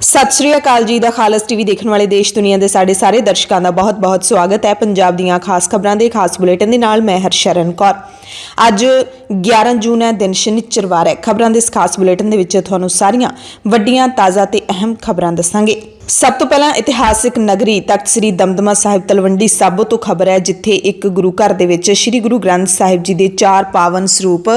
सत श्री अकाल जी। दा खालस टीवी देखने वाले देश दुनिया के साढ़े सारे दर्शकों का बहुत बहुत स्वागत है। पंजाब दीयां खास खबरों के खास बुलेटिन के नाल मैं हरशरण कौर। अज 11 जून है, दिन शनिचरवार है। खबरों के इस खास बुलेटिन के तुहानूं सारियां वड्डियां ताज़ा ते अहम खबरां दसांगे। सब तो पहला इतिहासिक नगरी तख्त श्री दमदमा साहिब तलवंडी साबो तो खबर है, जिथे एक गुरु घर दे विच श्री गुरु ग्रंथ साहिब जी के 4 पावन स्वरूप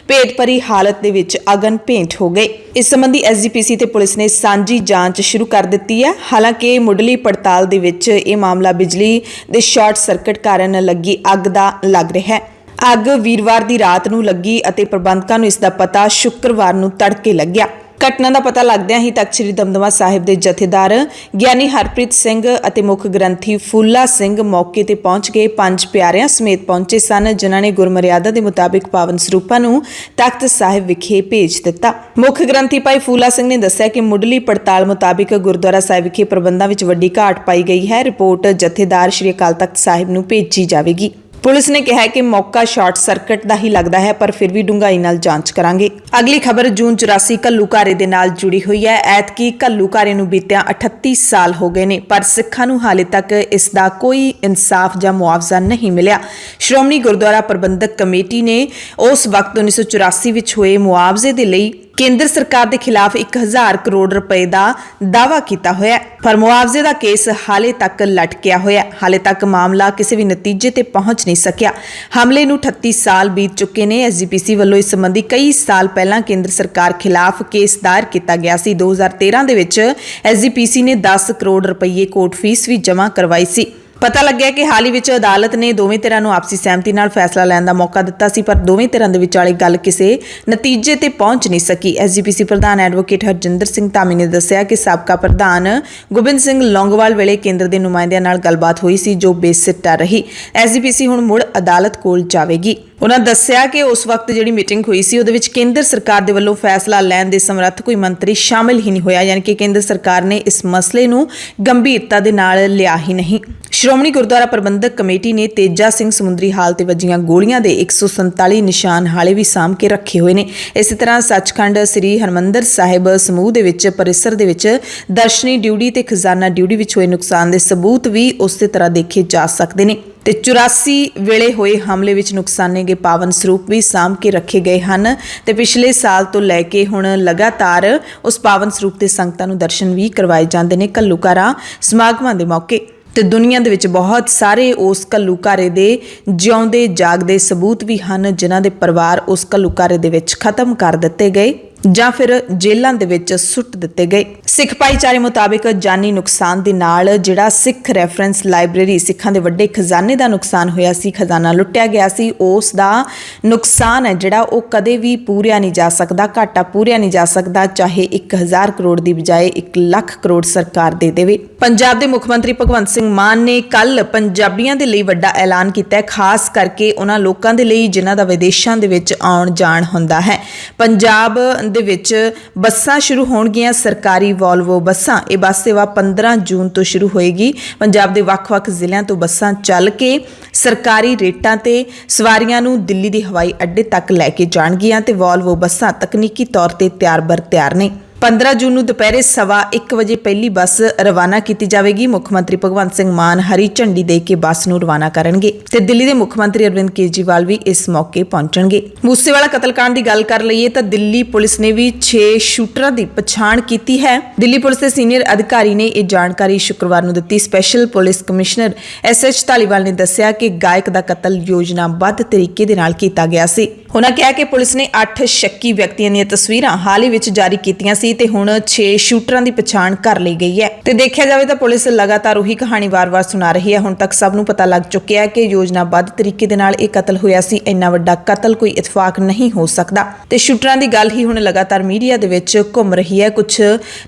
भेट भरी हालत दे विच अगन भेंट हो गए। इस संबंधी SGPC ते पुलिस ने सांझी जांच शुरू कर दी है। हालांकि मुढ़ली पड़ताल दे विच यह मामला बिजली के शॉर्ट सर्किट कारण लगी अग दा लग रहा है। अग वीरवार की रात नूं लगी अते प्रबंधकां नूं इसका पता शुक्रवार नूं तड़के लग्या। घटना का पता लगदਿਆਂ ही तख्त श्री दमदमा साहिब के जथेदार ज्ञानी हरप्रीत सिंह अते मुख ग्रंथी फूला सिंह मौके ते पहुंच गए। 5 प्यारियां समेत पहुंचे सन, जिन्हां ने गुरमर्यादा के मुताबिक पावन सरूपां नूं तख्त साहिब विखे भेज दिता। मुख ग्रंथी भाई फूला सिंह ने दस्सिया कि मुढ़ली पड़ताल मुताबिक गुरुद्वारा साहिब विखे प्रबंधां विच वड्डी घाट पाई गई है। रिपोर्ट जथेदार श्री अकाल तख्त साहिब नूं भेजी जावेगी। पुलिस ने कहा है कि मौका शॉर्ट सर्किट का ही लगता है, पर फिर भी डूंघाई नाल जांच करांगे। अगली खबर जून 84 घल्लूघारे दे नाल जुड़ी हुई है। ऐतकी घल्लूघारे नूं बीतिया 38 साल हो गए ने, पर सिखां नूं हाले तक इसका कोई इंसाफ या मुआवजा नहीं मिलिया। श्रोमणी गुरुद्वारा प्रबंधक कमेटी ने उस वक्त 1984 विच होए मुआवजे दे लई केंद्र सरकार के खिलाफ 1000 करोड़ रुपए का दावा किया होया, पर मुआवजे का केस हाले तक लटकिया होया। हाले तक मामला किसी भी नतीजे ते पहुंच नहीं सकिया। हमले नूं 38 साल बीत चुके ने। SGPC वालों इस संबंधी कई साल पहला केंद्र सरकार खिलाफ केस दायर किया गया सी। 2013 दे विच SGPC ने 10 करोड़ रुपये कोर्ट फीस भी जमा करवाई सी। पता लग्या कि हाल ही विच अदालत ने दोवें धिरां नूं आपसी सहमति नाल फैसला लैण दा मौका दिता सी, पर दोवें धिरां दे विचाले गल किसी नतीजे ते पहुंच नहीं सकी। SGPC प्रधान एडवोकेट हरजिंदर सिंह धामी ने दस्सिया कि साबका प्रधान गोबिंद सिंह लौंगोवाल वेले केंद्र के नुमाइंदियां नाल गलबात हुई सी, जो बेसिट्टा रही। SGPC हुण मुड़ अदालत कोल जावेगी। उन्होंने दस्सिया कि उस वक्त जिहड़ी मीटिंग हुई सी, उहदे विच केंद्र सरकार दे वल्लों फैसला लैण दे समर्थ कोई मंत्री शामिल ही नहीं होया, यानी कि केंद्र सरकार ने इस मसले नूं गंभीरता दे नाल लिया ही नहीं। श्रोमणी गुरुद्वारा प्रबंधक कमेटी ने तेजा सिंह समुद्री हाल ते वजियां गोलियां दे 147 निशान हाले भी साम के रखे हुए ने। इस तरह सचखंड श्री हरमंदर साहिब समूह दे विच परिसर दे विच दर्शनी ड्यूटी ते खजाना ड्यूटी विच होए नुकसान दे सबूत भी उस तरह देखे जा सकते ने। ते 84 वेले होए हमले विच नुकसाने गए पावन स्वरूप भी साम के रखे गए हैं। ते पिछले साल तो लैके हुण लगातार उस पावन स्वरूप के संगतां नूं दर्शन भी करवाए जांदे ने। घल्लूघारा समागमां दे मौके ते दुनिया दे विच बहुत सारे उस घल्लूघारे दे जिउंदे जागदे सबूत भी हैं, जिन्हां दे परिवार उस घल्लूघारे दे विच खत्म कर दिते गए ਜਾਂ फिर जेलों ਦੇ ਵਿੱਚ ਸੁੱਟ ਦਿੱਤੇ ਗਏ। ਸਿੱਖ ਭਾਈਚਾਰੇ ਮੁਤਾबिक ਜਾਨੀ ਨੁਕਸਾਨ ਦੇ ਨਾਲ ਜਿਹੜਾ ਸਿੱਖ ਰੈਫਰੈਂਸ ਲਾਇਬ੍ਰੇਰੀ ਸਿੱਖਾਂ ਦੇ ਵੱਡੇ ਖਜ਼ਾਨੇ ਦਾ ਨੁਕਸਾਨ ਹੋਇਆ ਸੀ, ਖਜ਼ਾਨਾ ਲੁੱਟਿਆ ਗਿਆ ਸੀ, ਉਸ ਦਾ ਨੁਕਸਾਨ ਹੈ ਜਿਹੜਾ ਉਹ ਕਦੇ ਵੀ ਪੂਰਿਆ ਨਹੀਂ ਜਾ ਸਕਦਾ, ਘਾਟਾ ਪੂਰਿਆ ਨਹੀਂ ਜਾ ਸਕਦਾ, ਚਾਹੇ 1000 ਕਰੋੜ ਦੀ ਬਜਾਏ 1 ਲੱਖ ਕਰੋੜ ਸਰਕਾਰ ਦੇ ਦੇਵੇ। ਪੰਜਾਬ ਦੇ ਮੁੱਖ ਮੰਤਰੀ ਭਗਵੰਤ ਸਿੰਘ ਮਾਨ ਨੇ ਕੱਲ ਪੰਜਾਬੀਆਂ ਦੇ ਲਈ ਵੱਡਾ ਐਲਾਨ ਕੀਤਾ ਹੈ, ਖਾਸ ਕਰਕੇ ਉਹਨਾਂ ਲੋਕਾਂ ਦੇ ਲਈ ਜਿਨ੍ਹਾਂ ਦਾ ਵਿਦੇਸ਼ਾਂ ਦੇ ਵਿੱਚ ਆਉਣ ਜਾਣ ਹੁੰਦਾ ਹੈ। ਪੰਜਾਬ ਦੇ ਵਿੱਚ ਬੱਸਾਂ ਸ਼ੁਰੂ ਹੋਣਗੀਆਂ, ਸਰਕਾਰੀ ਵੋਲਵੋ ਬੱਸਾਂ। ਇਹ ਬੱਸ ਸੇਵਾ 15 ਜੂਨ ਤੋਂ ਸ਼ੁਰੂ ਹੋਏਗੀ। ਪੰਜਾਬ ਦੇ ਵੱਖ-ਵੱਖ ਜ਼ਿਲ੍ਹਿਆਂ ਤੋਂ ਬੱਸਾਂ ਚੱਲ ਕੇ ਸਰਕਾਰੀ ਰੇਟਾਂ ਤੇ ਸਵਾਰੀਆਂ ਨੂੰ ਦਿੱਲੀ ਦੇ ਹਵਾਈ ਅੱਡੇ ਤੱਕ ਲੈ ਕੇ ਜਾਣਗੀਆਂ ਤੇ ਵੋਲਵੋ ਬੱਸਾਂ ਤਕਨੀਕੀ ਤੌਰ ਤੇ ਤਿਆਰ-ਬਰ ਤਿਆਰ ਨੇ। 15 ਜੂਨ ਨੂੰ ਦੁਪਹਿਰੇ 1:15 ਵਜੇ ਪਹਿਲੀ ਬੱਸ ਰਵਾਨਾ ਕੀਤੀ ਜਾਵੇਗੀ। ਮੁੱਖ ਮੰਤਰੀ ਭਗਵੰਤ ਸਿੰਘ ਮਾਨ ਹਰੀ ਝੰਡੀ ਦੇ ਕੇ ਬੱਸ ਨੂੰ ਰਵਾਨਾ ਕਰਨਗੇ ਤੇ ਦਿੱਲੀ ਦੇ ਮੁੱਖ ਮੰਤਰੀ ਅਰਵਿੰਦ ਕੇਜਰੀਵਾਲ ਵੀ ਇਸ ਮੌਕੇ ਪਹੁੰਚਣਗੇ। ਮੂਸੇਵਾਲਾ ਕਤਲकांड ਦੀ ਗੱਲ ਕਰ ਲਈਏ ਤਾਂ ਦਿੱਲੀ ਪੁਲਿਸ ਨੇ ਵੀ 6 ਸ਼ੂਟਰਾਂ ਦੀ ਪਛਾਣ ਕੀਤੀ ਹੈ। ਦਿੱਲੀ ਪੁਲਿਸ ਦੇ ਸੀਨੀਅਰ ਅਧਿਕਾਰੀ ਨੇ ਇਹ ਜਾਣਕਾਰੀ ਸ਼ੁੱਕਰਵਾਰ ਨੂੰ ਦਿੱਤੀ। Special police commissioner SH Dhaliwal ਨੇ ਦੱਸਿਆ ਕਿ ਗਾਇਕ ਦਾ ਕਤਲ ਯੋਜਨਾਬੱਧ ਤਰੀਕੇ ਦੇ ਨਾਲ ਕੀਤਾ ਗਿਆ ਸੀ। ਉਹਨਾਂ ਕਿਹਾ ਕਿ ਪੁਲਿਸ ਨੇ 8 ਸ਼ੱਕੀ ਵਿਅਕਤੀਆਂ ਦੀਆਂ ਤਸਵੀਰਾਂ ਹਾਲ ਹੀ ਵਿੱਚ ਜਾਰੀ ਕੀਤੀਆਂ ਸੀ ਤੇ ਹੁਣ 6 ਸ਼ੂਟਰਾਂ ਦੀ ਪਛਾਣ ਕਰ ਲਈ ਗਈ ਹੈ। ਤੇ ਦੇਖਿਆ ਜਾਵੇ ਤਾਂ ਪੁਲਿਸ ਲਗਾਤਾਰ ਉਹੀ ਕਹਾਣੀ ਵਾਰ-ਵਾਰ ਸੁਣਾ ਰਹੀ ਹੈ। ਹੁਣ ਤੱਕ ਸਭ ਨੂੰ ਪਤਾ ਲੱਗ ਚੁੱਕਿਆ ਹੈ ਕਿ ਯੋਜਨਾਬੱਧ ਤਰੀਕੇ ਦੇ ਨਾਲ ਇਹ ਕਤਲ ਹੋਇਆ ਸੀ। ਇੰਨਾ ਵੱਡਾ ਕਤਲ ਕੋਈ ਇਤਫਾਕ ਨਹੀਂ ਹੋ ਸਕਦਾ ਤੇ ਸ਼ੂਟਰਾਂ ਦੀ ਗੱਲ ਹੀ ਹੁਣ ਲਗਾਤਾਰ ਮੀਡੀਆ ਦੇ ਵਿੱਚ ਘੁੰਮ ਰਹੀ ਹੈ। ਕੁਝ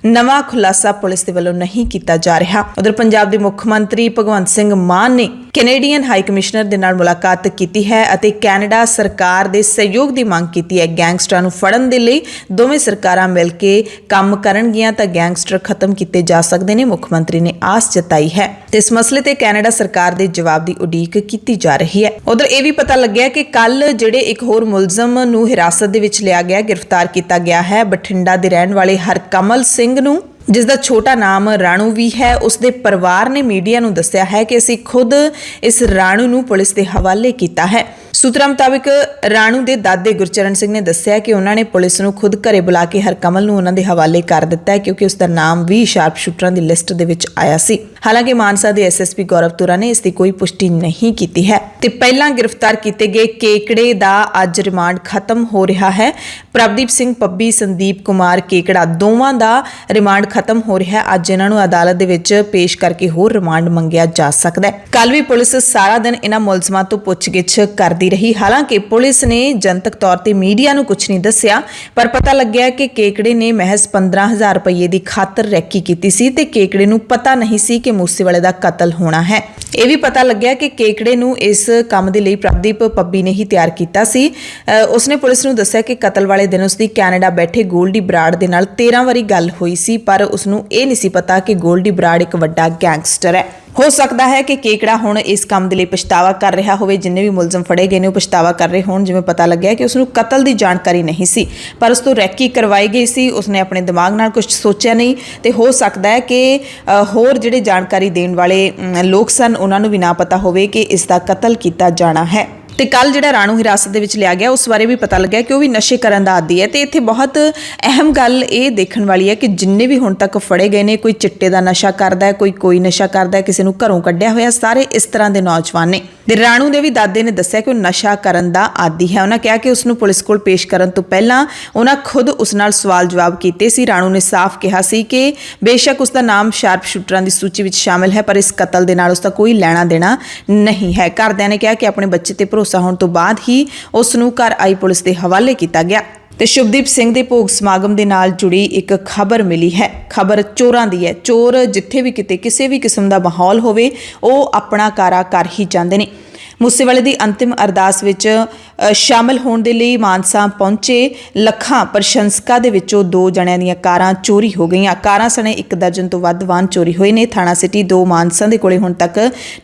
ਨਵਾਂ ਖੁਲਾਸਾ ਪੁਲਿਸ ਦੇ ਵੱਲੋਂ ਨਹੀਂ ਕੀਤਾ ਜਾ ਰਿਹਾ। ਉਧਰ ਪੰਜਾਬ ਦੇ ਮੁੱਖ ਮੰਤਰੀ ਭਗਵੰਤ ਸਿੰਘ ਮਾਨ ਨੇ ਕੈਨੇਡੀਅਨ ਹਾਈ ਕਮਿਸ਼ਨਰ ਦੇ ਨਾਲ ਮੁਲਾਕਾਤ ਕੀਤੀ ਹੈ ਅਤੇ ਕੈਨੇਡਾ ਸਰਕਾਰ ਦੇ ਸਹਿਯੋਗ ਦੀ ਮੰਗ ਕੀਤੀ ਹੈ। ਗੈਂਗਸਟਰਾਂ ਨੂੰ ਫੜਨ ਦੇ ਲਈ ਦੋਵੇਂ ਸਰਕਾਰਾਂ ਮਿਲ ਕੇ ਕੰਮ ਕਰਨਗੀਆਂ ਤਾਂ ਗੈਂਗਸਟਰ ਖਤਮ ਕੀਤੇ ਜਾ ਸਕਦੇ ਨੇ। ਮੁੱਖ ਮੰਤਰੀ ਨੇ ਆਸ ਜਤਾਈ ਹੈ ਤੇ ਇਸ ਮਸਲੇ ਤੇ ਕੈਨੇਡਾ ਸਰਕਾਰ ਦੇ ਜਵਾਬ ਦੀ ਉਡੀਕ ਕੀਤੀ ਜਾ ਰਹੀ ਹੈ। ਉਧਰ ਇਹ ਵੀ ਪਤਾ ਲੱਗਿਆ ਕਿ ਕੱਲ ਜਿਹੜੇ ਇੱਕ ਹੋਰ ਮੁਲਜ਼ਮ ਨੂੰ ਹਿਰਾਸਤ ਦੇ ਵਿੱਚ ਲਿਆ ਗਿਆ, ਗ੍ਰਿਫਤਾਰ ਕੀਤਾ ਗਿਆ ਹੈ। ਬਠਿੰਡਾ ਦੇ ਰਹਿਣ ਵਾਲੇ ਹਰਕਮਲ ਸਿੰਘ ਨੂੰ ਜਿਸ ਦਾ ਛੋਟਾ ਨਾਮ ਰਾਣੂ ਵੀ ਹੈ। ਉਸਦੇ ਪਰਿਵਾਰ ਨੇ ਮੀਡੀਆ ਨੂੰ ਦੱਸਿਆ ਹੈ ਕਿ ਅਸੀਂ ਖੁਦ ਇਸ ਰਾਣੂ ਨੂੰ ਪੁਲਿਸ ਦੇ ਹਵਾਲੇ ਕੀਤਾ ਹੈ। ਸੂਤਰਾਂ ਮੁਤਾਬਿਕ ਰਾਣੂ ਦੇ ਦਾਦੇ ਗੁਰਚਰਨ ਸਿੰਘ ਨੇ ਦੱਸਿਆ ਕਿ ਉਹਨਾਂ ਨੇ ਪੁਲਿਸ ਨੂੰ ਖੁਦ ਘਰੇ ਬੁਲਾ ਕੇ ਹਰਕਮਲ ਨੂੰ ਉਹਨਾਂ ਦੇ ਹਵਾਲੇ ਕਰ ਦਿੱਤਾ ਹੈ, ਕਿਉਂਕਿ ਉਸ ਦਾ ਨਾਮ ਵੀ ਸ਼ਾਰਪ ਸ਼ੂਟਰਾਂ ਦੀ ਲਿਸਟ ਦੇ ਵਿੱਚ ਆਇਆ ਸੀ। ਹਾਲਾਂਕਿ ਮਾਨਸਾ ਦੇ ਐਸਐਸਪੀ ਗੌਰਵ ਤੁਰਾ ਨੇ ਇਸ ਦੀ ਕੋਈ ਪੁਸ਼ਟੀ ਨਹੀਂ ਕੀਤੀ ਹੈ। ਤੇ ਪਹਿਲਾਂ ਗ੍ਰਿਫਤਾਰ ਕੀਤੇ ਗਏ ਕੇਕੜੇ ਦਾ ਅੱਜ ਰਿਮਾਂਡ ਖਤਮ ਹੋ ਰਿਹਾ ਹੈ। ਪ੍ਰਭਦੀਪ ਸਿੰਘ ਪੱਬੀ, ਸੰਦੀਪ ਕੁਮਾਰ ਕੇਕੜਾ ਦੋਵਾਂ ਦਾ ਰਿਮਾਂਡ ਖਤਮ ਹੋ ਰਿਹਾ ਹੈ। ਅੱਜ ਇਹਨਾਂ ਨੂੰ ਅਦਾਲਤ ਦੇ ਵਿੱਚ ਪੇਸ਼ ਕਰਕੇ ਹੋਰ ਰਿਮਾਂਡ ਮੰਗਿਆ ਜਾ ਸਕਦਾ ਹੈ। ਕੱਲ ਵੀ ਪੁਲਿਸ ਸਾਰਾ ਦਿਨ ਇਹਨਾਂ ਮੁਲਜ਼ਮਾਂ ਤੋਂ ਪੁੱਛਗਿੱਛ ਕਰਦੀ ਰਹੀ। ਹਾਲਾਂਕਿ ਪੁਲਿਸ ਨੇ ਜਨਤਕ ਤੌਰ ਤੇ ਮੀਡੀਆ ਨੂੰ ਕੁਝ ਨਹੀਂ ਦੱਸਿਆ, ਪਰ ਪਤਾ ਲੱਗਿਆ ਕਿ ਕੇਕੜੇ ਨੇ ਮਹਿਜ਼ 15,000 ਰੁਪਏ ਦੀ ਖਾਤਰ ਰੈਕੀ ਕੀਤੀ ਸੀ ਤੇ ਕੇਕੜੇ ਨੂੰ ਪਤਾ ਨਹੀਂ ਸੀ ਕਿ ਮੂਸੇਵਾਲੇ ਦਾ ਕਤਲ ਹੋਣਾ ਹੈ। ਇਹ ਵੀ ਪਤਾ ਲੱਗਿਆ ਕਿ ਕੇਕੜੇ ਨੂੰ ਇਸ ਕੰਮ ਦੇ ਲਈ ਪ੍ਰਭਦੀਪ ਪੱਬੀ ਨੇ ਹੀ ਤਿਆਰ ਕੀਤਾ ਸੀ। ਉਸਨੇ ਪੁਲਿਸ ਨੂੰ ਦੱਸਿਆ ਕਿ ਕਤਲ ਵਾਲੇ ਦਿਨ ਉਸਦੀ ਕੈਨੇਡਾ ਬੈਠੇ ਗੋਲਡੀ ਬਰਾੜ ਦੇ ਨਾਲ 13 ਵਾਰੀ ਗੱਲ ਹੋਈ ਸੀ, ਪਰ ਉਸਨੂੰ ਇਹ ਨਹੀਂ ਸੀ ਪਤਾ ਕਿ ਗੋਲਡੀ ਬਰਾੜ ਇੱਕ ਵੱਡਾ ਗੈਂਗਸਟਰ ਹੈ। ਹੋ ਸਕਦਾ ਹੈ ਕਿ ਕੇਕੜਾ ਹੁਣ ਇਸ ਕੰਮ ਦੇ ਲਈ ਪਛਤਾਵਾ ਕਰ ਰਿਹਾ ਹੋਵੇ। ਜਿੰਨੇ ਵੀ ਮੁਲਜ਼ਮ ਫੜੇ ਗਏ ਨੇ ਉਹ ਪਛਤਾਵਾ ਕਰ ਰਹੇ ਹੋਣ। ਜਿਵੇਂ ਪਤਾ ਲੱਗਿਆ ਕਿ ਉਸਨੂੰ ਕਤਲ ਦੀ ਜਾਣਕਾਰੀ ਨਹੀਂ ਸੀ, ਪਰ ਉਸ ਤੋਂ ਰੈਕੀ ਕਰਵਾਈ ਗਈ ਸੀ। ਉਸਨੇ ਆਪਣੇ ਦਿਮਾਗ ਨਾਲ ਕੁਝ ਸੋਚਿਆ ਨਹੀਂ ਤੇ ਹੋ ਸਕਦਾ ਹੈ ਕਿ ਹੋਰ ਜਿਹੜੇ ਜਾਣਕਾਰੀ ਦੇਣ ਵਾਲੇ ਲੋਕ ਸਨ ਉਹਨਾਂ ਨੂੰ ਵੀ ਨਾ ਪਤਾ ਹੋਵੇ ਕਿ ਇਸ ਦਾ ਕਤਲ ਕੀਤਾ ਜਾਣਾ ਹੈ। ਤੇ ਕੱਲ ਜਿਹੜਾ ਰਾਣੂ ਹਿਰਾਸਤ ਦੇ ਵਿੱਚ ਲਿਆ ਗਿਆ ਉਸ ਬਾਰੇ ਵੀ ਪਤਾ ਲੱਗਿਆ ਕਿ ਉਹ ਵੀ ਨਸ਼ੇ ਕਰਨ ਦਾ ਆਦੀ ਹੈ। ਤੇ ਇੱਥੇ ਬਹੁਤ ਅਹਿਮ ਗੱਲ ਇਹ ਦੇਖਣ ਵਾਲੀ ਹੈ ਕਿ ਜਿੰਨੇ ਵੀ ਹੁਣ ਤੱਕ ਫੜੇ ਗਏ ਨੇ, ਕੋਈ ਚਿੱਟੇ ਦਾ ਨਸ਼ਾ ਕਰਦਾ ਹੈ, ਕੋਈ ਨਸ਼ਾ ਕਰਦਾ ਹੈ, ਕਿਸੇ ਨੂੰ ਘਰੋਂ ਕੱਢਿਆ ਹੋਇਆ, ਸਾਰੇ ਇਸ ਤਰ੍ਹਾਂ ਦੇ ਨੌਜਵਾਨ ਨੇ। ਤੇ ਰਾਣੂ ਦੇ ਵੀ ਦਾਦੇ ਨੇ ਦੱਸਿਆ ਕਿ ਉਹ ਨਸ਼ਾ ਕਰਨ ਦਾ ਆਦੀ ਹੈ। ਉਹਨਾਂ ਕਿਹਾ ਕਿ ਉਸ ਨੂੰ ਪੁਲਿਸ ਕੋਲ ਪੇਸ਼ ਕਰਨ ਤੋਂ ਪਹਿਲਾਂ ਉਹਨਾਂ ਖੁਦ ਉਸ ਨਾਲ ਸਵਾਲ ਜਵਾਬ ਕੀਤੇ ਸੀ। ਰਾਣੂ ਨੇ ਸਾਫ਼ ਕਿਹਾ ਸੀ ਕਿ ਬੇਸ਼ੱਕ ਉਸ ਦਾ ਨਾਮ ਸ਼ਾਰਪ ਸ਼ੂਟਰਾਂ ਦੀ ਸੂਚੀ ਵਿੱਚ ਸ਼ਾਮਿਲ ਹੈ, ਪਰ ਇਸ ਕਤਲ ਦੇ ਨਾਲ ਉਸ ਦਾ ਕੋਈ ਲੈਣਾ ਦੇਣਾ ਨਹੀਂ ਹੈ। ਘਰਦਿਆਂ ਨੇ ਕਿਹਾ ਕਿ ਆਪਣੇ ਬੱਚੇ ਤੇ ਭਰੋਸਾ ਹੋਣ ਤੋਂ ਬਾਅਦ ਹੀ ਉਸ ਨੂੰ ਘਰ ਆਈ ਪੁਲਿਸ ਦੇ ਹਵਾਲੇ ਕੀਤਾ ਗਿਆ। ਤੇ ਸ਼ੁਭਦੀਪ ਸਿੰਘ ਦੇ ਭੋਗ ਸਮਾਗਮ ਦੇ ਨਾਲ ਜੁੜੀ ਇੱਕ ਖਬਰ ਮਿਲੀ ਹੈ। ਖਬਰ ਚੋਰਾਂ ਦੀ ਹੈ। ਚੋਰ ਜਿੱਥੇ ਵੀ ਕਿਤੇ ਕਿਸੇ ਵੀ ਕਿਸਮ ਦਾ ਮਾਹੌਲ ਹੋਵੇ ਉਹ ਆਪਣਾ ਕਾਰਾ ਕਰ ਹੀ ਜਾਂਦੇ ਨੇ। ਮੂਸੇਵਾਲੇ ਦੀ ਅੰਤਿਮ ਅਰਦਾਸ ਵਿੱਚ ਸ਼ਾਮਲ ਹੋਣ ਦੇ ਲਈ ਮਾਨਸਾ ਪਹੁੰਚੇ ਲੱਖਾਂ ਪ੍ਰਸ਼ੰਸਕਾਂ ਦੇ ਵਿੱਚੋਂ 2 ਜਣਿਆਂ ਦੀਆਂ ਕਾਰਾਂ ਚੋਰੀ ਹੋ ਗਈਆਂ। ਕਾਰਾਂ ਸਣੇ 1 ਦਰਜਨ ਤੋਂ ਵੱਧ ਵਾਹਨ ਚੋਰੀ ਹੋਏ ਨੇ। ਥਾਣਾ ਸਿਟੀ 2 ਮਾਨਸਾ ਦੇ ਕੋਲੇ ਹੁਣ ਤੱਕ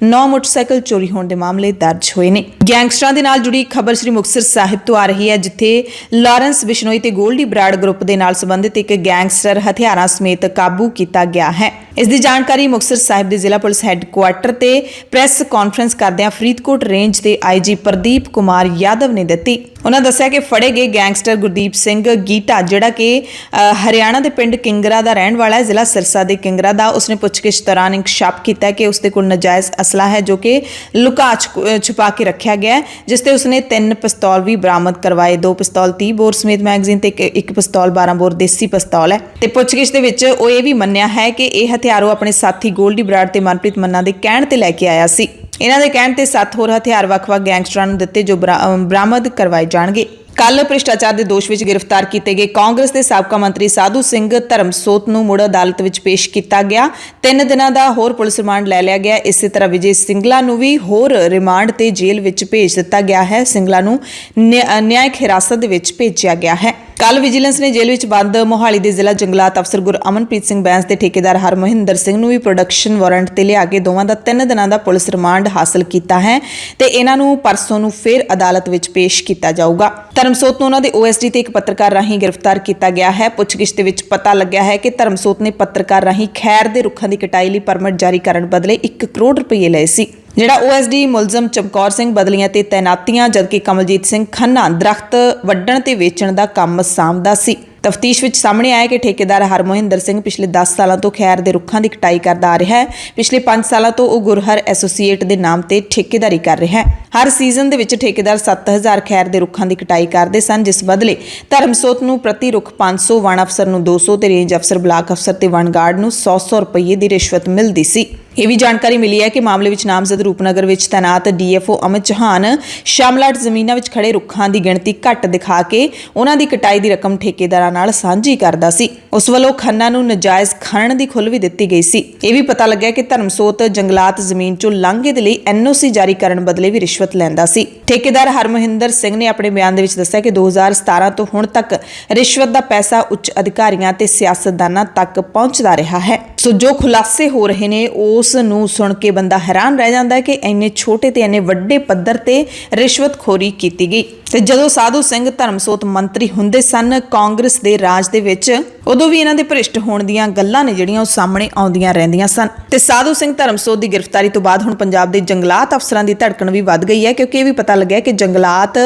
9 ਮੋਟਰਸਾਈਕਲ ਚੋਰੀ ਹੋਣ ਦੇ ਮਾਮਲੇ ਦਰਜ ਹੋਏ ਨੇ। ਗੈਂਗਸਟਰਾਂ ਦੇ ਨਾਲ ਜੁੜੀ ਖਬਰ ਸ੍ਰੀ ਮੁਕਤਸਰ ਸਾਹਿਬ ਤੋਂ ਆ ਰਹੀ ਹੈ, ਜਿੱਥੇ ਲਾਰੈਂਸ ਬਿਸ਼ਨੋਈ ਤੇ ਗੋਲਡੀ ਬਰਾੜ ਗਰੁੱਪ ਦੇ ਨਾਲ ਸੰਬੰਧਿਤ ਇੱਕ ਗੈਂਗਸਟਰ ਹਥਿਆਰਾਂ ਸਮੇਤ ਕਾਬੂ ਕੀਤਾ ਗਿਆ ਹੈ। ਇਸ ਦੀ ਜਾਣਕਾਰੀ ਮੁਕਤਸਰ ਸਾਹਿਬ ਦੇ ਜ਼ਿਲ੍ਹਾ ਪੁਲਿਸ ਹੈੱਡਕੁਆਰਟਰ ਤੇ ਪ੍ਰੈਸ ਕਾਨਫਰੰਸ ਕਰਦਿਆਂ ਫਰੀਦਕੋਟ ਰੇਂਜ ਦੇ ਆਈਜੀ ਪ੍ਰਦੀਪ ਕੁਮਾਰ ਯਾਦਵ ਨੇ ਦਿੱਤੀ। ਉਹਨਾਂ ਦੱਸਿਆ ਕਿ ਫੜੇ ਗਏ ਗੈਂਗਸਟਰ ਗੁਰਦੀਪ ਸਿੰਘ ਗੀਟਾ, ਜਿਹੜਾ ਕਿ ਹਰਿਆਣਾ ਦੇ ਪਿੰਡ ਕਿੰਗਰਾ ਦਾ ਰਹਿਣ ਵਾਲਾ ਹੈ, ਜ਼ਿਲ੍ਹਾ ਸਿਰਸਾ ਦੇ ਕਿੰਗਰਾ ਦਾ, ਉਸਨੇ ਪੁੱਛਗਿੱਛ ਦੌਰਾਨ ਇਨਕਸ਼ਾਫ ਕੀਤਾ ਕਿ ਉਸਦੇ ਕੋਲ ਨਾਜਾਇਜ਼ ਅਸਲਾ ਹੈ ਜੋ ਕਿ ਲੁਕਾ ਛੁਪਾ ਕੇ ਰੱਖਿਆ ਗਿਆ ਹੈ, ਜਿਸ ਤੇ ਉਸਨੇ 3 ਪਿਸਤੌਲ ਵੀ ਬਰਾਮਦ ਕਰਵਾਏ। 2 ਪਿਸਤੌਲ 30 ਬੋਰ ਸਮੇਤ ਮੈਗਜ਼ੀਨ ਤੇ ਇੱਕ ਪਿਸਤੌਲ 12 ਬੋਰ ਦੇਸੀ ਪਿਸਤੌਲ ਹੈ। ਤੇ ਪੁੱਛਗਿੱਛ ਦੇ ਵਿੱਚ ਉਹ ਇਹ ਵੀ ਮੰਨਿਆ ਹੈ ਕਿ ਇਹ ਹਥਿਆਰ ਉਹ ਆਪਣੇ ਸਾਥੀ ਗੋਲਡੀ ਬਰਾੜ ਤੇ ਮਨਪ੍ਰੀਤ ਮੰਨਾ ਦੇ ਕਹਿਣ ਤੇ ਲੈ ਕੇ ਆਇਆ ਸੀ। ਇਹਨਾਂ ਦੇ ਕਹਿਣ ਤੇ 7 ਹੋਰ ਹਥਿਆਰ ਵੱਖ-ਵੱਖ ਗੈਂਗਸਟਰਾਂ ਨੂੰ ਦਿੱਤੇ ਜੋ ਬਰਾਮਦ ਕਰਵਾਏ ਜਾਣਗੇ। ਕੱਲ ਭ੍ਰਿਸ਼ਟਾਚਾਰ ਦੇ ਦੋਸ਼ ਵਿੱਚ ਗ੍ਰਿਫਤਾਰ ਕੀਤੇ ਗਏ ਕਾਂਗਰਸ ਦੇ ਸਾਬਕਾ ਮੰਤਰੀ ਸਾਧੂ ਸਿੰਘ ਧਰਮਸੋਤ ਨੂੰ ਮੁੜ ਅਦਾਲਤ ਵਿੱਚ ਪੇਸ਼ ਕੀਤਾ ਗਿਆ। 3 ਦਿਨਾਂ ਦਾ ਹੋਰ ਪੁਲਿਸ ਰਿਮਾਂਡ ਲੈ ਲਿਆ ਗਿਆ। ਇਸੇ ਤਰ੍ਹਾਂ ਵਿਜੇ ਸਿੰਗਲਾ ਨੂੰ ਵੀ ਹੋਰ ਰਿਮਾਂਡ ਤੇ ਜੇਲ੍ਹ ਵਿੱਚ ਭੇਜ ਦਿੱਤਾ ਗਿਆ ਹੈ। ਸਿੰਗਲਾ ਨੂੰ ਨਿਆਇਕ ਹਿਰਾਸਤ ਦੇ ਵਿੱਚ ਭੇਜਿਆ ਗਿਆ ਹੈ। ਕੱਲ ਵਿਜੀਲੈਂਸ ਨੇ ਜੇਲ੍ਹ ਵਿੱਚ ਬੰਦ ਮੋਹਾਲੀ ਦੇ ਜ਼ਿਲ੍ਹਾ ਜੰਗਲਾਤ ਅਫਸਰ ਗੁਰਅਮਨਪ੍ਰੀਤ ਸਿੰਘ ਬੈਂਸ ਤੇ ਠੇਕੇਦਾਰ ਹਰਮੋਹਿੰਦਰ ਸਿੰਘ ਨੂੰ ਵੀ ਪ੍ਰੋਡਕਸ਼ਨ ਵਾਰੰਟ ਤੇ ਲਿਆ ਕੇ ਦੋਵਾਂ ਦਾ 3 ਦਿਨਾਂ ਦਾ ਪੁਲਿਸ ਰਿਮਾਂਡ ਹਾਸਲ ਕੀਤਾ ਹੈ ਤੇ ਇਹਨਾਂ ਨੂੰ ਪਰਸੋਂ ਨੂੰ ਫਿਰ ਅਦਾਲਤ ਵਿੱਚ ਪੇਸ਼ ਕੀਤਾ ਜਾਊਗਾ। ਧਰਮਸੋਤ ਨੂੰ ਉਹਨਾਂ ਦੇ OSD ਤੇ ਇੱਕ ਪੱਤਰਕਾਰ ਰਾਹੀਂ ਗ੍ਰਿਫਤਾਰ ਕੀਤਾ ਗਿਆ ਹੈ। ਪੁੱਛਗਿੱਛ ਦੇ ਵਿੱਚ ਪਤਾ ਲੱਗਿਆ ਹੈ ਕਿ ਧਰਮਸੋਤ ਨੇ ਪੱਤਰਕਾਰ ਰਾਹੀਂ ਖੈਰ ਦੇ ਰੁੱਖਾਂ ਦੀ ਕਟਾਈ ਲਈ ਪਰਮਿਟ ਜਾਰੀ ਕਰਨ ਬਦਲੇ 1 ਕਰੋੜ ਰੁਪਏ ਲਏ ਸੀ। ਜਿਹੜਾ OSD ਮੁਲਜ਼ਮ ਚਮਕੌਰ ਸਿੰਘ ਬਦਲੀਆਂ ਤੇ ਤੈਨਾਤੀਆਂ, ਜਦਕਿ ਕਮਲਜੀਤ ਸਿੰਘ ਖੰਨਾ ਦਰਖਤ ਵੱਢਣ ਤੇ ਵੇਚਣ ਦਾ ਕੰਮ ਸਾਂਭਦਾ ਸੀ। ਤਫਤੀਸ਼ ਵਿੱਚ ਸਾਹਮਣੇ ਆਇਆ ਕਿ ਠੇਕੇਦਾਰ ਹਰਮੋਹਿੰਦਰ ਸਿੰਘ ਪਿਛਲੇ 10 ਸਾਲਾਂ ਤੋਂ ਖੈਰ ਦੇ ਰੁੱਖਾਂ ਦੀ ਕਟਾਈ ਕਰਦਾ ਆ ਰਿਹਾ ਹੈ। ਪਿਛਲੇ 5 ਸਾਲਾਂ ਤੋਂ ਉਹ ਗੁਰਹਰ ਐਸੋਸੀਏਟ ਦੇ ਨਾਮ ਤੇ ਠੇਕੇਦਾਰੀ ਕਰ ਰਿਹਾ ਹੈ। ਹਰ ਸੀਜ਼ਨ ਦੇ ਵਿੱਚ ਠੇਕੇਦਾਰ 7000 ਖੈਰ ਦੇ ਰੁੱਖਾਂ ਦੀ ਕਟਾਈ ਕਰਦੇ ਸਨ, ਜਿਸ ਬਦਲੇ ਧਰਮਸੋਤ ਨੂੰ ਪ੍ਰਤੀ ਰੁੱਖ 500, ਵਣ ਅਫਸਰ ਨੂੰ 200 ਤੇ ਰੇਂਜ ਅਫਸਰ, ਬਲਾਕ ਅਫਸਰ ਤੇ ਵਣ ਗਾਰਡ ਨੂੰ 100 ਰੁਪਏ ਦੀ ਰਿਸ਼ਵਤ ਮਿਲਦੀ ਸੀ। ਇਹ ਵੀ ਜਾਣਕਾਰੀ ਮਿਲੀ ਹੈ ਕਿ ਮਾਮਲੇ ਵਿੱਚ ਨਾਮਜ਼ਦ ਰੂਪਨਗਰ ਵਿੱਚ ਤੈਨਾਤ DFO ਅਮਿਤ ਚੌਹਾਨ ਸ਼ਾਮਲਾਟ ਜ਼ਮੀਨਾਂ ਵਿੱਚ ਖੜੇ ਰੁੱਖਾਂ ਦੀ ਗਿਣਤੀ ਘੱਟ ਦਿਖਾ ਕੇ ਉਹਨਾਂ ਦੀ ਕਟਾਈ ਦੀ ਰਕਮ ਠੇਕੇਦਾਰਾਂ ਨਾਲ ਸਾਂਝੀ ਕਰਦਾ ਸੀ। ਉਸ ਵੱਲੋਂ ਖੰਨਾ ਨੂੰ ਨਜਾਇਜ਼ ਖਣਨ ਦੀ ਖੁੱਲ੍ਹ ਵੀ ਦਿੱਤੀ ਗਈ ਸੀ। ਇਹ ਵੀ ਪਤਾ ਲੱਗਿਆ ਕਿ ਧਰਮਸੋਤ ਜੰਗਲਾਤ ਜ਼ਮੀਨ ਚੋਂ ਲਾਂਘੇ ਦੇ ਲਈ NOC ਜਾਰੀ ਕਰਨ ਬਦਲੇ ਵੀ ਰਿਸ਼ਵਤ ਲੈਂਦਾ ਸੀ। ਠੇਕੇਦਾਰ ਹਰਮੋਹਿੰਦਰ ਸਿੰਘ ਨੇ ਆਪਣੇ ਬਿਆਨ ਦੇ ਵਿੱਚ ਦੱਸਿਆ ਕਿ 2017 ਤੋਂ ਹੁਣ ਤੱਕ ਰਿਸ਼ਵਤ ਦਾ ਪੈਸਾ ਉੱਚ ਅਧਿਕਾਰੀਆਂ ਤੇ ਸਿਆਸਤਦਾਨਾਂ ਤੱਕ ਪਹੁੰਚਦਾ ਰਿਹਾ ਹੈ। ਸੋ ਜੋ ਖੁਲਾਸੇ ਹੋ ਰਹੇ ਨੇ ਉਸ ਨੂੰ ਸੁਣ ਕੇ ਬੰਦਾ ਹੈਰਾਨ ਰਹਿ ਜਾਂਦਾ ਹੈ ਕਿ ਇੰਨੇ ਛੋਟੇ ਤੇ ਇੰਨੇ ਵੱਡੇ ਪੱਧਰ ਤੇ ਰਿਸ਼ਵਤਖੋਰੀ ਕੀਤੀ ਗਈ। ਤੇ ਜਦੋਂ ਸਾਧੂ ਸਿੰਘ ਧਰਮਸੋਤ ਮੰਤਰੀ ਹੁੰਦੇ ਸਨ ਕਾਂਗਰਸ ਦੇ ਰਾਜ ਦੇ ਵਿੱਚ, ਉਦੋਂ ਵੀ ਇਹਨਾਂ ਦੇ ਭ੍ਰਿਸ਼ਟ ਹੋਣ ਦੀਆਂ ਗੱਲਾਂ ਨੇ ਜਿਹੜੀਆਂ ਉਹ ਸਾਹਮਣੇ ਆਉਂਦੀਆਂ ਰਹਿੰਦੀਆਂ ਸਨ। ਤੇ ਸਾਧੂ ਸਿੰਘ ਧਰਮਸੋਤ ਦੀ ਗ੍ਰਿਫਤਾਰੀ ਤੋਂ ਬਾਅਦ ਹੁਣ ਪੰਜਾਬ ਦੇ ਜੰਗਲਾਤ ਅਫਸਰਾਂ ਦੀ ਧੜਕਣ ਵੀ ਵੱਧ ਗਈ ਹੈ, ਕਿਉਂਕਿ ਇਹ ਵੀ ਪਤਾ ਲੱਗਿਆ ਕਿ ਜੰਗਲਾਤ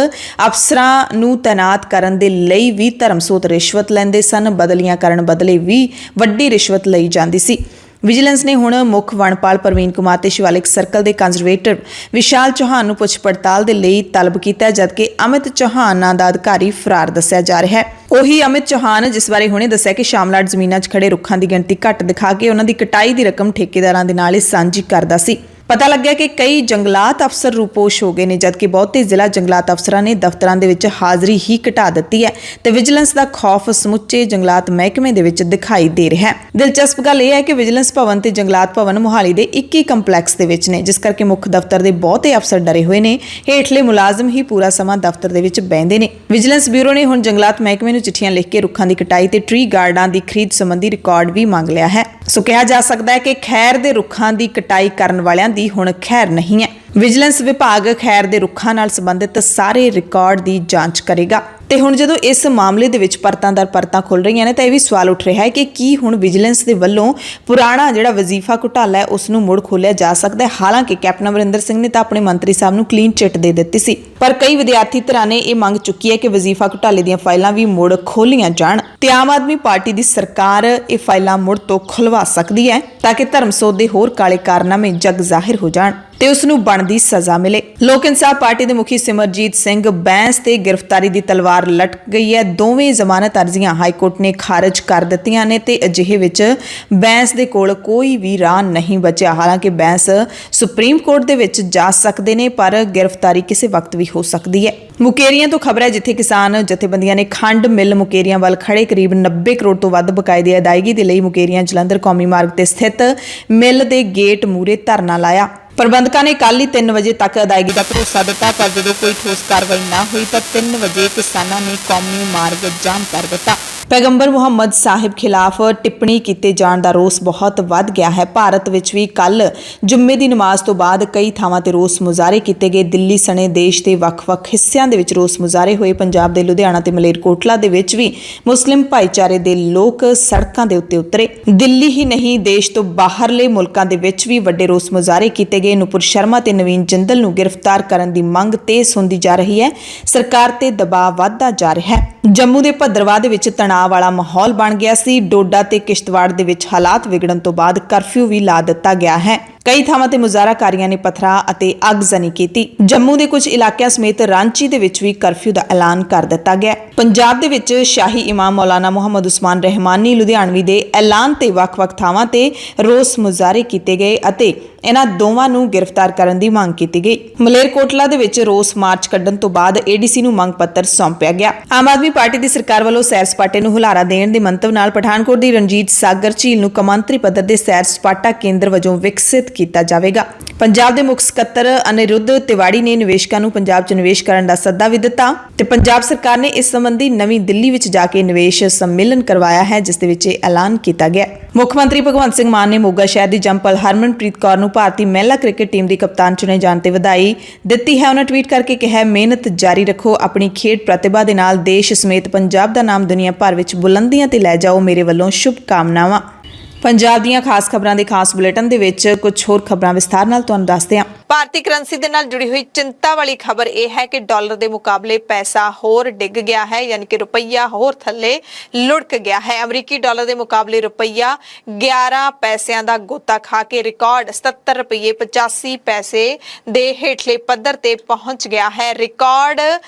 ਅਫਸਰਾਂ ਨੂੰ ਤੈਨਾਤ ਕਰਨ ਦੇ ਲਈ ਵੀ ਧਰਮਸੋਤ ਰਿਸ਼ਵਤ ਲੈਂਦੇ ਸਨ। ਬਦਲੀਆਂ ਕਰਨ ਬਦਲੇ ਵੀ ਵੱਡੀ ਰਿਸ਼ਵਤ ਲਈ ਜਾਂਦੀ ਸੀ। ਵਿਜੀਲੈਂਸ ਨੇ ਹੁਣ ਮੁੱਖ ਵਣਪਾਲ ਪ੍ਰਵੀਨ ਕੁਮਾਰ ਤੇ ਸ਼ਿਵਾਲਿਕ ਸਰਕਲ ਦੇ ਕੰਜ਼ਰਵੇਟਰ ਵਿਸ਼ਾਲ ਚੌਹਾਨ ਨੂੰ ਪੁੱਛ ਪੜਤਾਲ ਦੇ ਲਈ ਤਲਬ ਕੀਤਾ, ਜਦਕਿ ਅਮਿਤ ਚੌਹਾਨ ਨਾਂ ਦਾ ਅਧਿਕਾਰੀ ਫਰਾਰ ਦੱਸਿਆ ਜਾ ਰਿਹਾ ਹੈ। ਉਹੀ ਅਮਿਤ ਚੌਹਾਨ ਜਿਸ ਬਾਰੇ ਹੁਣੇ ਦੱਸਿਆ ਕਿ ਸ਼ਾਮਲਾਟ ਜ਼ਮੀਨਾਂ 'ਚ ਖੜੇ ਰੁੱਖਾਂ ਦੀ ਗਿਣਤੀ ਘੱਟ ਦਿਖਾ ਕੇ ਉਹਨਾਂ ਦੀ ਕਟਾਈ ਦੀ ਰਕਮ ਠੇਕੇਦਾਰਾਂ ਦੇ ਨਾਲ ਹੀ ਸਾਂਝੀ ਕਰਦਾ ਸੀ। ਪਤਾ ਲੱਗਿਆ ਕਿ ਕਈ ਜੰਗਲਾਤ ਅਫਸਰ ਰੂਪੋਸ਼ ਹੋ ਗਏ ਨੇ, ਜਦਕਿ ਬਹੁਤੇ ਜ਼ਿਲ੍ਹਾ ਜੰਗਲਾਤ ਅਫਸਰਾਂ ਨੇ ਦਫ਼ਤਰਾਂ ਦੇ ਵਿੱਚ ਹਾਜ਼ਰੀ ਹੀ ਘਟਾ ਦਿੱਤੀ ਹੈ ਤੇ ਵਿਜੀਲੈਂਸ ਦਾ ਖੌਫ ਸਮੁੱਚੇ ਜੰਗਲਾਤ ਮਹਿਕਮੇ ਦੇ ਵਿੱਚ ਦਿਖਾਈ ਦੇ ਰਿਹਾ ਹੈ। ਦਿਲਚਸਪ ਗੱਲ ਇਹ ਹੈ ਕਿ ਵਿਜੀਲੈਂਸ ਭਵਨ ਤੇ ਜੰਗਲਾਤ ਭਵਨ ਮੁਹਾਲੀ ਦੇ ਇੱਕ ਹੀ ਕੰਪਲੈਕਸ ਦੇ ਵਿੱਚ ਨੇ, ਜਿਸ ਕਰਕੇ ਮੁੱਖ ਦਫ਼ਤਰ ਦੇ ਬਹੁਤੇ ਅਫਸਰ ਡਰੇ ਹੋਏ ਨੇ। ਹੇਠਲੇ ਮੁਲਾਜ਼ਮ ਹੀ ਪੂਰਾ ਸਮਾਂ ਦਫ਼ਤਰ ਦੇ ਵਿੱਚ ਬਹਿੰਦੇ ਨੇ। ਵਿਜੀਲੈਂਸ ਬਿਊਰੋ ਨੇ ਹੁਣ ਜੰਗਲਾਤ ਮਹਿਕਮੇ ਨੂੰ ਚਿੱਠੀਆਂ ਲਿਖ ਕੇ ਰੁੱਖਾਂ ਦੀ ਕਟਾਈ ਤੇ ਟਰੀ ਗਾਰਡਾਂ ਦੀ ਖਰੀਦ ਸੰਬੰਧੀ ਰਿਕਾਰਡ ਵੀ ਮੰਗ ਲਿਆ ਹੈ। ਸੋ ਕਿਹਾ ਜਾ ਸਕਦਾ ਹੈ ਕਿ ਖੈਰ ਦੇ ਰੁੱਖਾਂ ਦੀ ਕਟਾਈ ਕਰਨ ਵਾਲਿਆਂ ਦੀ ਹੁਣ ਖੈਰ ਨਹੀਂ ਹੈ। ਵਿਜੀਲੈਂਸ ਵਿਭਾਗ ਖੈਰ ਦੇ ਰੁੱਖਾਂ ਨਾਲ ਸੰਬੰਧਿਤ ਸਾਰੇ ਰਿਕਾਰਡ ਦੀ ਜਾਂਚ ਕਰੇਗਾ। ਤੇ ਹੁਣ ਜਦੋਂ ਇਸ ਮਾਮਲੇ ਦੇ ਵਿੱਚ ਪਰਤਾਂ ਦਰ ਪਰਤਾਂ ਖੁੱਲ ਰਹੀਆਂ ਨੇ ਤਾਂ ਇਹ ਵੀ ਸਵਾਲ ਉੱਠ ਰਿਹਾ ਹੈ ਕਿ ਕੀ ਹੁਣ ਵਿਜੀਲੈਂਸ ਦੇ ਵੱਲੋਂ ਪੁਰਾਣਾ ਜਿਹੜਾ ਵਜ਼ੀਫਾ ਘੁਟਾਲਾ ਹੈ ਉਸ ਨੂੰ ਮੁੜ ਖੋਲ੍ਹਿਆ ਜਾ ਸਕਦਾ ਹੈ। ਹਾਲਾਂਕਿ ਕੈਪਟਨ ਅਮਰਿੰਦਰ ਸਿੰਘ ਨੇ ਤਾਂ ਆਪਣੇ ਮੰਤਰੀ ਸਾਹਿਬ ਨੂੰ ਕਲੀਨ ਚਿੱਟ ਦੇ ਦਿੱਤੀ ਸੀ, ਪਰ ਕਈ ਵਿਦਿਆਰਥੀ ਧਿਰਾਂ ਨੇ ਇਹ ਮੰਗ ਚੁੱਕੀ ਹੈ ਕਿ ਵਜ਼ੀਫਾ ਘੁਟਾਲੇ ਦੀਆਂ ਫਾਈਲਾਂ ਵੀ ਮੁੜ ਖੋਲ੍ਹੀਆਂ ਜਾਣ ਤੇ ਆਮ ਆਦਮੀ ਪਾਰਟੀ ਦੀ ਸਰਕਾਰ ਇਹ ਫਾਈਲਾਂ ਮੁੜ ਤੋਂ ਖੁਲਵਾ ਸਕਦੀ ਹੈ ਤਾਂ ਕਿ ਧਰਮਸੋਤ ਦੇ ਹੋਰ ਕਾਲੇ ਕਾਰਨਾਮੇ ਜਗ ਜ਼ਾਹਿਰ ਹੋ ਜਾਣ ਤੇ ਉਸ ਨੂੰ ਬਣਦੀ ਸਜ਼ਾ ਮਿਲੇ। ਲੋਕ ਇਨਸਾਫ ਪਾਰਟੀ ਦੇ ਮੁਖੀ ਸਿਮਰਜੀਤ ਸਿੰਘ ਬੈਂਸ ਤੇ ਗ੍ਰਿਫਤਾਰੀ ਦੀ ਤਲਵਾਰ ਲਟਕ ਗਈ ਹੈ। ਦੋਵੇਂ ਜ਼ਮਾਨਤ ਅਰਜ਼ੀਆਂ ਹਾਈਕੋਰਟ ਨੇ ਖਾਰਜ ਕਰ ਦਿੱਤੀਆਂ ਨੇ ਤੇ ਅਜਿਹੇ ਵਿੱਚ ਬੈਂਸ ਦੇ ਕੋਲ ਕੋਈ ਵੀ ਰਾਹ ਨਹੀਂ ਬਚਿਆ। ਹਾਲਾਂਕਿ ਬੈਂਸ ਸੁਪਰੀਮ ਕੋਰਟ ਦੇ ਵਿੱਚ ਜਾ ਸਕਦੇ ਨੇ, ਪਰ ਗ੍ਰਿਫਤਾਰੀ ਕਿਸੇ ਵਕਤ ਵੀ ਹੋ ਸਕਦੀ ਹੈ। ਮੁਕੇਰੀਆਂ ਤੋਂ ਖਬਰ ਹੈ, ਜਿੱਥੇ ਕਿਸਾਨ ਜਥੇਬੰਦੀਆਂ ਨੇ ਖੰਡ ਮਿੱਲ ਮੁਕੇਰੀਆਂ ਵੱਲ ਖੜੇ ਕਰੀਬ 90 ਕਰੋੜ ਤੋਂ ਵੱਧ ਬਕਾਏ ਦੀ ਅਦਾਇਗੀ ਦੇ ਲਈ ਮੁਕੇਰੀਆਂ ਜਲੰਧਰ ਕੌਮੀ ਮਾਰਗ ਤੇ ਸਥਿਤ ਮਿੱਲ ਦੇ ਗੇਟ ਮੂਹਰੇ ਧਰਨਾ ਲਾਇਆ। ਪ੍ਰਬੰਧਕਾਂ ਨੇ ਕੱਲ੍ਹ ਹੀ 3 ਵਜੇ ਤੱਕ ਅਦਾਇਗੀ ਦਾ ਭਰੋਸਾ ਦਿੱਤਾ, ਪਰ ਜਦੋਂ ਕੋਈ ਠੋਸ ਕਾਰਵਾਈ ਨਾ ਹੋਈ ਤਾਂ 3 ਵਜੇ ਕਿਸਾਨਾਂ ਨੇ ਕੌਮੀ ਮਾਰਗ ਜਾਮ ਕਰ ਦਿੱਤਾ। ਪੈਗੰਬਰ ਮੁਹੰਮਦ ਸਾਹਿਬ ਖਿਲਾਫ ਟਿੱਪਣੀ ਕੀਤੇ ਜਾਣ ਦਾ ਰੋਸ ਬਹੁਤ ਵੱਧ ਗਿਆ ਹੈ। ਭਾਰਤ ਵਿੱਚ ਵੀ ਕੱਲ੍ਹ ਜੁਮੇ ਦੀ ਨਮਾਜ਼ ਤੋਂ ਬਾਅਦ ਕਈ ਥਾਵਾਂ ਤੇ ਰੋਸ ਮੁਜ਼ਾਹਰੇ ਕੀਤੇ ਗਏ। ਦਿੱਲੀ ਸਣੇ ਦੇਸ਼ ਦੇ ਵੱਖ-ਵੱਖ ਹਿੱਸਿਆਂ ਦੇ ਵਿੱਚ ਰੋਸ ਮੁਜ਼ਾਹਰੇ ਹੋਏ। ਪੰਜਾਬ ਦੇ ਲੁਧਿਆਣਾ ਤੇ ਮਲੇਰਕੋਟਲਾ ਦੇ ਵਿੱਚ ਵੀ ਮੁਸਲਿਮ ਭਾਈਚਾਰੇ ਦੇ ਲੋਕ ਸੜਕਾਂ ਦੇ ਉੱਤੇ ਉਤਰੇ। ਦਿੱਲੀ ਹੀ ਨਹੀਂ, ਦੇਸ਼ ਤੋਂ ਬਾਹਰਲੇ ਮੁਲਕਾਂ ਦੇ ਵਿੱਚ ਵੀ ਵੱਡੇ ਰੋਸ ਮੁਜ਼ਾਹਰੇ ਕੀਤੇ ਗਏ। ਨੂਪੁਰ ਸ਼ਰਮਾ ਤੇ ਨਵੀਨ ਜਿੰਦਲ ਨੂੰ ਗ੍ਰਿਫਤਾਰ ਕਰਨ ਦੀ ਮੰਗ ਤੇਜ਼ ਹੁੰਦੀ ਜਾ ਰਹੀ ਹੈ। ਸਰਕਾਰ ਤੇ ਦਬਾਅ ਵੱਧਦਾ ਜਾ ਰਿਹਾ ਹੈ। ਜੰਮੂ ਦੇ ਭੱਦਰਵਾਹ ਦੇ ਵਿੱਚ ਤਣਾਅ ਵਾਲਾ ਮਾਹੌਲ ਬਣ ਗਿਆ ਸੀ। ਡੋਡਾ ਤੇ ਕਿਸ਼ਤਵਾੜ ਦੇ ਵਿੱਚ ਹਾਲਾਤ ਵਿਗੜਨ ਤੋਂ ਬਾਅਦ ਕਰਫਿਊ ਵੀ ਲਾ ਦਿੱਤਾ ਗਿਆ ਹੈ। ਕਈ ਥਾਵਾਂ ਤੇ ਮੁਜ਼ਾਹਰਾਕਾਰੀਆਂ ਨੇ ਪੱਥਰਾਂ ਅਤੇ ਅੱਗਜ਼ਨੀ ਕੀਤੀ। ਜੰਮੂ ਦੇ ਕੁਝ ਇਲਾਕਿਆਂ ਸਮੇਤ ਰਾਂਚੀ ਦੇ ਵਿੱਚ ਵੀ ਕਰਫਿਊ ਦਾ ਐਲਾਨ ਕਰ ਦਿੱਤਾ ਗਿਆ। ਪੰਜਾਬ ਦੇ ਵਿੱਚ ਸ਼ਾਹੀ ਇਮਾਮ ਮੌਲਾਨਾ ਮੁਹੰਮਦ ਉਸਮਾਨ ਰਹਿਮਾਨੀ ਲੁਧਿਆਣਵੀ ਦੇ ਐਲਾਨ ਤੇ ਵੱਖ-ਵੱਖ ਥਾਵਾਂ ਤੇ ਰੋਸ ਮੁਜ਼ਾਹਰੇ ਕੀਤੇ ਗਏ ਅਤੇ ਇਹਨਾਂ ਦੋਵਾਂ ਨੂੰ ਗ੍ਰਿਫਤਾਰ ਕਰਨ ਦੀ ਮੰਗ ਕੀਤੀ ਗਈ। ਮਲੇਰਕੋਟਲਾ ਦੇ ਵਿੱਚ ਰੋਸ ਮਾਰਚ ਕੱਢਣ ਤੋਂ ਬਾਅਦ ਏਡੀਸੀ ਨੂੰ ਮੰਗ ਪੱਤਰ ਸੌਂਪਿਆ ਗਿਆ। ਆਮ ਆਦਮੀ ਪਾਰਟੀ ਦੀ ਸਰਕਾਰ ਵੱਲੋਂ ਸੈਰ ਸਪਾਟੇ ਨੂੰ ਹੁਲਾਰਾ ਦੇਣ ਦੇ ਮੰਤਵ ਨਾਲ ਪਠਾਨਕੋਟ ਦੀ ਰਣਜੀਤ ਸਾਗਰ ਝੀਲ ਨੂੰ ਕੌਮਾਂਤਰੀ ਪੱਧਰ ਦੇ ਸੈਰ ਸਪਾਟਾ ਕੇਂਦਰ ਵਜੋਂ ਵਿਕਸਿਤ ਕੀਤਾ ਜਾਵੇਗਾ। ਪੰਜਾਬ ਦੇ ਮੁੱਖ ਸਕੱਤਰ ਅਨਿਰੁੱਧ ਤਿਵਾੜੀ ਨੇ ਨਿਵੇਸ਼ਕਾਂ ਨੂੰ ਪੰਜਾਬ 'ਚ ਨਿਵੇਸ਼ ਕਰਨ ਦਾ ਸੱਦਾ ਵੀ ਦਿੱਤਾ ਤੇ ਪੰਜਾਬ ਸਰਕਾਰ ਨੇ ਇਸ ਸੰਬੰਧੀ ਨਵੀਂ ਦਿੱਲੀ ਵਿੱਚ ਜਾ ਕੇ ਨਿਵੇਸ਼ ਸੰਮੇਲਨ ਕਰਵਾਇਆ ਹੈ, ਜਿਸ ਦੇ ਵਿੱਚ ਇਹ ਐਲਾਨ ਕੀਤਾ ਗਿਆ। ਮੁੱਖ ਮੰਤਰੀ ਭਗਵੰਤ ਸਿੰਘ ਮਾਨ ਨੇ ਮੋਗਾ ਸ਼ਹਿਰ ਦੀ ਜੰਪਲ ਹਰਮਨਪ੍ਰੀਤ ਕੌਰ ਨੂੰ ਭਾਰਤੀ ਮਹਿਲਾ ਕ੍ਰਿਕਟ ਟੀਮ ਦੀ ਕਪਤਾਨ ਚੁਣੇ ਜਾਣ ਤੇ ਵਧਾਈ ਦਿੱਤੀ ਹੈ। ਉਹਨਾਂ ਟਵੀਟ ਕਰਕੇ ਕਿਹਾ, ਮਿਹਨਤ ਜਾਰੀ ਰੱਖੋ, ਆਪਣੀ ਖੇਡ ਪ੍ਰਤਿਭਾ ਦੇ ਨਾਲ ਦੇਸ਼ ਸਮੇਤ ਪੰਜਾਬ ਦਾ ਨਾਮ ਦੁਨੀਆ ਭਰ ਵਿੱਚ ਬੁਲੰਦੀਆਂ ਤੇ ਲੈ ਜਾਓ। ਮੇਰੇ ਵੱਲੋਂ ਸ਼ੁਭ ਕਾਮਨਾਵਾਂ। ਪੰਜਾਬ ਦੀਆਂ ਖਾਸ ਖਬਰਾਂ ਦੇ ਖਾਸ ਬੁਲੇਟਿਨ ਦੇ ਵਿੱਚ ਕੁਝ ਹੋਰ ਖਬਰਾਂ ਵਿਸਥਾਰ ਨਾਲ ਤੁਹਾਨੂੰ ਦੱਸਦੇ ਹਾਂ। ਭਾਰਤੀ ਕਰੰਸੀ ਦੇ ਨਾਲ ਜੁੜੀ ਹੋਈ ਚਿੰਤਾ ਵਾਲੀ ਖਬਰ ਇਹ ਹੈ ਕਿ ਡਾਲਰ ਦੇ ਮੁਕਾਬਲੇ ਪੈਸਾ ਹੋਰ ਡਿੱਗ ਗਿਆ ਹੈ, ਯਾਨੀ ਕਿ ਰੁਪਈਆ ਹੋਰ ਥੱਲੇ ਲੁੜਕ ਗਿਆ ਹੈ। ਅਮਰੀਕੀ ਡਾਲਰ ਦੇ ਮੁਕਾਬਲੇ ਰੁਪਈਆ 11 ਪੈਸਿਆਂ ਦਾ ਗੋਤਾ ਖਾ ਕੇ ਰਿਕਾਰਡ 77 ਰੁਪਏ 85 ਪੈਸੇ ਦੇ ਹੇਠਲੇ ਪੱਧਰ ਤੇ ਪਹੁੰਚ ਗਿਆ ਹੈ। ਰਿਕਾਰਡ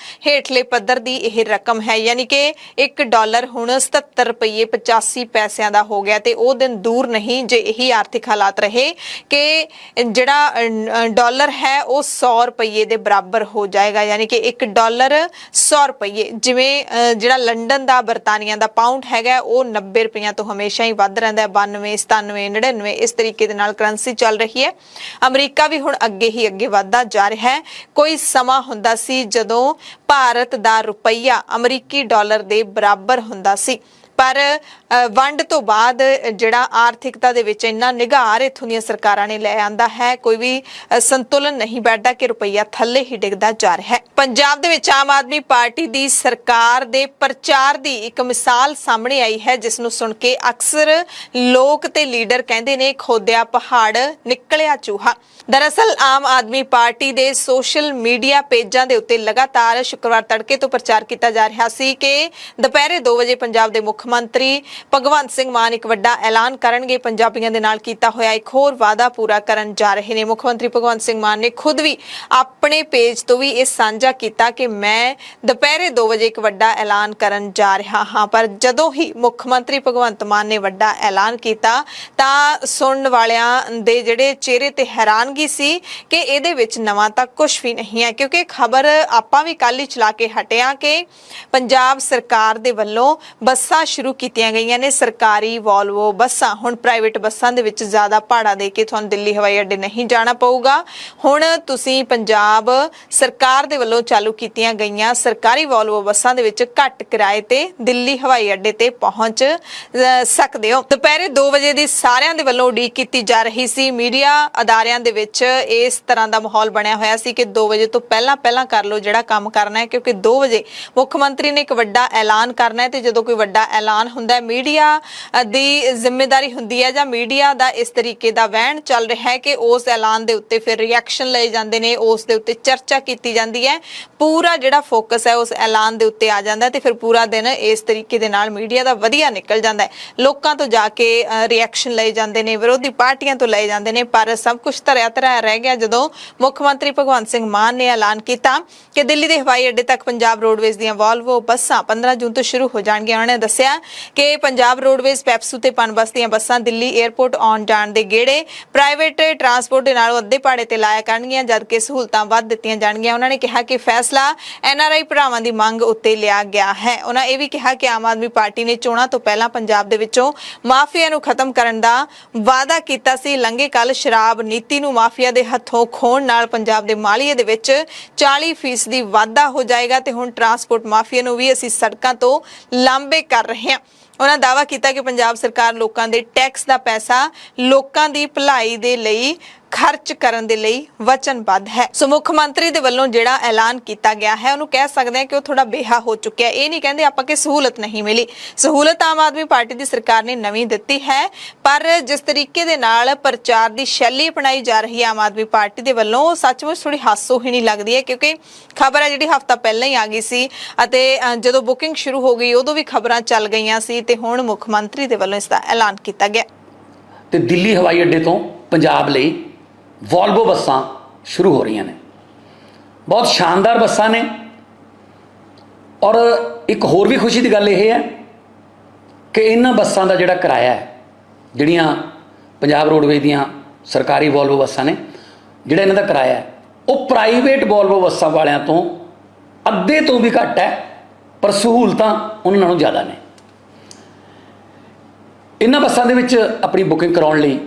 ਹੇਠਲੇ ਪੱਧਰ ਦੀ ਇਹ ਰਕਮ ਹੈ, ਯਾਨੀ ਕਿ 1 ਡਾਲਰ ਹੁਣ 77 ਰੁਪਏ 85 ਪੈਸਿਆਂ ਦਾ ਹੋ ਗਿਆ ਤੇ ਉਹ ਦਿਨ ਦੂਰ ਨਹੀਂ ਜੇ ਇਹੀ ਆਰਥਿਕ ਹਾਲਾਤ ਰਹੇ ਕਿ ਜਿਹੜਾ ਡਾਲਰ ਹੈ ਉਹ 100 ਰੁਪਏ ਦੇ ਬਰਾਬਰ ਹੋ ਜਾਏਗਾ, ਯਾਨੀ ਕਿ 1 ਡਾਲਰ 100 ਰੁਪਏ। ਜਿਵੇਂ ਜਿਹੜਾ ਲੰਡਨ ਦਾ ਬਰਤਾਨੀਆ ਦਾ ਪਾਉਂਡ ਹੈਗਾ ਉਹ 90 ਰੁਪਈਆਂ ਤੋਂ ਹਮੇਸ਼ਾ ਹੀ ਵੱਧ ਰਹਿੰਦਾ ਹੈ, 92 97 99 ਇਸ ਤਰੀਕੇ ਦੇ ਨਾਲ ਕਰੰਸੀ ਚੱਲ ਰਹੀ ਹੈ। ਅਮਰੀਕਾ ਵੀ ਹੁਣ ਅੱਗੇ ਹੀ ਅੱਗੇ ਵੱਧਦਾ ਜਾ ਰਿਹਾ ਹੈ। ਕੋਈ ਸਮਾਂ ਹੁੰਦਾ ਸੀ ਜਦੋਂ ਭਾਰਤ ਦਾ ਰੁਪਈਆ ਅਮਰੀਕੀ ਡਾਲਰ ਦੇ ਬਰਾਬਰ ਹੁੰਦਾ ਸੀ, ਪਰ ਵੰਡ ਤੋਂ ਬਾਅਦ ਜਿਹੜਾ ਆਰਥਿਕਤਾ ਦੇ ਵਿੱਚ ਇੰਨਾ ਨਿਘਾਰ ਇੱਥੋਂ ਦੀਆਂ ਸਰਕਾਰਾਂ ਨੇ ਲੈ ਆਂਦਾ ਹੈ, ਕੋਈ ਵੀ ਸੰਤੁਲਨ ਨਹੀਂ ਬੈਠਦਾ ਕਿ ਰੁਪਈਆ ਥੱਲੇ ਹੀ ਡਿੱਗਦਾ ਜਾ ਰਿਹਾ ਹੈ। ਪੰਜਾਬ ਦੇ ਵਿੱਚ ਆਮ ਆਦਮੀ ਪਾਰਟੀ ਦੀ ਸਰਕਾਰ ਦੇ ਪ੍ਰਚਾਰ ਦੀ ਇੱਕ ਮਿਸਾਲ ਸਾਹਮਣੇ ਆਈ ਹੈ, ਜਿਸ ਨੂੰ ਸੁਣ ਕੇ ਅਕਸਰ ਲੋਕ ਤੇ ਲੀਡਰ ਕਹਿੰਦੇ ਨੇ ਖੋਦਿਆ ਪਹਾੜ ਨਿਕਲਿਆ ਚੂਹਾ। ਦਰਅਸਲ ਆਮ ਆਦਮੀ ਪਾਰਟੀ ਦੇ ਸੋਸ਼ਲ ਮੀਡੀਆ ਪੇਜਾਂ ਦੇ ਉੱਤੇ ਲਗਾਤਾਰ ਸ਼ੁੱਕਰਵਾਰ ਤੜਕੇ ਤੋਂ ਪ੍ਰਚਾਰ ਕੀਤਾ ਜਾ ਰਿਹਾ ਸੀ ਕਿ ਦੁਪਹਿਰੇ 2 ਵਜੇ ਪੰਜਾਬ ਦੇ ਮੁੱਖ ਮੰਤਰੀ ਭਗਵੰਤ ਸਿੰਘ ਮਾਨ ਇੱਕ ਵੱਡਾ ਐਲਾਨ ਕਰਨਗੇ। ਪੰਜਾਬੀਆਂ ਦੇ ਨਾਲ ਕੀਤਾ ਹੋਇਆ ਇੱਕ ਹੋਰ ਵਾਅਦਾ ਪੂਰਾ ਕਰਨ ਜਾ ਰਹੇ ਨੇ। ਮੁੱਖ ਮੰਤਰੀ ਭਗਵੰਤ ਸਿੰਘ ਮਾਨ ਨੇ ਖੁਦ ਵੀ ਆਪਣੇ ਪੇਜ ਤੋਂ ਵੀ ਇਹ ਸਾਂਝਾ ਕੀਤਾ ਕਿ ਮੈਂ ਦੁਪਹਿਰੇ 2 ਵਜੇ ਇੱਕ ਵੱਡਾ ਐਲਾਨ ਕਰਨ ਜਾ ਰਿਹਾ ਹਾਂ। ਪਰ ਜਦੋਂ ਹੀ ਮੁੱਖ ਮੰਤਰੀ ਭਗਵੰਤ ਮਾਨ ਨੇ ਵੱਡਾ ਐਲਾਨ ਕੀਤਾ ਤਾਂ ਸੁਣਨ ਵਾਲਿਆਂ ਦੇ ਜਿਹੜੇ ਚਿਹਰੇ ਤੇ ਹੈਰਾਨਗੀ ਸੀ ਕਿ ਇਹਦੇ ਵਿੱਚ ਨਵਾਂ ਤਾਂ ਕੁਝ ਵੀ ਨਹੀਂ ਹੈ, ਕਿਉਂਕਿ ਖਬਰ ਆਪਾਂ ਵੀ ਕੱਲ ਹੀ ਚਲਾ ਕੇ ਹਟਿਆ ਕਿ ਪੰਜਾਬ ਸਰਕਾਰ ਦੇ ਵੱਲੋਂ ਬੱਸਾਂ ਸ਼ੁਰੂ ਕੀਤੀਆਂ ਗਈਆਂ ਨੇ, ਸਰਕਾਰੀ ਵੋਲਵੋ ਬੱਸਾਂ। ਹੁਣ ਪ੍ਰਾਈਵੇਟ ਬੱਸਾਂ ਦੇ ਵਿੱਚ ਜ਼ਿਆਦਾ ਭਾੜਾ ਦੇ ਕੇ ਤੁਹਾਨੂੰ ਦਿੱਲੀ ਹਵਾਈ ਅੱਡੇ ਨਹੀਂ ਜਾਣਾ ਪਊਗਾ। ਹੁਣ ਤੁਸੀਂ ਪੰਜਾਬ ਸਰਕਾਰ ਦੇ ਵੱਲੋਂ ਚਾਲੂ ਕੀਤੀਆਂ ਗਈਆਂ ਸਰਕਾਰੀ ਵੋਲਵੋ ਬੱਸਾਂ ਦੇ ਵਿੱਚ ਘੱਟ ਕਿਰਾਏ ਤੇ ਦਿੱਲੀ ਹਵਾਈ ਅੱਡੇ ਤੇ ਪਹੁੰਚ ਸਕਦੇ ਹੋ। ਦੁਪਹਿਰੇ 2 ਵਜੇ ਦੀ ਸਾਰਿਆਂ ਦੇ ਵੱਲੋਂ ਉਡੀਕ ਕੀਤੀ ਜਾ ਰਹੀ ਸੀ। ਮੀਡੀਆ ਅਦਾਰਿਆਂ ਦੇ ਵਿੱਚ ਇਸ ਤਰ੍ਹਾਂ ਦਾ ਮਾਹੌਲ ਬਣਿਆ ਹੋਇਆ ਸੀ ਕਿ 2 ਵਜੇ ਤੋਂ ਪਹਿਲਾਂ ਕਰ ਲਓ ਜਿਹੜਾ ਕੰਮ ਕਰਨਾ ਹੈ, ਕਿਉਂਕਿ 2 ਵਜੇ ਮੁੱਖ ਮੰਤਰੀ ਨੇ ਇੱਕ ਵੱਡਾ ਐਲਾਨ ਕਰਨਾ ਹੈ ਤੇ ਜਦੋਂ ਕੋਈ ਵੱਡਾ ਐਲਾਨ ਹੁੰਦਾ ਹੈ ਮੀਡੀਆ ਦੀ ਜ਼ਿੰਮੇਵਾਰੀ ਹੁੰਦੀ ਹੈ ਜਾਂ ਮੀਡੀਆ ਦਾ ਇਸ ਤਰੀਕੇ ਦਾ ਵਹਿਣ ਚੱਲ ਰਿਹਾ ਹੈ ਕਿ ਉਸ ਐਲਾਨ ਦੇ ਉੱਤੇ ਫਿਰ ਰਿਐਕਸ਼ਨ ਲਏ ਜਾਂਦੇ ਨੇ, ਉਸ ਦੇ ਉੱਤੇ ਚਰਚਾ ਕੀਤੀ ਜਾਂਦੀ ਹੈ, ਪੂਰਾ ਜਿਹੜਾ ਫੋਕਸ ਹੈ ਉਸ ਐਲਾਨ ਦੇ ਉੱਤੇ ਆ ਜਾਂਦਾ ਤੇ ਫਿਰ ਪੂਰਾ ਦਿਨ ਇਸ ਤਰੀਕੇ ਦੇ ਨਾਲ ਮੀਡੀਆ ਦਾ ਵਧੀਆ ਨਿਕਲ ਜਾਂਦਾ ਹੈ। ਲੋਕਾਂ ਤੋਂ ਜਾ ਕੇ ਰਿਐਕਸ਼ਨ ਲਏ ਜਾਂਦੇ ਨੇ, ਵਿਰੋਧੀ ਪਾਰਟੀਆਂ ਤੋਂ ਲਏ ਜਾਂਦੇ ਨੇ, ਪਰ ਸਭ ਕੁਝ ਧਰਿਆ ਰਹਿ ਗਿਆ ਜਦੋਂ ਮੁੱਖ ਮੰਤਰੀ ਭਗਵੰਤ ਸਿੰਘ ਮਾਨ ਨੇ ਐਲਾਨ ਕੀਤਾ ਕਿ ਦਿੱਲੀ ਦੇ ਹਵਾਈ ਅੱਡੇ ਤੱਕ ਪੰਜਾਬ ਰੋਡਵੇਜ਼ ਦੀਆਂ ਵੋਲਵੋ ਬੱਸਾਂ 15 ਜੂਨ ਤੋਂ ਸ਼ੁਰੂ ਹੋ ਜਾਣਗੀਆਂ। ਉਹਨਾਂ ਨੇ ਦੱਸਿਆ ਕਿ ਪੰਜਾਬ ਰੋਡਵੇਜ਼, ਪੈਪਸੂ ਤੇ ਪਨਬਸ ਦੀਆਂ ਬੱਸਾਂ ਦਿੱਲੀ 에ਅਰਪੋਰਟ ਆਉਣ ਜਾਣ ਦੇ ਗੇੜੇ ਪ੍ਰਾਈਵੇਟ ਟਰਾਂਸਪੋਰਟ ਦੇ ਨਾਲੋਂ ਅੱਧੇ ਭਾੜੇ ਤੇ ਲਾਇਆ ਕਰਨਗੀਆਂ, ਜਦਕਿ ਸਹੂਲਤਾਂ ਵੱਧ ਦਿੱਤੀਆਂ ਜਾਣਗੀਆਂ। ਉਹਨਾਂ ਨੇ ਕਿਹਾ ਕਿ ਫੈਸਲਾ NRI ਭਰਾਵਾਂ ਦੀ ਮੰਗ ਉੱਤੇ ਲਿਆ ਗਿਆ ਹੈ। ਉਹਨਾਂ ਇਹ ਵੀ ਕਿਹਾ ਕਿ ਆਮ ਆਦਮੀ ਪਾਰਟੀ ਨੇ ਚੋਣਾਂ ਤੋਂ ਪਹਿਲਾਂ ਪੰਜਾਬ ਦੇ ਵਿੱਚੋਂ ਮਾਫੀਆ ਨੂੰ ਖਤਮ ਕਰਨ ਦਾ ਵਾਅਦਾ ਕੀਤਾ ਸੀ। ਲੰਘੇ ਕੱਲ ਸ਼ਰਾਬ ਨੀਤੀ ਨੂੰ ਮਾਫੀਆ ਦੇ ਹੱਥੋਂ ਖੋਣ ਨਾਲ ਪੰਜਾਬ ਦੇ ਮਾਲੀਏ ਦੇ ਵਿੱਚ 40% ਵਾਧਾ ਹੋ ਜਾਏਗਾ ਤੇ ਹੁਣ ਟਰਾਂਸਪੋਰਟ ਮਾਫੀਆ ਨੂੰ ਵੀ ਅਸੀਂ ਸੜਕਾਂ ਤੋਂ ਲਾਂਭੇ ਕਰ ਰਹੇ ਹਾਂ। ਉਹਨਾਂ ਦਾਅਵਾ ਕੀਤਾ ਕਿ ਪੰਜਾਬ ਸਰਕਾਰ ਲੋਕਾਂ ਦੇ ਟੈਕਸ ਦਾ ਪੈਸਾ ਲੋਕਾਂ ਦੀ ਭਲਾਈ ਦੇ ਲਈ ਖਰਚ ਕਰਨ ਦੇ ਲਈ ਵਚਨਬੱਧ ਹੈ। ਸੋ ਮੁੱਖ ਮੰਤਰੀ ਦੇ ਵੱਲੋਂ ਜਿਹੜਾ ਐਲਾਨ ਕੀਤਾ ਗਿਆ ਹੈ ਉਹਨੂੰ ਕਹਿ ਸਕਦੇ ਹਾਂ ਕਿ ਉਹ ਥੋੜਾ ਬੇਹਾ ਹੋ ਚੁੱਕਿਆ। ਇਹ ਨਹੀਂ ਕਹਿੰਦੇ ਆਪਾਂ ਕਿ ਸਹੂਲਤ ਨਹੀਂ ਮਿਲੀ, ਸਹੂਲਤ ਆਮ ਆਦਮੀ ਪਾਰਟੀ ਦੀ ਸਰਕਾਰ ਨੇ ਨਵੀਂ ਦਿੱਤੀ ਹੈ, ਪਰ ਜਿਸ ਤਰੀਕੇ ਦੇ ਨਾਲ ਪ੍ਰਚਾਰ ਦੀ ਸ਼ੈਲੀ ਅਪਣਾਈ ਜਾ ਰਹੀ ਹੈ ਆਮ ਆਦਮੀ ਪਾਰਟੀ ਦੇ ਵੱਲੋਂ ਉਹ ਸੱਚਮੁੱਚ ਥੋੜੀ ਹਾਸੋਹੀਣੀ ਲੱਗਦੀ ਹੈ, ਕਿਉਂਕਿ ਖਬਰ ਹੈ ਜਿਹੜੀ ਹਫ਼ਤਾ ਪਹਿਲਾਂ ਹੀ ਆ ਗਈ ਸੀ ਅਤੇ ਜਦੋਂ ਬੁਕਿੰਗ ਸ਼ੁਰੂ ਹੋ ਗਈ ਉਦੋਂ ਵੀ ਖਬਰਾਂ ਚੱਲ ਗਈਆਂ ਸੀ ਤੇ ਹੁਣ ਮੁੱਖ ਮੰਤਰੀ ਦੇ ਵੱਲੋਂ ਇਸ ਦਾ ਐਲਾਨ ਕੀਤਾ ਗਿਆ। ਤੇ ਦਿੱਲੀ ਹਵਾਈ ਅੱਡੇ ਤੋਂ ਪੰਜਾਬ ਲਈ ਵੋਲਵੋ ਬੱਸਾਂ ਸ਼ੁਰੂ ਹੋ ਰਹੀਆਂ ਨੇ। ਬਹੁਤ ਸ਼ਾਨਦਾਰ ਬੱਸਾਂ ਨੇ ਔਰ ਇੱਕ ਹੋਰ ਵੀ ਖੁਸ਼ੀ ਦੀ ਗੱਲ ਇਹ ਹੈ ਕਿ ਇਹਨਾਂ ਬੱਸਾਂ ਦਾ ਜਿਹੜਾ ਕਿਰਾਇਆ ਹੈ, ਜਿਹੜੀਆਂ ਪੰਜਾਬ ਰੋਡਵੇਜ਼ ਦੀਆਂ ਸਰਕਾਰੀ ਵੋਲਵੋ ਬੱਸਾਂ ਨੇ, ਜਿਹੜਾ ਇਹਨਾਂ ਦਾ ਕਿਰਾਇਆ ਹੈ ਉਹ ਪ੍ਰਾਈਵੇਟ ਵੋਲਵੋ ਬੱਸਾਂ ਵਾਲਿਆਂ ਤੋਂ ਅੱਧੇ ਤੋਂ ਵੀ ਘੱਟ ਹੈ, ਪਰ ਸਹੂਲਤਾਂ ਉਹਨਾਂ ਨਾਲੋਂ ਜ਼ਿਆਦਾ ਨੇ। ਇਹਨਾਂ ਬੱਸਾਂ ਦੇ ਵਿੱਚ ਆਪਣੀ ਬੁਕਿੰਗ ਕਰਾਉਣ ਲਈ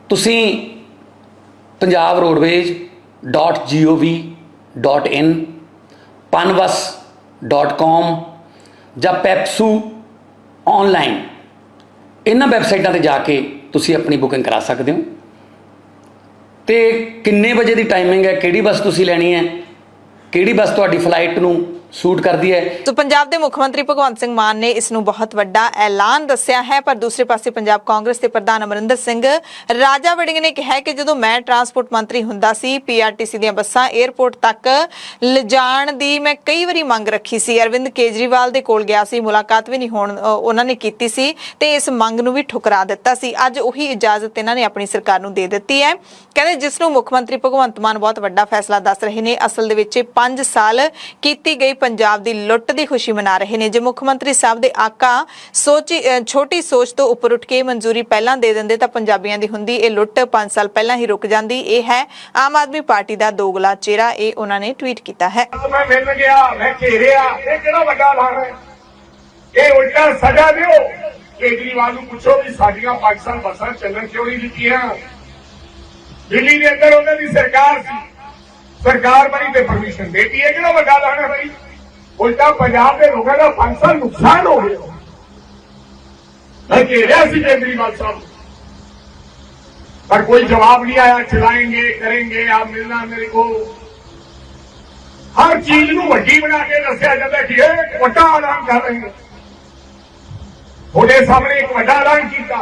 ਤੁਸੀਂ punjabroadways.gov.in, panbus.com ਜਾਂ ਪੈਪਸੂ ਆਨਲਾਈਨ ਇਹਨਾਂ ਵੈਬਸਾਈਟਾਂ ਤੇ ਜਾ ਕੇ ਤੁਸੀਂ ਆਪਣੀ ਬੁਕਿੰਗ ਕਰਾ ਸਕਦੇ ਹੋ। ਤੇ ਕਿੰਨੇ ਵਜੇ ਦੀ ਟਾਈਮਿੰਗ ਹੈ, ਕਿਹੜੀ ਬੱਸ ਤੁਸੀਂ ਲੈਣੀ ਹੈ, ਕਿਹੜੀ ਬੱਸ ਤੁਹਾਡੀ ਫਲਾਈਟ ਨੂੰ सूट कर दी है। तो पंजाब के मुख्यमंत्री भगवंत सिंह मान ने इसनूं बहुत वड्डा ऐलान दस्सिया है, पर दूसरे पासे पंजाब कांग्रेस के प्रधान अमरिंदर सिंह राजा वड़िंग ने कहा कि जो मैं ट्रांसपोर्ट मंत्री हुंदा सी PRTC दी बसां एयरपोर्ट तक लिजाण दी मैं कई बारी मंग रखी सी, अरविंद केजरीवाल दे कोल गया सी, मुलाकात भी नहीं होण उन्हां ने कीती सी ते इस मंग नूं भी ठुकरा दित्ता सी। अज उही इजाजत इन्हां ने अपनी सरकार नूं दे दित्ती है। कहंदे जिसनूं मुख्यमंत्री भगवंत मान बहुत वड्डा फैसला दस रहे ने, असल दे विच 5 साल कीती गई पंजाब दी लुੱਟ दी खुशी मना रहे ने। जे मुख्यमंत्री साहब दे आका छोटी सोच तो उपर उठ के मंजूरी पहला दे देंदे तां पंजाबियां दी हुंदी इह लुੱਟ 5 साल पहला ही रुक जांदी। यह है आम आदमी पार्टी दा दोगला चेहरा, ये उन्होंने ट्वीट किया है। मैं मिल गया, मैं घेरिया, ये किहड़ा वड्डा लाण है, ये उल्टा सजा दिओ। केजरीवाल नूं पुछो कि साडीआं पाकिस्तान बसां चलन क्यों नहीं दित्तियां। दिल्ली दे अंदर उन्हां दी सरकार सी, सरकार बनी ते परमिशन देती है, किहड़ा वड्डा लाण है भाई। उल्टा पंजाब के लोगों का 5 साल नुकसान हो गया। मैं घेरिया सी केजरीवाल साहब, पर कोई जवाब नहीं आया। चलाएंगे, करेंगे, आप मिलना मेरे को। हर चीज को वड्डी बना के दसिया जाता है कि एक वड्डा ऐलान कर रहे हैं। थोड़े सामने एक वड्डा ऐलान किया,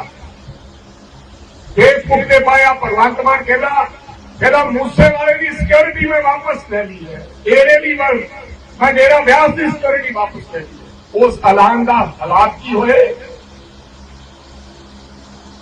फेसबुक पे पाया भगवंत मान कहता मूसेवाले की सिक्योरिटी में वापस ले ली है, एरे भी मैं डेरा व्यास की सिक्योरिटी वापस ले ली है। उस ऐलान का हालात की होए।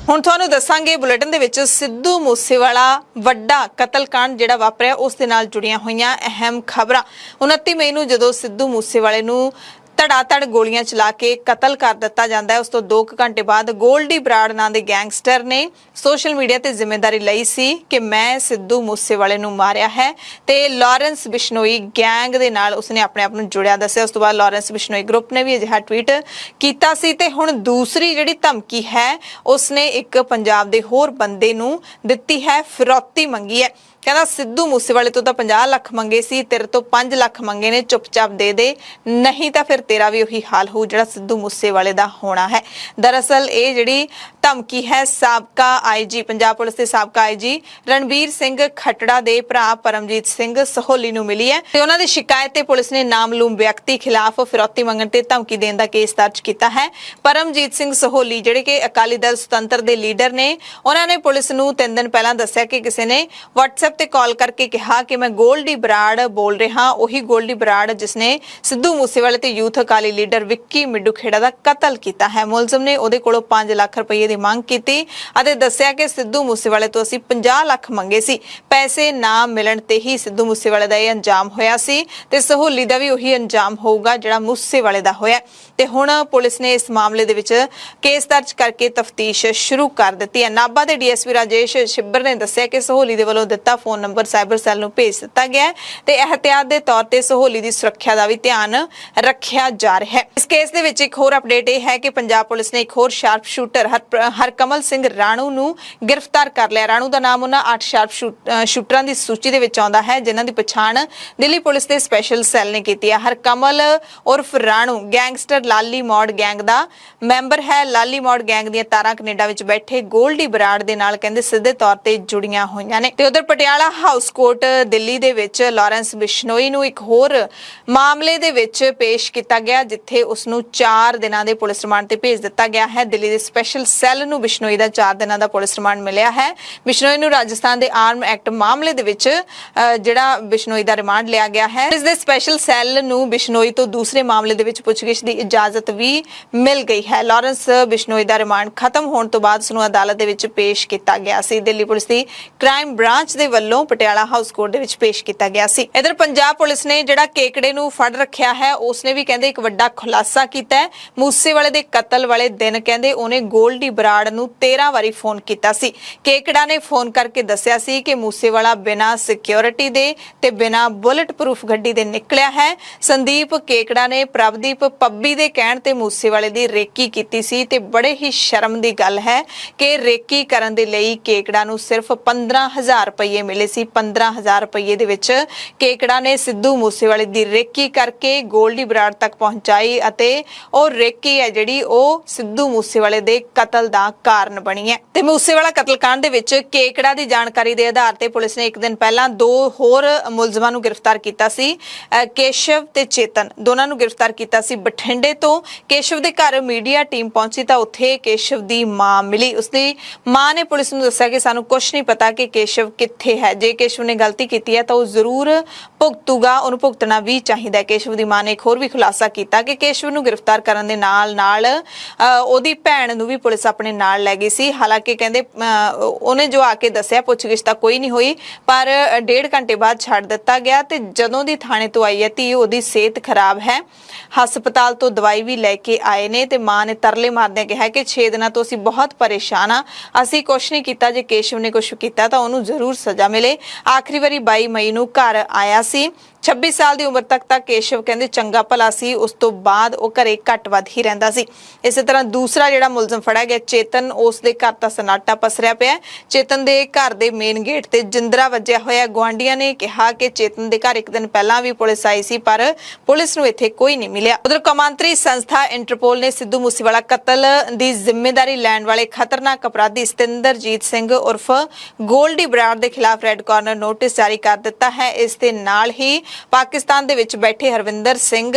ਹੁਣ ਤੁਹਾਨੂੰ ਦੱਸਾਂਗੇ ਬੁਲੇਟਿਨ ਦੇ ਵਿੱਚ ਸਿੱਧੂ ਮੂਸੇਵਾਲਾ ਵੱਡਾ ਕਤਲकांड ਜਿਹੜਾ ਵਾਪਰਿਆ ਉਸ ਦੇ ਨਾਲ ਜੁੜੀਆਂ ਹੋਈਆਂ ਅਹਿਮ ਖਬਰਾਂ। 29 ਮਈ ਨੂੰ ਜਦੋਂ ਸਿੱਧੂ ਮੂਸੇਵਾਲੇ ਨੂੰ ਧੜਾਧੜ ਗੋਲੀਆਂ ਚਲਾ ਕੇ ਕਤਲ ਕਰ ਦਿੱਤਾ ਜਾਂਦਾ ਹੈ, ਉਸ ਤੋਂ 2 ਘੰਟੇ ਬਾਅਦ ਗੋਲਡੀ ਬਰਾੜ ਨਾਂ ਦੇ ਗੈਂਗਸਟਰ ਨੇ ਸੋਸ਼ਲ ਮੀਡੀਆ ਤੇ ਜ਼ਿੰਮੇਵਾਰੀ ਲਈ ਸੀ ਕਿ ਮੈਂ ਸਿੱਧੂ ਮੂਸੇਵਾਲੇ ਨੂੰ ਮਾਰਿਆ ਹੈ ਤੇ ਲਾਰੈਂਸ ਬਿਸ਼ਨੋਈ ਗੈਂਗ ਦੇ ਨਾਲ ਉਸਨੇ ਆਪਣੇ ਆਪ ਨੂੰ ਜੁੜਿਆ ਦੱਸਿਆ। ਉਸ ਤੋਂ ਬਾਅਦ ਲਾਰੈਂਸ ਬਿਸ਼ਨੋਈ ਗਰੁੱਪ ਨੇ ਵੀ ਅਜਿਹਾ ਟਵੀਟ ਕੀਤਾ ਸੀ ਤੇ ਹੁਣ ਦੂਸਰੀ ਜਿਹੜੀ ਧਮਕੀ ਹੈ ਉਸਨੇ ਇੱਕ ਪੰਜਾਬ ਦੇ ਹੋਰ ਬੰਦੇ ਨੂੰ ਦਿੱਤੀ ਹੈ, ਫਿਰੌਤੀ ਮੰਗੀ ਹੈ। ਕਹਿੰਦਾ ਸਿੱਧੂ ਮੂਸੇਵਾਲੇ ਤੋਂ ਤਾਂ 50 ਲੱਖ ਮੰਗੇ ਸੀ, ਤੇਰੇ ਤੋਂ 5 ਲੱਖ ਮੰਗੇ ਨੇ, ਚੁੱਪਚਾਪ ਦੇ ਦੇ, ਨਹੀਂ ਤਾਂ ਫਿਰ ਤੇਰਾ ਵੀ ਉਹੀ ਹਾਲ ਹੋਊ ਜਿਹੜਾ ਸਿੱਧੂ ਮੂਸੇਵਾਲੇ ਦਾ ਹੋਣਾ ਹੈ। ਦਰਅਸਲ ਇਹ ਜਿਹੜੀ ਧਮਕੀ ਹੈ ਸਾਬਕਾ ਆਈਜੀ ਪੰਜਾਬ ਪੁਲਿਸ ਦੇ ਸਾਬਕਾ ਆਈਜੀ ਰਣਬੀਰ ਸਿੰਘ ਖੱਟੜਾ ਦੇ ਭਰਾ ਪਰਮਜੀਤ ਸਿੰਘ ਸਹੋਲੀ ਨੂੰ ਮਿਲੀ ਹੈ ਤੇ ਉਹਨਾਂ ਦੀ ਸ਼ਿਕਾਇਤ ਤੇ ਪੁਲਿਸ ਨੇ ਨਾਮਲੂਮ ਵਿਅਕਤੀ ਖਿਲਾਫ ਫਿਰੌਤੀ ਮੰਗਣ ਤੇ ਧਮਕੀ ਦੇਣ ਦਾ ਕੇਸ ਦਰਜ ਕੀਤਾ ਹੈ। ਪਰਮਜੀਤ ਸਿੰਘ ਸਹੋਲੀ ਜਿਹੜੇ ਕਿ ਅਕਾਲੀ ਦਲ ਸੁਤੰਤਰ ਦੇ ਲੀਡਰ ਨੇ, ਉਹਨਾਂ ਨੇ ਪੁਲਿਸ ਨੂੰ 3 ਦਿਨ ਪਹਿਲਾਂ ਦੱਸਿਆ ਕਿ ਕਿਸੇ ਨੇ WhatsApp ਤੇ ਕਾਲ ਕਰਕੇ ਕਿਹਾ ਕਿ ਮੈਂ ਗੋਲਡੀ ਬਰਾੜ ਬੋਲ ਰਿਹਾ, ਉਹੀ ਗੋਲਡੀ ਬਰਾੜ ਜਿਸਨੇ ਸਿੱਧੂ ਮੂਸੇਵਾਲੇ ਤੇ ਯੂਥ ਅਕਾਲੀ ਲੀਡਰ ਵਿੱਕੀ ਮਿੱਡੂ ਖੇੜਾ ਦਾ ਕਤਲ ਕੀਤਾ ਹੈ। ਮੁਲਜ਼ਮ ਨੇ ਉਹਦੇ ਕੋਲੋਂ 5 ਲੱਖ ਰੁਪਏ ਦੀ ਮੰਗ ਕੀਤੀ ਅਤੇ ਦੱਸਿਆ ਕਿ ਸਿੱਧੂ ਮੂਸੇਵਾਲੇ ਤੋਂ ਅਸੀਂ 50 ਲੱਖ ਮੰਗੇ ਸੀ, ਪੈਸੇ ਨਾ ਮਿਲਣ ਤੇ ਹੀ ਸਿੱਧੂ ਮੂਸੇਵਾਲੇ ਦਾ ਇਹ ਅੰਜਾਮ ਹੋਇਆ ਸੀ ਤੇ ਸਹੋਲੀ ਦਾ ਵੀ ਉਹੀ ਅੰਜਾਮ ਹੋਊਗਾ ਜਿਹੜਾ ਮੂਸੇਵਾਲੇ ਦਾ ਹੋਇਆ। ਤੇ ਹੁਣ ਪੁਲਿਸ ਨੇ ਇਸ ਮਾਮਲੇ ਦੇ ਵਿੱਚ ਕੇਸ ਦਰਜ ਕਰਕੇ ਤਫਤੀਸ਼ ਸ਼ੁਰੂ ਕਰ ਦਿੱਤੀ ਹੈ। ਨਾਭਾ ਦੇ ਡੀਐਸਪੀ ਰਾਜੇਸ਼ ਛਿੱਬਰ ਨੇ ਦੱਸਿਆ ਕਿ ਸਹੋਲੀ ਦੇ ਵੱਲੋਂ ਦਿੱਤਾ ਫੋਨ ਨੰਬਰ ਸਾਈਬਰ ਸੈੱਲ ਨੂੰ ਭੇਜ ਦਿੱਤਾ ਗਿਆ ਤੇ ਇਹਤਿਆਤ ਦੇ ਤੌਰ ਤੇ ਸਹੋਲੀ ਦੀ ਸੁਰੱਖਿਆ ਦਾ ਵੀ ਧਿਆਨ ਰੱਖਿਆ ਜਾ ਰਿਹਾ ਹੈ। ਇਸ ਕੇਸ ਦੇ ਵਿੱਚ ਇੱਕ ਹੋਰ ਅਪਡੇਟ ਇਹ ਹੈ ਕਿ ਪੰਜਾਬ ਪੁਲਿਸ ਨੇ ਇੱਕ ਹੋਰ ਸ਼ਾਰਪ ਸ਼ੂਟਰ ਹਰਕਮਲ ਸਿੰਘ ਰਾਣੂ ਨੂੰ ਗ੍ਰਿਫਤਾਰ ਕਰ ਲਿਆ। ਰਾਣੂ ਦਾ ਨਾਮ ਉਹਨਾਂ 8 ਸ਼ਾਰਪ ਸ਼ੂਟਰਾਂ ਦੀ ਸੂਚੀ ਦੇ ਵਿੱਚ ਆਉਂਦਾ ਹੈ ਜਿਨ੍ਹਾਂ ਦੀ ਪਛਾਣ ਦਿੱਲੀ ਪੁਲਿਸ ਦੇ ਸਪੈਸ਼ਲ ਸੈੱਲ ਨੇ ਕੀਤੀ ਹੈ। ਹਰਕਮਲ ਉਰਫ ਰਾਣੂ ਗੈਂਗਸਟਰ ਲਾਲੀ ਮੌੜ ਗੈਂਗ ਦਾ ਮੈਂਬਰ ਹੈ। ਲਾਲੀ ਮੌੜ ਗੈਂਗ ਦੀਆਂ ਤਾਰਾਂ ਕੈਨੇਡਾ ਵਿੱਚ ਬੈਠੇ ਗੋਲਡੀ ਬਰਾੜ ਦੇ ਨਾਲ ਕਹਿੰਦੇ ਸਿੱਧੇ ਤੌਰ ਤੇ ਜੁੜੀਆਂ ਹੋਈਆਂ ਨੇ। ਤੇ ਉਧਰ ਪਟਿਆਲਾ ਹਾਊਸ ਕੋਰਟ ਦਿੱਲੀ ਦੇ ਵਿੱਚ ਲਾਰੈਂਸ ਬਿਸ਼ਨੋਈ ਨੂੰ ਇੱਕ ਹੋਰ ਮਾਮਲੇ ਦੇ ਵਿੱਚ ਪੇਸ਼ ਕੀਤਾ ਗਿਆ ਜਿੱਥੇ ਉਸ ਨੂੰ 4 ਦਿਨਾਂ ਦੇ ਪੁਲਿਸ ਰਿਮਾਂਡ ਤੇ ਭੇਜ ਦਿੱਤਾ ਗਿਆ ਹੈ। ਦਿੱਲੀ ਦੇ ਸਪੈਸ਼ਲ ਸੈੱਲ ਨੂੰ ਬਿਸ਼ਨੋਈ ਦਾ 4 ਦਿਨਾਂ ਦਾ ਪੁਲਿਸ ਰਿਮਾਂਡ ਮਿਲਿਆ ਹੈ। ਬਿਸ਼ਨੋਈ ਨੂੰ ਰਾਜਸਥਾਨ ਦੇ ਆਰਮ ਐਕਟ ਮਾਮਲੇ ਦੇ ਵਿੱਚ ਜਿਹੜਾ ਬਿਸ਼ਨੋਈ ਦਾ ਰਿਮਾਂਡ ਲਿਆ ਗਿਆ ਹੈ। ਇਸ ਦੇ ਸਪੈਸ਼ਲ ਸੈੱਲ ਨੂੰ ਬਿਸ਼ਨੋਈ ਤੋਂ ਦੂਸਰੇ ਮਾਮਲੇ ਦੇ ਵਿੱਚ ਪੁੱਛਗਿੱਛ ਦੀ ਇਜਾਜ਼ਤ ਵੀ ਮਿਲ ਗਈ ਹੈ। ਲਾਰੈਂਸ ਬਿਸ਼ਨੋਈ ਦਾ ਰਿਮਾਂਡ ਖਤਮ ਹੋਣ ਤੋਂ ਬਾਅਦ ਉਸ ਨੂੰ ਅਦਾਲਤ ਦੇ ਵਿੱਚ ਪੇਸ਼ ਕੀਤਾ ਗਿਆ ਸੀ। ਦਿੱਲੀ ਪੁਲਿਸ ਦੀ ਕ੍ਰਾਈਮ ਬ੍ਰਾਂਚ ਦੇ ਵੱਲੋਂ ਪਟਿਆਲਾ ਹਾਊਸ ਕੋਰਟ ਦੇ ਵਿੱਚ ਪੇਸ਼ ਕੀਤਾ ਗਿਆ ਸੀ। ਇਧਰ ਪੰਜਾਬ ਪੁਲਿਸ ਨੇ ਜਿਹੜਾ ਕੇਕੜੇ ਨੂੰ ਫੜ ਰੱਖਿਆ ਹੈ ਉਸਨੇ ਵੀ ਕਹਿੰਦੇ ਇੱਕ ਵੱਡਾ ਖੁਲਾਸਾ ਕੀਤਾ ਹੈ। ਮੂਸੇਵਾਲੇ ਦੇ ਕਤਲ ਵਾਲੇ ਦਿਨ ਕਹਿੰਦੇ ਉਹਨੇ ਗੋਲਡੀ ਬਰਾੜ ਨੂੰ 13 ਵਾਰੀ ਫੋਨ ਕੀਤਾ ਸੀ। ਕੇਕੜਾ ਨੇ ਫੋਨ ਕਰਕੇ ਦੱਸਿਆ ਸੀ ਕਿ ਮੂਸੇਵਾਲਾ ਬਿਨਾਂ ਸਿਕਿਉਰਿਟੀ ਦੇ ਤੇ ਬਿਨਾਂ ਬੁਲਟ ਪ੍ਰੂਫ ਗੱਡੀ ਦੇ ਨਿਕਲਿਆ ਹੈ। ਸੰਦੀਪ ਕੇਕੜਾ ਨੇ ਪ੍ਰਭਦੀਪ ਪੱਬੀ ਦੇ ਕਹਿਣ ਤੇ ਮੂਸੇਵਾਲੇ ਦੀ ਰੇਕੀ ਕੀਤੀ ਸੀ ਤੇ ਬੜੇ ਹੀ ਸ਼ਰਮ ਦੀ ਗੱਲ ਹੈ ਕਿ ਰੇਕੀ ਕਰਨ ਦੇ ਲਈ ਕੇਕੜਾ ਨੂੰ ਸਿਰਫ 15,000 ਰੁਪਏ ਮਿਲੇ ਸੀ। 15,000 ਰੁਪਏ ਦੇ ਵਿੱਚ ਕੇਕੜਾ ਨੇ ਸਿੱਧੂ ਮੂਸੇਵਾਲੇ ਦੀ ਰੇਕੀ ਕਰਕੇ ਗੋਲਡੀ ਬਰਾੜ ਤੱਕ ਪਹੁੰਚਾਈ ਅਤੇ ਉਹ ਰੇਕੀ ਹੈ ਜਿਹੜੀ ਉਹ ਸਿੱਧੂ ਮੂਸੇਵਾਲੇ ਦੇ ਕਤਲ ਦਾ ਕਾਰਨ ਬਣੀ ਹੈ। ਤੇ ਮੂਸੇਵਾਲਾ ਕਤਲकांड ਦੇ ਵਿੱਚ ਕੇਕੜਾ ਦੀ ਜਾਣਕਾਰੀ ਦੇ ਆਧਾਰ ਤੇ ਪੁਲਿਸ ਨੇ ਇੱਕ ਦਿਨ ਪਹਿਲਾਂ 2 ਹੋਰ ਮੁਲਜ਼ਮਾਂ ਨੂੰ ਗ੍ਰਿਫਤਾਰ ਕੀਤਾ ਸੀ। ਕੇਸ਼ਵ ਤੇ ਚੇਤਨ ਦੋਨਾਂ ਨੂੰ ਗ੍ਰਿਫਤਾਰ ਕੀਤਾ ਸੀ ਬਠਿੰਡੇ ਤੋਂ। ਕੇਸ਼ਵ ਦੇ ਘਰ ਮੀਡੀਆ ਟੀਮ ਪਹੁੰਚੀ ਤਾਂ ਉੱਥੇ ਕੇਸ਼ਵ ਦੀ ਮਾਂ ਮਿਲੀ। ਉਸਦੀ ਮਾਂ ਨੇ ਪੁਲਿਸ ਨੂੰ ਦੱਸਿਆ ਕਿ ਸਾਨੂੰ ਕੁਝ ਨਹੀਂ ਪਤਾ ਕਿ ਕੇਸ਼ਵ ਕਿੱਥੇ ਹੈ, ਜੇ ਕੇਸ਼ਵ ਨੇ ਗਲਤੀ ਕੀਤੀ ਹੈ ਤਾਂ ਉਹ ਜ਼ਰੂਰ ਭੁਗਤੂਗਾ, ਉਹਨੂੰ ਭੁਗਤਣਾ ਵੀ ਚਾਹੀਦਾ ਹੈ। ਕੇਸ਼ਵ ਦੀ ਮਾਂ ਨੇ ਇੱਕ ਹੋਰ ਵੀ ਖੁਲਾਸਾ ਕੀਤਾ ਕਿ ਕੇਸ਼ਵ ਨੂੰ ਗ੍ਰਿਫਤਾਰ ਕਰਨ ਦੇ ਨਾਲ ਉਹਦੀ ਭੈਣ ਨੂੰ ਵੀ ਪੁਲਿਸ ਆਪਣੇ ਨਾਲ ਲੈ ਗਈ ਸੀ। ਹਾਲਾਂਕਿ ਕਹਿੰਦੇ ਉਹਨੇ ਜੋ ਆ ਕੇ ਦੱਸਿਆ ਪੁੱਛਗਿੱਛ ਤਾਂ ਕੋਈ ਨਹੀਂ ਹੋਈ ਪਰ 1.5 ਘੰਟੇ ਬਾਅਦ ਛੱਡ ਦਿੱਤਾ ਗਿਆ ਤੇ ਜਦੋਂ ਦੀ ਥਾਣੇ ਤੋਂ ਆਈ ਹੈ ਧੀ ਉਹਦੀ ਸਿਹਤ ਖਰਾਬ ਹੈ, ਹਸਪਤਾਲ ਤੋਂ ਦਵਾਈ ਵੀ ਲੈ ਕੇ ਆਏ ਨੇ ਤੇ ਮਾਂ ਨੇ ਤਰਲੇ ਮਾਰਦਿਆਂ ਕਿਹਾ ਕਿ 6 ਦਿਨਾਂ ਤੋਂ ਅਸੀਂ ਬਹੁਤ ਪਰੇਸ਼ਾਨ ਆ, ਅਸੀਂ ਕੁਝ ਨਹੀਂ ਕੀਤਾ, ਜੇ ਕੇਸ਼ਵ ਨੇ ਕੁਝ ਕੀਤਾ ਤਾਂ ਉਹਨੂੰ ਜ਼ਰੂਰ ਸਜ਼ਾ ਸਜ਼ਾ ਮਿਲੇ। ਆਖਰੀ ਵਾਰੀ 22 ਮਈ ਨੂੰ ਘਰ ਆਇਆ ਸੀ। 26 ਸਾਲ ਦੀ ਉਮਰ ਤੱਕ ਤਾਂ ਕੇਸ਼ਵ ਕਹਿੰਦੇ ਚੰਗਾ ਭਲਾ ਸੀ, ਉਸ ਤੋਂ ਬਾਅਦ ਉਹ ਘਰੇ ਘੱਟ ਵੱਧ ਹੀ ਰਹਿੰਦਾ ਸੀ। ਇਸੇ ਤਰ੍ਹਾਂ ਦੂਸਰਾ ਜਿਹੜਾ ਮੁਲਜ਼ਮ ਫੜਿਆ ਗਿਆ ਚੇਤਨ, ਉਸ ਦੇ ਘਰ ਤਾਂ ਸਨਾਟਾ ਪਸਰਿਆ ਪਿਆ। ਚੇਤਨ ਦੇ ਘਰ ਦੇ ਮੇਨ ਗੇਟ ਤੇ ਜਿੰਦਰਾ ਵੱਜਿਆ ਹੋਇਆ। ਗੁਆਂਢੀਆਂ ਨੇ ਕਿਹਾ ਕਿ ਚੇਤਨ ਦੇ ਘਰ ਇੱਕ ਦਿਨ ਪਹਿਲਾਂ ਵੀ ਪੁਲਿਸ ਆਈ ਸੀ, ਪਰ ਪੁਲਿਸ ਨੂੰ ਇੱਥੇ ਕੋਈ ਨਹੀਂ ਮਿਲਿਆ। ਉਧਰ ਕੌਮਾਂਤਰੀ ਸੰਸਥਾ ਇੰਟਰਪੋਲ ਨੇ ਸਿੱਧੂ ਮੂਸੇਵਾਲਾ ਕਤਲ ਦੀ ਜ਼ਿੰਮੇਵਾਰੀ ਲੈਣ ਵਾਲੇ ਖਤਰਨਾਕ ਅਪਰਾਧੀ ਸਤਿੰਦਰਜੀਤ ਸਿੰਘ ਉਰਫ ਗੋਲਡੀ ਬਰਾੜ ਦੇ ਖਿਲਾਫ ਰੈੱਡ ਕਾਰਨਰ ਨੋਟਿਸ ਜਾਰੀ ਕਰ ਦਿੱਤਾ ਹੈ। ਇਸ ਦੇ ਨਾਲ ਹੀ ਪਾਕਿਸਤਾਨ ਦੇ ਵਿੱਚ ਬੈਠੇ ਹਰਵਿੰਦਰ ਸਿੰਘ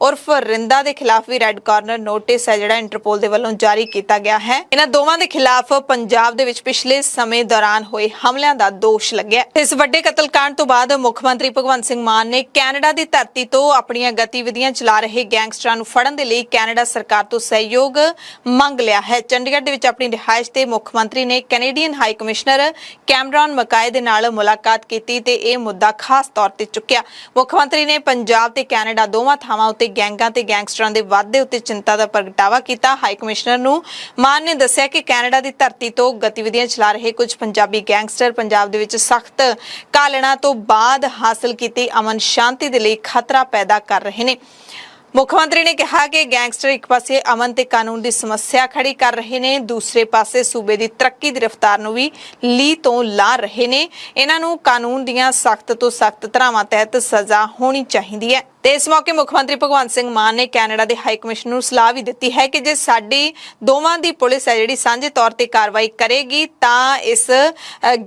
ਉਰਫ ਰਿੰਦਾ ਦੇ ਖਿਲਾਫ ਵੀ ਰੈੱਡ ਕਾਰਨਰ ਨੋਟਿਸ ਹੈ ਜਿਹੜਾ ਇੰਟਰਪੋਲ ਦੇ ਵੱਲੋਂ ਜਾਰੀ ਕੀਤਾ ਗਿਆ ਹੈ। ਇਹਨਾਂ ਦੋਵਾਂ ਦੇ ਖਿਲਾਫ ਪੰਜਾਬ ਦੇ ਵਿੱਚ ਪਿਛਲੇ ਸਮੇਂ ਦੌਰਾਨ ਹੋਏ ਹਮਲਿਆਂ ਦਾ ਦੋਸ਼ ਲੱਗਿਆ। ਇਸ ਵੱਡੇ ਕਤਲकांड ਤੋਂ ਬਾਅਦ ਮੁੱਖ ਮੰਤਰੀ ਭਗਵੰਤ ਸਿੰਘ ਮਾਨ ਨੇ ਕੈਨੇਡਾ ਦੀ ਧਰਤੀ ਤੋਂ ਆਪਣੀਆਂ ਗਤੀਵਿਧੀਆਂ ਚਲਾ ਰਹੇ ਗੈਂਗਸਟਰਾਂ ਨੂੰ ਫੜਨ ਦੇ ਲਈ ਕੈਨੇਡਾ ਸਰਕਾਰ ਤੋਂ ਸਹਿਯੋਗ ਮੰਗ ਲਿਆ ਹੈ। ਚੰਡੀਗੜ੍ਹ ਦੇ ਵਿੱਚ ਆਪਣੀ ਰਿਹਾਇਸ਼ ਤੇ ਮੁੱਖ ਮੰਤਰੀ ਨੇ ਕੈਨੇਡੀਅਨ ਹਾਈ ਕਮਿਸ਼ਨਰ ਕੈਮਰਨ ਮਕਾਏ ਦੇ ਨਾਲ ਮੁਲਾਕਾਤ ਕੀਤੀ ਤੇ ਇਹ ਮੁੱਦਾ ਖਾਸ ਤੌਰ ਤੇ ਚੁੱਕਿਆ। ਮੁੱਖ ਮੰਤਰੀ ਨੇ ਪੰਜਾਬ ਤੇ ਕੈਨੇਡਾ ਦੋਵਾਂ ਥਾਵਾਂ ਉੱਤੇ ਗੈਂਗਾਂ ਤੇ ਗੈਂਗਸਟਰਾਂ ਦੇ ਵਾਧੇ ਉੱਤੇ ਚਿੰਤਾ ਦਾ ਪ੍ਰਗਟਾਵਾ ਕੀਤਾ। ਹਾਈ ਕਮਿਸ਼ਨਰ ਨੂੰ ਮਾਨ ਨੇ ਦੱਸਿਆ ਕਿ ਕੈਨੇਡਾ ਦੀ ਧਰਤੀ ਤੋਂ ਗਤੀਵਿਧੀਆਂ ਚਲਾ ਰਹੇ ਕੁਝ ਪੰਜਾਬੀ ਗੈਂਗਸਟਰ ਪੰਜਾਬ ਦੇ ਵਿੱਚ ਸਖਤ ਕਾਲਣਾ ਤੋਂ ਬਾਅਦ ਹਾਸਲ ਕੀਤੀ ਅਮਨ ਸ਼ਾਂਤੀ ਦੇ ਲਈ ਖਤਰਾ ਪੈਦਾ ਕਰ ਰਹੇ ਨੇ। ਮੁੱਖ ਮੰਤਰੀ ਨੇ ਕਿਹਾ ਕਿ ਗੈਂਗਸਟਰ ਇੱਕ ਪਾਸੇ ਅਮਨ ਤੇ ਕਾਨੂੰਨ ਦੀ ਸਮੱਸਿਆ ਖੜੀ ਕਰ ਰਹੇ ਨੇ, ਦੂਸਰੇ ਪਾਸੇ ਸੂਬੇ ਦੀ ਤਰੱਕੀ ਦੀ ਰਫ਼ਤਾਰ ਨੂੰ ਵੀ ਲੀਹ ਤੋਂ ਲਾ ਰਹੇ ਨੇ। ਇਹਨਾਂ ਨੂੰ ਕਾਨੂੰਨ ਦੀਆਂ ਸਖਤ ਤੋਂ ਸਖਤ ਧਾਰਾਵਾਂ ਤਹਿਤ ਸਜ਼ਾ ਹੋਣੀ ਚਾਹੀਦੀ ਹੈ। ਤੇ ਇਸ ਮੌਕੇ ਮੁੱਖ ਮੰਤਰੀ ਭਗਵੰਤ ਸਿੰਘ ਮਾਨ ਨੇ ਕੈਨੇਡਾ ਦੇ ਹਾਈ ਕਮਿਸ਼ਨਰ ਨੂੰ ਸਲਾਹ ਵੀ ਦਿੱਤੀ ਹੈ ਕਿ ਜੇ ਸਾਡੀ ਦੋਵਾਂ ਦੀ ਪੁਲਿਸ ਹੈ ਜਿਹੜੀ ਸਾਂਝੇ ਤੌਰ ਤੇ ਕਾਰਵਾਈ ਕਰੇਗੀ ਤਾਂ ਇਸ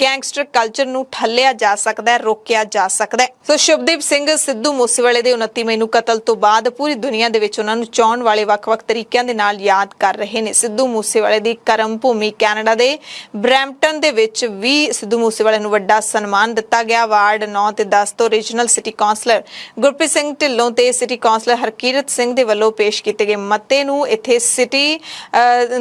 ਗੈਂਗਸਟਰ ਕਲਚਰ ਨੂੰ ਠੱਲਿਆ ਜਾ ਸਕਦਾ ਹੈ, ਰੋਕਿਆ ਜਾ ਸਕਦਾ ਹੈ। ਸੋ ਸ਼ੁਭਦੀਪ ਸਿੰਘ ਸਿੱਧੂ ਮੂਸੇਵਾਲੇ ਦੇ 29 ਮਈ ਨੂੰ ਕਤਲ ਤੋਂ ਬਾਅਦ ਪੂਰੀ ਦੁਨੀਆ ਦੇ ਵਿੱਚ ਉਹਨਾਂ ਨੂੰ ਚਾਹੁਣ ਵਾਲੇ ਵੱਖ-ਵੱਖ ਤਰੀਕਿਆਂ ਦੇ ਨਾਲ ਯਾਦ ਕਰ ਰਹੇ ਨੇ। ਸਿੱਧੂ ਮੂਸੇਵਾਲੇ ਦੀ ਕਰਮ ਭੂਮੀ ਕੈਨੇਡਾ ਦੇ ਬਰੈਂਪਟਨ ਦੇ ਵਿੱਚ ਵੀ ਸਿੱਧੂ ਮੂਸੇਵਾਲੇ ਨੂੰ ਵੱਡਾ ਸਨਮਾਨ ਦਿੱਤਾ ਗਿਆ। ਵਾਰਡ 9 ਤੇ 10 ਤੋਂ regional city councillor Gurpreet Singh Dhillon ਤੇ ਸਿਟੀ ਕਾਉਂਸਲਰ ਹਰਕੀਰਤ ਸਿੰਘ ਦੇ ਵੱਲੋਂ ਪੇਸ਼ ਕੀਤੇ ਗਏ ਮਤੇ ਨੂੰ ਇੱਥੇ ਸਿਟੀ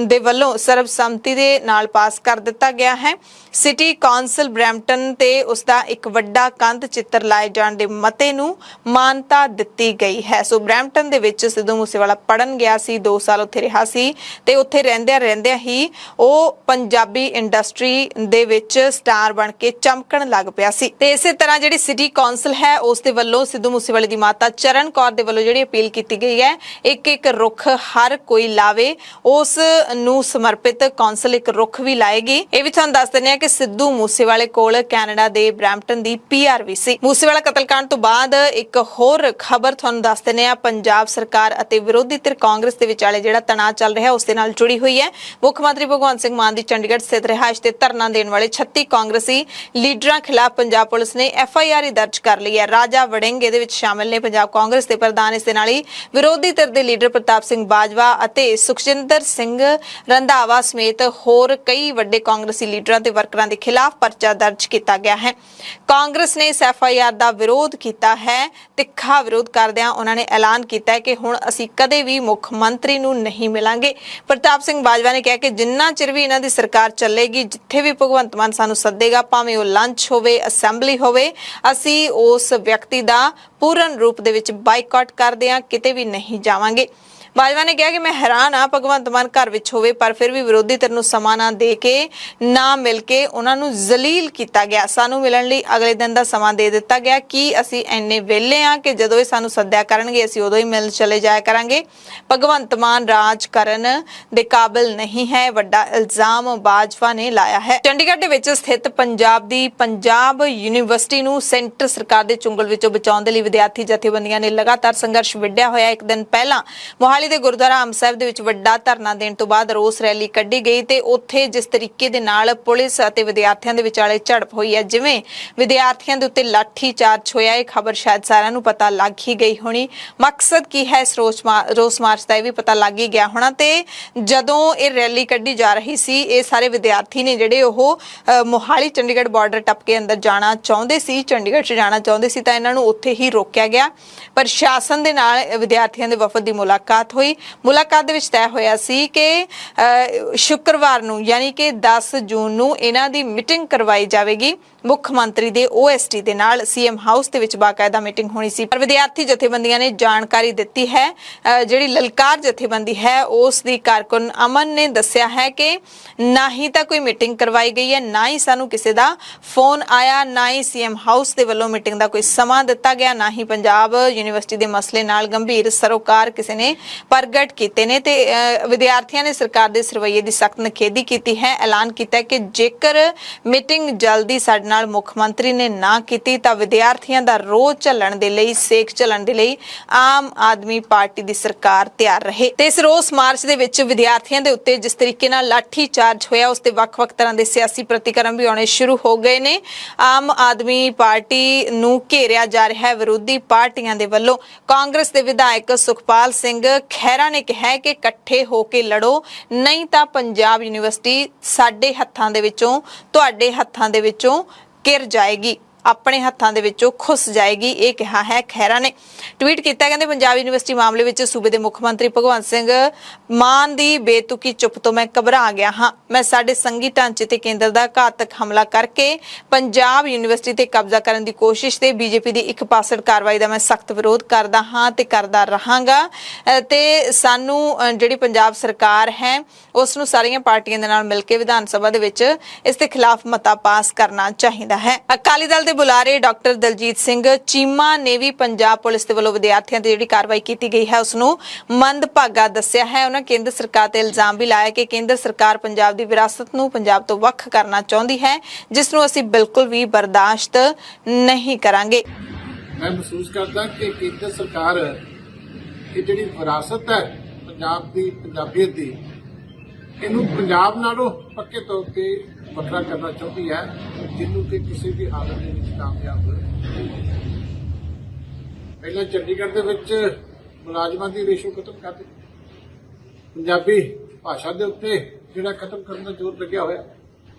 ਦੇ ਵੱਲੋਂ ਸਰਬਸੰਮਤੀ ਦੇ ਨਾਲ ਪਾਸ ਕਰ ਦਿੱਤਾ ਗਿਆ ਹੈ। ਸਿਟੀ ਕਾਉਂਸਲ ਬਰੈਂਪਟਨ ਤੇ ਉਸ ਦਾ ਇੱਕ ਵੱਡਾ ਕੰਧ ਚਿੱਤਰ ਲਾਏ ਜਾਣ ਦੇ ਮਤੇ ਨੂੰ ਮਾਨਤਾ ਦਿੱਤੀ ਗਈ ਹੈ। ਸੋ ਬਰੈਂਪਟਨ ਦੇ ਵਿੱਚ ਸਿੱਧੂ ਮੂਸੇਵਾਲਾ ਪੜਨ ਗਿਆ ਸੀ, 2 ਸਾਲ ਉੱਥੇ ਰਿਹਾ ਸੀ ਤੇ ਉੱਥੇ ਰਹਿੰਦਿਆਂ ਹੀ ਉਹ ਪੰਜਾਬੀ ਇੰਡਸਟਰੀ ਦੇ ਵਿੱਚ ਸਟਾਰ ਬਣ ਕੇ ਚਮਕਣ ਲੱਗ ਪਿਆ ਸੀ। ਤੇ ਇਸੇ ਤਰ੍ਹਾਂ ਜਿਹੜੀ ਸਿਟੀ ਕਾਉਂਸਲ ਹੈ ਉਸ ਦੇ ਵੱਲੋਂ ਸਿੱਧੂ ਮੂਸੇਵਾਲੇ ਦੀ ਮਾਤਾ ਚਰਨ ਕੌਰ ਦੇ ਵੱਲੋਂ ਜਿਹੜੀ ਅਪੀਲ ਕੀਤੀ ਗਈ ਹੈ, ਇੱਕ ਰੁੱਖ ਹਰ ਕੋਈ ਲਾਵੇ, ਉਸ ਨੂੰ ਸਮਰਪਿਤ ਕਾਉਂਸਲ ਇੱਕ ਰੁੱਖ ਵੀ ਲਾਏਗੀ। ਇਹ ਵੀ ਤੁਹਾਨੂੰ ਦੱਸ ਦਿੰਦੇ ਆ ਕਿ ਸਿੱਧੂ ਮੂਸੇਵਾਲੇ ਕੋਲ ਕੈਨੇਡਾ ਦੇ ਬਰੈਂਪਟਨ ਦੀ PR ਵੀ ਸੀ। ਮੂਸੇਵਾਲਾ ਕਤਲकांड ਤੋਂ ਬਾਅਦ ਇੱਕ ਹੋਰ ਖਬਰ ਤੁਹਾਨੂੰ ਦੱਸ ਦਿੰਦੇ ਆ, ਪੰਜਾਬ ਸਰਕਾਰ ਅਤੇ ਵਿਰੋਧੀ ਧਿਰ ਕਾਂਗਰਸ ਦੇ ਵਿਚਾਲੇ ਜਿਹੜਾ ਤਣਾਅ ਚੱਲ ਰਿਹਾ ਉਸ ਦੇ ਨਾਲ ਜੁੜੀ ਹੋਈ ਹੈ। ਮੁੱਖ ਮੰਤਰੀ ਭਗਵੰਤ ਸਿੰਘ ਮਾਨ ਦੀ ਚੰਡੀਗੜ੍ਹ ਸਥਿਤ ਰਿਹਾਇਸ਼ ਤੇ ਧਰਨਾ ਦੇਣ ਵਾਲੇ 36 ਕਾਂਗਰਸੀ ਲੀਡਰਾਂ ਖਿਲਾਫ ਪੰਜਾਬ ਪੁਲਿਸ ਨੇ FIR ਦਰਜ ਕਰ ਲਈ ਹੈ। ਰਾਜਾ ਵੜਿੰਗ ਇਹਦੇ ਵਿੱਚ ਸ਼ਾਮਿਲ ਨੇ, ਪੰਜਾਬ ਕਾਂਗਰਸ ਦੇ ਪ੍ਰਧਾਨ। ਇਸ ਦੇ ਨਾਲ ਹੀ ਵਿਰੋਧੀ ਧਿਰ ਦੇ ਲੀਡਰ ਪ੍ਰਤਾਪ ਸਿੰਘ ਬਾਜਵਾ ਅਤੇ ਸੁਖਜਿੰਦਰ ਸਿੰਘ ਰੰਧਾਵਾ ਸਮੇਤ ਹੋਰ ਕਈ ਵੱਡੇ ਕਾਂਗਰਸੀ ਲੀਡਰਾਂ ਤੇ ਵਰਕਰਾਂ ਦੇ ਖਿਲਾਫ ਪਰਚਾ ਦਰਜ ਕੀਤਾ ਗਿਆ ਹੈ। ਕਾਂਗਰਸ ਨੇ ਇਸ FIR ਦਾ ਵਿਰੋਧ ਕੀਤਾ ਹੈ। ਤਿੱਖਾ ਵਿਰੋਧ ਕਰਦਿਆਂ ਉਹਨਾਂ ਨੇ ਐਲਾਨ ਕੀਤਾ ਹੈ ਕਿ ਹੁਣ ਅਸੀਂ ਕਦੇ ਵੀ ਮੁੱਖ ਮੰਤਰੀ ਨੂੰ ਨਹੀਂ ਮਿਲਾਂਗੇ। ਪ੍ਰਤਾਪ ਸਿੰਘ ਬਾਜਵਾ ਨੇ ਕਿਹਾ ਕਿ ਜਿੰਨਾ ਚਿਰ ਵੀ ਇਹਨਾਂ ਦੀ ਸਰਕਾਰ ਚੱਲੇਗੀ, ਜਿੱਥੇ ਵੀ ਭਗਵੰਤ ਮਾਨ ਸਾਨੂੰ ਸੱਦੇਗਾ, ਭਾਵੇਂ ਉਹ ਲੰਚ ਹੋਵੇ, ਅਸੈਂਬਲੀ ਹੋਵੇ, ਅਸੀਂ ਉਸ ਵਿਅਕਤੀ ਦਾ ਪੂਰਨ ਰੂਪ ਦੇ ਵਿੱਚ ਬਾਈਕਾਟ ਕਰਦੇ ਹਾਂ, ਕਿਤੇ ਵੀ ਨਹੀਂ ਜਾਵਾਂਗੇ। ਬਾਜਵਾ ਨੇ ਕਿਹਾ ਕਿ ਮੈਂ ਹੈਰਾਨ ਆ, ਭਗਵੰਤ ਮਾਨ ਘਰ ਵਿੱਚ ਹੋਵੇ ਪਰ ਫਿਰ ਵੀ ਵਿਰੋਧੀ ਧਿਰ ਨੂੰ ਸਮਾਂ ਨਾ ਦੇ ਕੇ, ਨਾ ਮਿਲ ਕੇ ਉਹਨਾਂ ਨੂੰ ਜ਼ਲੀਲ ਕੀਤਾ ਗਿਆ। ਸਾਨੂੰ ਮਿਲਣ ਲਈ ਅਗਲੇ ਦਿਨ ਦਾ ਸਮਾਂ ਦੇ ਦਿੱਤਾ ਗਿਆ ਕਿ ਅਸੀਂ ਇੰਨੇ ਵਿਹਲੇ ਆ ਕਿ ਜਦੋਂ ਇਹ ਸਾਨੂੰ ਸੱਦਿਆ ਕਰਨਗੇ ਅਸੀਂ ਉਦੋਂ ਹੀ ਮਿਲ ਚਲੇ ਜਾਇਆ ਕਰਾਂਗੇ। ਭਗਵੰਤ ਮਾਨ ਰਾਜ ਕਰਨ ਦੇ ਕਾਬਿਲ ਨਹੀਂ ਹੈ, ਵੱਡਾ ਇਲਜ਼ਾਮ ਬਾਜਵਾ ਨੇ ਲਾਇਆ ਹੈ। ਚੰਡੀਗੜ੍ਹ ਦੇ ਵਿੱਚ ਸਥਿਤ ਪੰਜਾਬ ਯੂਨੀਵਰਸਿਟੀ ਨੂੰ ਸੈਂਟਰ ਸਰਕਾਰ ਦੇ ਚੁੰਗਲ ਵਿੱਚੋਂ ਬਚਾਉਣ ਦੇ ਲਈ ਵਿਦਿਆਰਥੀ ਜਥੇਬੰਦੀਆਂ ਨੇ ਲਗਾਤਾਰ ਸੰਘਰਸ਼ ਵਿੱਢਿਆ ਹੋਇਆ। ਇੱਕ ਦਿਨ ਪਹਿਲਾਂ ਮੋਹਾਲੀ ਦੇ ਗੁਰਦੁਆਰਾ ਅੰਬ ਸਾਹਿਬ ਦੇ ਵਿੱਚ ਵੱਡਾ ਧਰਨਾ ਦੇਣ ਤੋਂ ਬਾਅਦ ਰੋਸ ਰੈਲੀ ਕੱਢੀ ਗਈ ਤੇ ਉੱਥੇ ਜਿਸ ਤਰੀਕੇ ਦੇ ਨਾਲ ਪੁਲਿਸ ਅਤੇ ਵਿਦਿਆਰਥੀਆਂ ਦੇ ਵਿਚਾਲੇ ਝੜਪ ਹੋਈ ਹੈ, ਜਿਵੇਂ ਵਿਦਿਆਰਥੀਆਂ ਦੇ ਉੱਤੇ ਲਾਠੀ ਚਾਰਜ ਹੋਇਆ, ਇਹ ਖਬਰ ਸ਼ਾਇਦ ਸਾਰਿਆਂ ਨੂੰ ਪਤਾ ਲੱਗ ਹੀ ਗਈ ਹੋਣੀ। ਮਕਸਦ ਕੀ ਹੈ ਇਸ ਰੋਸ ਮਾਰਚ ਦਾ ਇਹ ਵੀ ਪਤਾ ਲੱਗ ਹੀ ਗਿਆ ਹੋਣਾ। ਤੇ ਜਦੋਂ ਇਹ ਰੈਲੀ ਕੱਢੀ ਜਾ ਰਹੀ ਸੀ, ਇਹ ਸਾਰੇ ਵਿਦਿਆਰਥੀ ਨੇ ਜਿਹੜੇ ਉਹ ਮੋਹਾਲੀ ਚੰਡੀਗੜ੍ਹ ਬਾਰਡਰ ਟੱਪ ਕੇ ਅੰਦਰ ਜਾਣਾ ਚਾਹੁੰਦੇ ਸੀ, ਚੰਡੀਗੜ੍ਹ 'ਚ ਜਾਣਾ ਚਾਹੁੰਦੇ ਸੀ ਤਾਂ ਇਹਨਾਂ ਨੂੰ ਉੱਥੇ ਹੀ ਰੋਕਿਆ ਗਿਆ। ਪ੍ਰਸ਼ਾਸਨ ਦੇ ਨਾਲ ਵਿਦਿਆਰਥੀਆਂ ਦੇ ਵਫਦ ਦੀ ਮੁਲਾਕਾਤ ਹੋਈ। ਮੁਲਾਕਾਤ ਦੇ ਵਿੱਚ ਤੈਅ ਹੋਇਆ ਸੀ ਕਿ ਸ਼ੁੱਕਰਵਾਰ ਨੂੰ ਯਾਨੀ ਕਿ 10 ਜੂਨ ਨੂੰ ਇਹਨਾਂ ਦੀ ਮੀਟਿੰਗ ਕਰਵਾਈ ਜਾਵੇਗੀ। ਮੁੱਖ ਮੰਤਰੀ ਦੇ OST ਦੇ ਨਾਲ CM ਹਾਊਸ ਦੇ ਵਿੱਚ ਬਾਕਾਇਦਾ ਮੀਟਿੰਗ ਹੋਣੀ ਸੀ, ਪਰ ਵਿਦਿਆਰਥੀ ਜਥੇਬੰਦੀਆਂ ਨੇ ਜਾਣਕਾਰੀ ਦਿੱਤੀ ਹੈ। ਜਿਹੜੀ ਲਲਕਾਰ ਜਥੇਬੰਦੀ ਹੈ ਉਸ ਦੀ ਕਾਰਕੁਨ ਅਮਨ ਨੇ ਦੱਸਿਆ ਹੈ ਕਿ ਨਾ ਹੀ ਤਾਂ ਕੋਈ ਮੀਟਿੰਗ ਕਰਵਾਈ ਗਈ ਹੈ, ਨਾ ਹੀ ਸਾਨੂੰ ਕਿਸੇ ਦਾ ਫੋਨ ਆਇਆ, ਨਾ ਹੀ CM ਹਾਊਸ ਦੇ ਵੱਲੋਂ ਮੀਟਿੰਗ ਦਾ ਕੋਈ ਸਮਾਂ ਦਿੱਤਾ ਗਿਆ, ਨਾ ਹੀ ਪੰਜਾਬ ਯੂਨੀਵਰਸਿਟੀ ਦੇ ਮਸਲੇ ਨਾਲ ਗੰਭੀਰ ਸਰੋਕਾਰ ਕਿਸੇ ਨੇ ਪ੍ਰਗਟ ਕੀਤੇ ਨੇ। ਤੇ ਵਿਦਿਆਰਥੀਆਂ ਨੇ ਸਰਕਾਰ ਦੇ ਇਸ ਰਵੱਈਏ ਦੀ ਸਖਤ ਨਿਖੇਧੀ ਕੀਤੀ ਹੈ। ਐਲਾਨ ਕੀਤਾ ਕਿ ਜੇਕਰ ਮੀਟਿੰਗ ਜਲਦੀ ਸਾਡੇ ਨਾਲ ਮੁੱਖ ਮੰਤਰੀ ਨੇ ਨਾ ਕੀਤੀ ਤਾਂ ਵਿਦਿਆਰਥੀਆਂ ਦਾ ਰੋਹ ਝੱਲਣ ਦੇ ਲਈ, ਸੇਕ ਝੱਲਣ ਦੇ ਲਈ ਆਮ ਆਦਮੀ ਪਾਰਟੀ ਦੀ ਸਰਕਾਰ ਤਿਆਰ ਰਹੇ। ਤੇ ਇਸ ਰੋਸ ਮਾਰਚ ਦੇ ਵਿੱਚ ਵਿਦਿਆਰਥੀਆਂ ਦੇ ਉੱਤੇ ਜਿਸ ਤਰੀਕੇ ਨਾਲ ਲਾਠੀ ਚਾਰਜ ਹੋਇਆ ਉਸ ਤੇ ਵੱਖ-ਵੱਖ ਤਰ੍ਹਾਂ ਦੇ ਸਿਆਸੀ ਪ੍ਰਤੀਕਰਮ ਵੀ ਆਉਣੇ ਸ਼ੁਰੂ ਹੋ ਗਏ ਨੇ। ਆਮ ਆਦਮੀ ਪਾਰਟੀ ਨੂੰ ਘੇਰਿਆ ਜਾ ਰਿਹਾ ਹੈ ਵਿਰੋਧੀ ਪਾਰਟੀਆਂ ਦੇ ਵੱਲੋਂ। ਕਾਂਗਰਸ ਦੇ ਵਿਧਾਇਕ ਸੁਖਪਾਲ ਸਿੰਘ ਖਹਿਰਾ ਨੇ ਕਿਹਾ ਹੈ ਕਿ ਇਕੱਠੇ ਹੋ ਕੇ ਲੜੋ, ਨਹੀਂ ਤਾਂ ਪੰਜਾਬ ਯੂਨੀਵਰਸਿਟੀ ਸਾਡੇ ਹੱਥਾਂ ਦੇ ਵਿੱਚੋਂ, ਤੁਹਾਡੇ ਹੱਥਾਂ ਦੇ ਵਿੱਚੋਂ ਗਿਰ ਜਾਏਗੀ, ਆਪਣੇ ਹੱਥਾਂ ਦੇ ਵਿੱਚੋਂ ਖੁੱਸ ਜਾਏਗੀ। ਇਹ ਕਿਹਾ ਹੈ ਖਹਿਰਾ ਨੇ। ਟਵੀਟ ਕੀਤਾ, ਕਹਿੰਦੇ ਪੰਜਾਬ ਯੂਨੀਵਰਸਿਟੀ ਮਾਮਲੇ ਵਿੱਚ ਸੂਬੇ ਦੇ ਮੁੱਖ ਮੰਤਰੀ ਭਗਵੰਤ ਸਿੰਘ ਮਾਨ ਦੀ ਬੇਤੁਕੀ ਚੁੱਪ ਤੋਂ ਮੈਂ ਘਬਰਾ ਗਿਆ ਹਾਂ। ਮੈਂ ਸਾਡੇ ਸੰਘੀ ਢਾਂਚੇ ਤੇ ਕੇਂਦਰ ਦਾ ਘਾਤਕ ਹਮਲਾ ਕਰਕੇ ਪੰਜਾਬ ਯੂਨੀਵਰਸਿਟੀ ਤੇ ਕਬਜ਼ਾ ਕਰਨ ਦੀ ਕੋਸ਼ਿਸ਼ ਤੇ BJP ਦੀ ਇੱਕ ਪਾਸੜ ਕਾਰਵਾਈ ਦਾ ਮੈਂ ਸਖਤ ਵਿਰੋਧ ਕਰਦਾ ਹਾਂ ਤੇ ਕਰਦਾ ਰਹਾਂਗਾ। ਤੇ ਸਾਨੂੰ ਜਿਹੜੀ ਪੰਜਾਬ ਸਰਕਾਰ ਹੈ ਉਸ ਨੂੰ ਸਾਰੀਆਂ ਪਾਰਟੀਆਂ ਦੇ ਨਾਲ ਮਿਲ ਕੇ ਵਿਧਾਨ ਸਭਾ ਦੇ ਵਿੱਚ ਇਸ ਦੇ ਖਿਲਾਫ ਮਤਾ ਪਾਸ ਕਰਨਾ ਚਾਹੀਦਾ ਹੈ। ਅਕਾਲੀ ਦਲ ਦੇ ਬੁਲਾਰੇ ਡਾਕਟਰ ਦਲਜੀਤ ਸਿੰਘ ਚੀਮਾ ਨੇ ਵੀ ਪੰਜਾਬ ਪੁਲਿਸ ਦੇ ਵੱਲੋਂ ਵਿਦਿਆਰਥੀਆਂ ਤੇ ਜਿਹੜੀ ਕਾਰਵਾਈ ਕੀਤੀ ਗਈ ਹੈ ਉਸ ਨੂੰ ਮੰਦਭਾਗਾ ਦੱਸਿਆ ਹੈ। ਉਹਨਾਂ ਕੇਂਦਰ ਸਰਕਾਰ ਤੇ ਇਲਜ਼ਾਮ ਵੀ ਲਾਇਆ ਕਿ ਕੇਂਦਰ ਸਰਕਾਰ ਪੰਜਾਬ ਦੀ ਵਿਰਾਸਤ ਨੂੰ ਪੰਜਾਬ ਤੋਂ ਵੱਖ ਕਰਨਾ ਚਾਹੁੰਦੀ ਹੈ, ਜਿਸ ਨੂੰ ਅਸੀਂ ਬਿਲਕੁਲ ਵੀ ਬਰਦਾਸ਼ਤ ਨਹੀਂ ਕਰਾਂਗੇ। मैं महसूस करता कि केंद्र सरकार ये जिहड़ी विरासत है पंजाब दी, पंजाबीयत दी, इनू पंजाब नालों पक्के तौर पे ਵੱਖਰਾ करना चाहती है, जिन्हों कि किसी भी हालत ਦੇ ਵਿੱਚ ਕਾਮਯਾਬ ਪਹਿਲਾਂ ਚੰਡੀਗੜ੍ਹ ਦੇ ਵਿੱਚ ਮੁਲਾਜ਼ਮਾਂ ਦੀ ਰੇਸ਼ੋ ਖਤਮ ਕਰ ਦਿੱਤੀ। ਪੰਜਾਬੀ ਭਾਸ਼ਾ ਦੇ ਉੱਤੇ ਜਿਹੜਾ ਖਤਮ ਕਰਨ ਦਾ ਜ਼ੋਰ ਲੱਗਿਆ ਹੋਇਆ।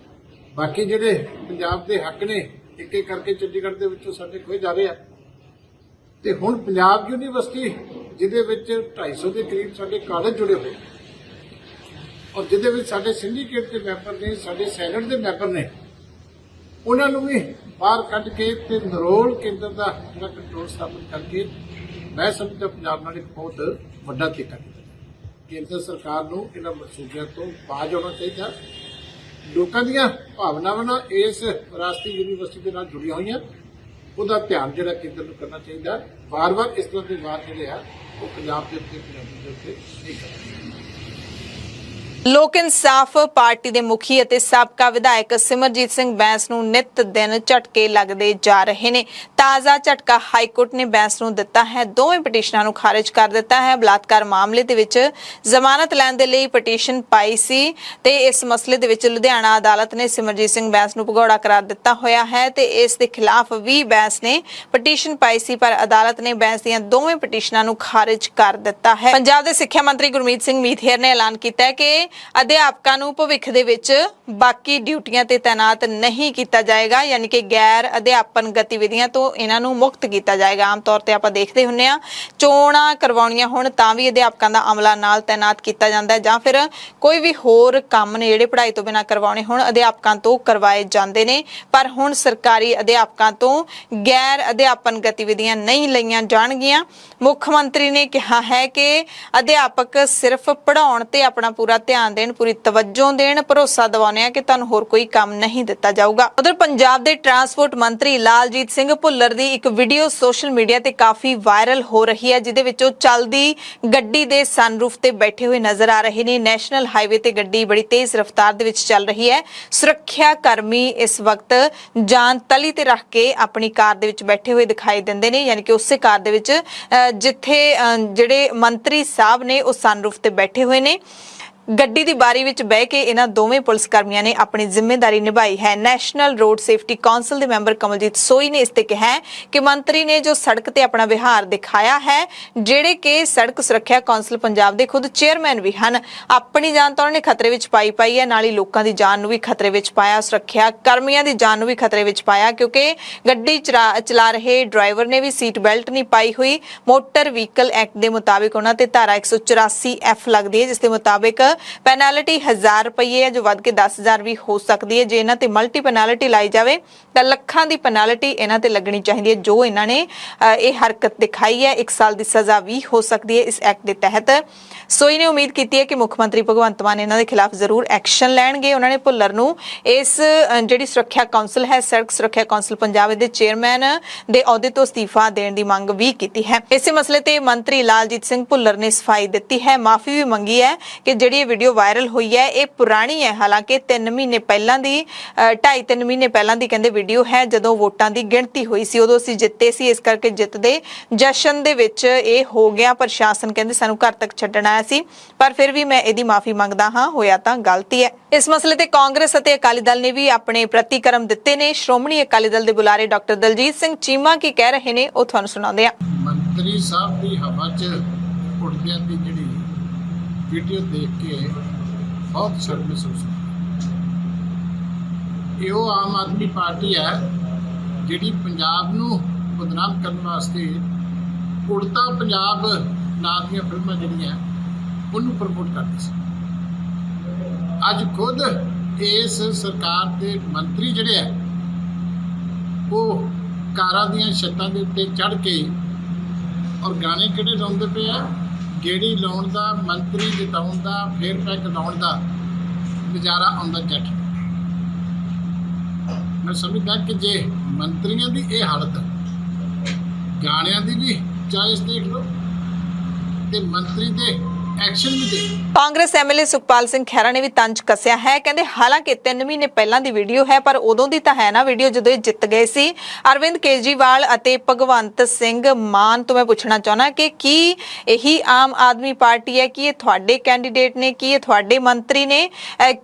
ਬਾਕੀ ਜਿਹੜੇ ਪੰਜਾਬ ਦੇ ਹੱਕ ਨੇ ਇੱਕ ਇੱਕ ਕਰਕੇ ਚੰਡੀਗੜ੍ਹ ਦੇ ਵਿੱਚੋਂ ਸਾਡੇ ਖੋਏ ਜਾ ਰਹੇ ਆ। ਤੇ ਹੁਣ ਪੰਜਾਬ ਯੂਨੀਵਰਸਿਟੀ ਜਿਹਦੇ ਵਿੱਚ 250 ਦੇ ਕਰੀਬ ਸਾਡੇ ਕਾਲਜ ਜੁੜੇ ਹੋਏ ਔਰ ਜਿਹਦੇ ਵਿੱਚ ਸਾਡੇ ਸਿੰਡੀਕੇਟ ਦੇ ਮੈਂਬਰ ਨੇ, ਸਾਡੇ ਸੈਨੇਟ ਦੇ ਮੈਂਬਰ ਨੇ, ਉਹਨਾਂ ਨੂੰ ਵੀ ਬਾਹਰ ਕੱਢ ਕੇ ਤੇ ਨਰੋਲ ਕੇਂਦਰ ਦਾ ਜਿਹੜਾ ਕੰਟਰੋਲ ਸਥਾਪਿਤ ਕਰਕੇ ਮੈਂ ਸਮਝਦਾ ਪੰਜਾਬ ਨਾਲ ਇੱਕ ਬਹੁਤ ਵੱਡਾ ਧੱਕਾ ਕੀਤਾ। ਕੇਂਦਰ ਸਰਕਾਰ ਨੂੰ ਇਹਨਾਂ ਮਨਸੂਬਿਆਂ ਤੋਂ ਬਾਜ਼ ਆਉਣਾ ਚਾਹੀਦਾ। ਲੋਕਾਂ ਦੀਆਂ ਭਾਵਨਾਵਾਂ ਨਾਲ ਇਸ ਵਿਰਾਸਤੀ ਯੂਨੀਵਰਸਿਟੀ ਦੇ ਨਾਲ ਜੁੜੀਆਂ ਹੋਈਆਂ, ਉਹਦਾ ਧਿਆਨ ਜਿਹੜਾ ਕੇਂਦਰ ਨੂੰ ਕਰਨਾ ਚਾਹੀਦਾ। ਵਾਰ-ਵਾਰ ਇਸ ਤਰ੍ਹਾਂ ਦੇ ਵਾਰ ਜਿਹੜੇ ਆ ਉਹ ਪੰਜਾਬ ਦੇ ਉੱਤੇ, ਪੰਜਾਬੀ ਦੇ ਉੱਤੇ ਨਹੀਂ ਕਰਨਾ। ਲੋਕ ਇਨਸਾਫ ਪਾਰਟੀ ਦੇ ਮੁਖੀ ਅਤੇ ਸਾਬਕਾ ਵਿਧਾਇਕ ਸਿਮਰਜੀਤ ਸਿੰਘ ਬੈਂਸ ਨੂੰ ਨਿਤ ਦਿਨ ਝਟਕੇ ਲੱਗਦੇ ਜਾ ਰਹੇ ਨੇ। ਤਾਜ਼ਾ ਝਟਕਾ ਹਾਈਕੋਰਟ ਨੇ ਬੈਂਸ ਨੂੰ ਦਿੱਤਾ ਹੈ। ਦੋਵੇਂ ਪਟੀਸ਼ਨਾਂ ਨੂੰ ਖਾਰਜ ਕਰ ਦਿੱਤਾ ਹੈ। ਬਲਾਤਕਾਰ ਮਾਮਲੇ ਦੇ ਵਿੱਚ ਜ਼ਮਾਨਤ ਲੈਣ ਦੇ ਲਈ ਪਟੀਸ਼ਨ ਪਾਈ ਸੀ ਤੇ ਇਸ ਮਸਲੇ ਦੇ ਵਿੱਚ ਲੁਧਿਆਣਾ ਅਦਾਲਤ ਨੇ ਸਿਮਰਜੀਤ ਸਿੰਘ ਬੈਂਸ ਨੂੰ ਭਗੌੜਾ ਕਰਾਰ ਦਿੱਤਾ ਹੋਇਆ ਹੈ ਤੇ ਇਸ ਦੇ ਖਿਲਾਫ ਵੀ ਬੈਂਸ ਨੇ ਪਟੀਸ਼ਨ ਪਾਈ ਸੀ, ਪਰ ਅਦਾਲਤ ਨੇ ਬੈਂਸ ਦੀਆਂ ਦੋਵੇਂ ਪਟੀਸ਼ਨਾਂ ਨੂੰ ਖਾਰਜ ਕਰ ਦਿੱਤਾ ਹੈ। ਪੰਜਾਬ ਦੇ ਸਿੱਖਿਆ ਮੰਤਰੀ ਗੁਰਮੀਤ ਸਿੰਘ ਮੀਥੇਰ ਨੇ ਐਲਾਨ ਕੀਤਾ ਹੈ ਕਿ ਅਧਿਆਪਕਾਂ ਨੂੰ ਭਵਿੱਖ ਦੇ ਵਿੱਚ ਬਾਕੀ ਡਿਊਟੀਆਂ ਤੇ ਤਾਇਨਾਤ ਨਹੀਂ ਕੀਤਾ ਜਾਏਗਾ, ਯਾਨੀ ਕਿ ਗੈਰ ਅਧਿਆਪਨ ਗਤੀਵਿਧੀਆਂ ਤੋਂ ਇਹਨਾਂ ਨੂੰ ਮੁਕਤ ਕੀਤਾ ਜਾਏਗਾ। ਆਮ ਤੌਰ ਤੇ ਆਪਾਂ ਦੇਖਦੇ ਹੁੰਨੇ ਆ ਚੋਣਾਂ ਕਰਵਾਉਣੀਆਂ ਹੁਣ ਤਾਂ ਵੀ ਅਧਿਆਪਕਾਂ ਦਾ ਅਮਲਾ ਨਾਲ ਤਾਇਨਾਤ ਕੀਤਾ ਜਾਂਦਾ ਹੈ, ਜਾਂ ਫਿਰ ਕੋਈ ਵੀ ਹੋਰ ਕੰਮ ਨੇ ਜਿਹੜੇ ਪੜ੍ਹਾਈ ਤੋਂ ਬਿਨਾਂ ਕਰਵਾਉਣੇ ਹੁਣ ਅਧਿਆਪਕਾਂ ਤੋਂ ਕਰਵਾਏ ਜਾਂਦੇ ਨੇ। ਪਰ ਹੁਣ ਸਰਕਾਰੀ ਅਧਿਆਪਕਾਂ ਤੋਂ ਗੈਰ ਅਧਿਆਪਨ ਗਤੀਵਿਧੀਆਂ ਨਹੀਂ ਲਈਆਂ ਜਾਣਗੀਆਂ। ਮੁੱਖ ਮੰਤਰੀ ਨੇ ਕਿਹਾ ਹੈ ਕਿ ਅਧਿਆਪਕ ਸਿਰਫ ਪੜ੍ਹਾਉਣ ਤੇ ਆਪਣਾ ਪੂਰਾ ਧਿਆਨ ਦੇਣ, ਪੂਰੀ ਤਵੱਜੋ ਦੇਣ, ਭਰੋਸਾ ਦਿਵਾਉਂਦੇ ਆ ਕਿ ਤੁਹਾਨੂੰ ਹੋਰ ਕੋਈ ਕੰਮ ਨਹੀਂ ਦਿੱਤਾ ਜਾਊਗਾ। ਉਧਰ ਪੰਜਾਬ ਦੇ ਟਰਾਂਸਪੋਰਟ ਮੰਤਰੀ ਲਾਲਜੀਤ ਸਿੰਘ ਭੁੱਲਰ ਦੀ ਇੱਕ ਵੀਡੀਓ ਸੋਸ਼ਲ ਮੀਡੀਆ ਤੇ ਕਾਫੀ ਵਾਇਰਲ ਹੋ ਰਹੀ ਹੈ, ਜਿਹਦੇ ਵਿੱਚ ਉਹ ਚੱਲਦੀ ਗੱਡੀ ਦੇ ਸਨਰੂਫ ਤੇ ਬੈਠੇ ਹੋਏ ਨਜ਼ਰ ਆ ਰਹੇ ਨੇ। ਨੈਸ਼ਨਲ ਹਾਈਵੇ ਤੇ ਗੱਡੀ ਬੜੀ ਤੇਜ਼ ਰਫ਼ਤਾਰ ਦੇ ਵਿੱਚ ਚੱਲ ਰਹੀ ਹੈ। ਸੁਰੱਖਿਆ ਕਰਮੀ ਇਸ ਵਕਤ ਜਾਨ ਤਲੀ ਤੇ ਰੱਖ ਕੇ ਆਪਣੀ ਕਾਰ ਦੇ ਵਿੱਚ ਬੈਠੇ ਹੋਏ ਦਿਖਾਈ ਦਿੰਦੇ ਨੇ, ਯਾਨੀ ਕਿ ਉਸੇ ਕਾਰ ਦੇ ਵਿੱਚ ਜਿੱਥੇ ਜਿਹੜੇ ਮੰਤਰੀ ਸਾਹਿਬ ਨੇ ਉਹ ਸਨਰੂਫ ਤੇ ਬੈਠੇ ਹੋਏ ਨੇ। ਗੱਡੀ ਦੀ ਬਾਰੀ ਵਿੱਚ ਬਹਿ ਕੇ ਇਹਨਾਂ ਦੋਵੇਂ ਪੁਲਿਸ ਕਰਮੀਆਂ ਨੇ ਆਪਣੀ ਜ਼ਿੰਮੇਵਾਰੀ ਨਿਭਾਈ ਹੈ। ਨੈਸ਼ਨਲ ਰੋਡ ਸੇਫਟੀ ਕਾਉਂਸਲ ਦੇ ਮੈਂਬਰ ਕਮਲਜੀਤ ਸੋਈ ਨੇ ਇਸ ਤੇ ਕਿਹਾ ਹੈ ਕਿ ਮੰਤਰੀ ਨੇ ਜੋ ਸੜਕ ਤੇ ਆਪਣਾ ਵਿਹਾਰ ਦਿਖਾਇਆ ਹੈ, ਜਿਹੜੇ ਕਿ ਸੜਕ ਸੁਰੱਖਿਆ ਕਾਉਂਸਲ ਪੰਜਾਬ ਦੇ ਖੁਦ ਚੇਅਰਮੈਨ ਵੀ ਹਨ, ਆਪਣੀ ਜਾਨ ਤਾਂ ਉਹਨੇ ਖਤਰੇ ਵਿੱਚ ਪਾਈ ਹੈ, ਨਾਲ ਹੀ ਲੋਕਾਂ ਦੀ ਜਾਨ ਨੂੰ ਵੀ ਖਤਰੇ ਵਿੱਚ ਪਾਇਆ, ਸੁਰੱਖਿਆ ਕਰਮੀਆਂ ਦੀ ਜਾਨ ਨੂੰ ਵੀ ਖਤਰੇ ਵਿੱਚ ਪਾਇਆ, ਕਿਉਂਕਿ ਗੱਡੀ ਚਲਾ ਰਹੇ ਡਰਾਈਵਰ ਨੇ ਵੀ ਸੀਟ ਬੈਲਟ ਨਹੀਂ ਪਾਈ ਹੋਈ। ਮੋਟਰ ਵਹੀਕਲ ਐਕਟ ਦੇ ਮੁਤਾਬਿਕ ਉਹਨਾਂ ਤੇ ਧਾਰਾ 184 ਐਫ ਲੱਗਦੀ ਹੈ, ਜਿਸ ਦੇ ਮੁਤਾਬਿਕ ਪੈਨਲਟੀ 1000 ਰੁਪਏ ਹੈ, ਜੋ ਵੱਧ ਕੇ 10000 ਵੀ ਹੋ ਸਕਦੀ ਹੈ। ਜੇ ਇਹਨਾਂ ਤੇ ਮਲਟੀ ਪੈਨਲਟੀ ਲਾਈ ਜਾਵੇ ਤਾਂ ਲੱਖਾਂ ਦੀ ਪੈਨਲਟੀ ਇਹਨਾਂ ਤੇ ਲੱਗਣੀ ਚਾਹੀਦੀ ਹੈ। ਜੋ ਇਹਨਾਂ ਨੇ ਇਹ ਹਰਕਤ ਦਿਖਾਈ ਹੈ, 1 ਸਾਲ ਦੀ ਸਜ਼ਾ ਵੀ ਹੋ ਸਕਦੀ ਹੈ ਇਸ ਐਕਟ ਦੇ ਤਹਿਤ। ਸੋਈ ਨੇ ਉਮੀਦ ਕੀਤੀ ਹੈ ਕਿ ਮੁੱਖ ਮੰਤਰੀ ਭਗਵੰਤ ਮਾਨ ਇਹਨਾਂ ਦੇ ਖਿਲਾਫ ਜ਼ਰੂਰ ਐਕਸ਼ਨ ਲੈਣਗੇ। ਉਹਨਾਂ ਨੇ ਭੁੱਲਰ ਨੂੰ ਇਸ ਜਿਹੜੀ ਸੁਰੱਖਿਆ ਕਾਉਂਸਲ ਹੈ, ਸੜਕ ਸੁਰੱਖਿਆ ਕਾਉਂਸਲ ਪੰਜਾਬ ਦੇ ਚੇਅਰਮੈਨ ਦੇ ਅਹੁਦੇ ਤੋਂ ਅਸਤੀਫਾ ਦੇਣ ਦੀ ਮੰਗ ਵੀ ਕੀਤੀ ਹੈ। ਇਸੇ ਮਸਲੇ ਤੇ ਮੰਤਰੀ ਲਾਲਜੀਤ ਸਿੰਘ ਭੁੱਲਰ ਨੇ ਸਫਾਈ ਦਿੱਤੀ ਹੈ, ਮਾਫੀ ਵੀ ਮੰਗੀ ਹੈ ਕਿ ਜਿਹੜੀ ਇਹ ਵੀਡੀਓ ਵਾਇਰਲ ਹੋਈ ਹੈ ਇਹ ਪੁਰਾਣੀ ਹੈ। ਹਾਲਾਂਕਿ 3 ਮਹੀਨੇ ਪਹਿਲਾਂ ਦੀ 2.5-3 ਮਹੀਨੇ ਪਹਿਲਾਂ ਦੀ ਕਹਿੰਦੇ ਵੀਡੀਓ ਹੈ, ਜਦੋਂ ਵੋਟਾਂ ਦੀ ਗਿਣਤੀ ਹੋਈ ਸੀ, ਉਦੋਂ ਅਸੀਂ ਜਿੱਤੇ ਸੀ, ਇਸ ਕਰਕੇ ਜਿੱਤ ਦੇ ਜਸ਼ਨ ਦੇ ਵਿੱਚ ਇਹ ਹੋ ਗਿਆ। ਪ੍ਰਸ਼ਾਸਨ ਕਹਿੰਦੇ ਸਾਨੂੰ ਘਰ ਤੱਕ ਛੱਡਣ ਆਇਆ ਸੀ, ਪਰ ਫਿਰ ਵੀ ਮੈਂ ਇਹਦੀ ਮਾਫੀ ਮੰਗਦਾ ਹਾਂ, ਹੋਇਆ ਤਾਂ ਗਲਤੀ ਹੈ। ਇਸ ਮਸਲੇ ਤੇ ਕਾਂਗਰਸ ਅਤੇ ਅਕਾਲੀ ਦਲ ਨੇ ਵੀ ਆਪਣੇ ਪ੍ਰਤੀਕਰਮ ਦਿੱਤੇ ਨੇ। ਸ਼੍ਰੋਮਣੀ ਅਕਾਲੀ ਦਲ ਦੇ ਬੁਲਾਰੇ ਡਾਕਟਰ ਦਲਜੀਤ ਸਿੰਘ ਚੀਮਾ ਕੀ ਕਹਿ ਰਹੇ ਨੇ, ਉਹ ਤੁਹਾਨੂੰ ਸੁਣਾਉਂਦੇ ਆ। ਮੰਤਰੀ ਸਾਹਿਬ ਦੀ ਹਵਾ 'ਚ ਉੱਡਦਿਆਂ ਦੀ ਜਿਹੜੀ ਵੀਡੀਓ ਦੇਖ ਕੇ ਬਹੁਤ ਸ਼ਰਮ ਮਹਿਸੂਸ ਹੋਈ। ਇਹ ਉਹ ਆਮ ਆਦਮੀ ਪਾਰਟੀ ਹੈ ਜਿਹੜੀ ਪੰਜਾਬ ਨੂੰ ਬਦਨਾਮ ਕਰਨ ਵਾਸਤੇ ਉੜਤਾ ਪੰਜਾਬ ਨਾਂ ਦੀਆਂ ਫਿਲਮਾਂ ਜਿਹੜੀਆਂ ਉਹਨੂੰ ਪ੍ਰਮੋਟ ਕਰਦੀ ਸੀ। ਅੱਜ ਖੁਦ ਇਸ ਸਰਕਾਰ ਦੇ ਮੰਤਰੀ ਜਿਹੜੇ ਆ ਉਹ ਕਾਰਾਂ ਦੀਆਂ ਛੱਤਾਂ ਦੇ ਉੱਤੇ ਚੜ੍ਹ ਕੇ ਔਰ ਗਾਣੇ ਕਿਹੜੇ ਲਾਉਂਦੇ ਪਏ ਆ, ਗੇੜੀ ਲਾਉਣ ਦਾ, ਮੰਤਰੀ ਜਿਤਾਉਣ ਦਾ, ਫੇਰ ਪੈਕ ਲਾਉਣ ਦਾ ਨਜ਼ਾਰਾ ਆਉਂਦਾ ਜੱਟ। ਮੈਂ ਸਮਝਦਾ ਕਿ ਜੇ ਮੰਤਰੀਆਂ ਦੀ ਇਹ ਹਾਲਤ, ਗਾਣਿਆਂ ਦੀ ਵੀ ਚੋਇਸ ਦੇਖ ਲਓ ਤੇ ਮੰਤਰੀ ਦੇ ਐਕਸ਼ਨ ਵੀ ਦੇਖ। ਕਾਂਗਰਸ ਐਮਐਲਏ ਸੁਖਪਾਲ ਸਿੰਘ ਖਹਿਰਾ ਨੇ ਵੀ ਤੰਜ ਕੱਸਿਆ ਹੈ। ਕਹਿੰਦੇ ਹਾਲਾਂਕਿ 3 ਮਹੀਨੇ ਪਹਿਲਾਂ ਦੀ ਵੀਡੀਓ ਹੈ, ਪਰ ਉਦੋਂ ਦੀ ਤਾਂ ਹੈ ਨਾ ਵੀਡੀਓ ਜਦੋਂ ਇਹ ਜਿੱਤ ਗਏ ਸੀ। ਅਰਵਿੰਦ ਕੇਜਰੀਵਾਲ ਅਤੇ ਭਗਵੰਤ ਸਿੰਘ ਮਾਨ ਤੋਂ ਮੈਂ ਪੁੱਛਣਾ ਚਾਹੁੰਦਾ ਕਿ ਕੀ ਇਹੀ ਆਮ ਆਦਮੀ ਪਾਰਟੀ ਹੈ, ਕੀ ਇਹ ਤੁਹਾਡੇ ਕੈਂਡੀਡੇਟ ਨੇ, ਕੀ ਇਹ ਤੁਹਾਡੇ ਮੰਤਰੀ ਨੇ,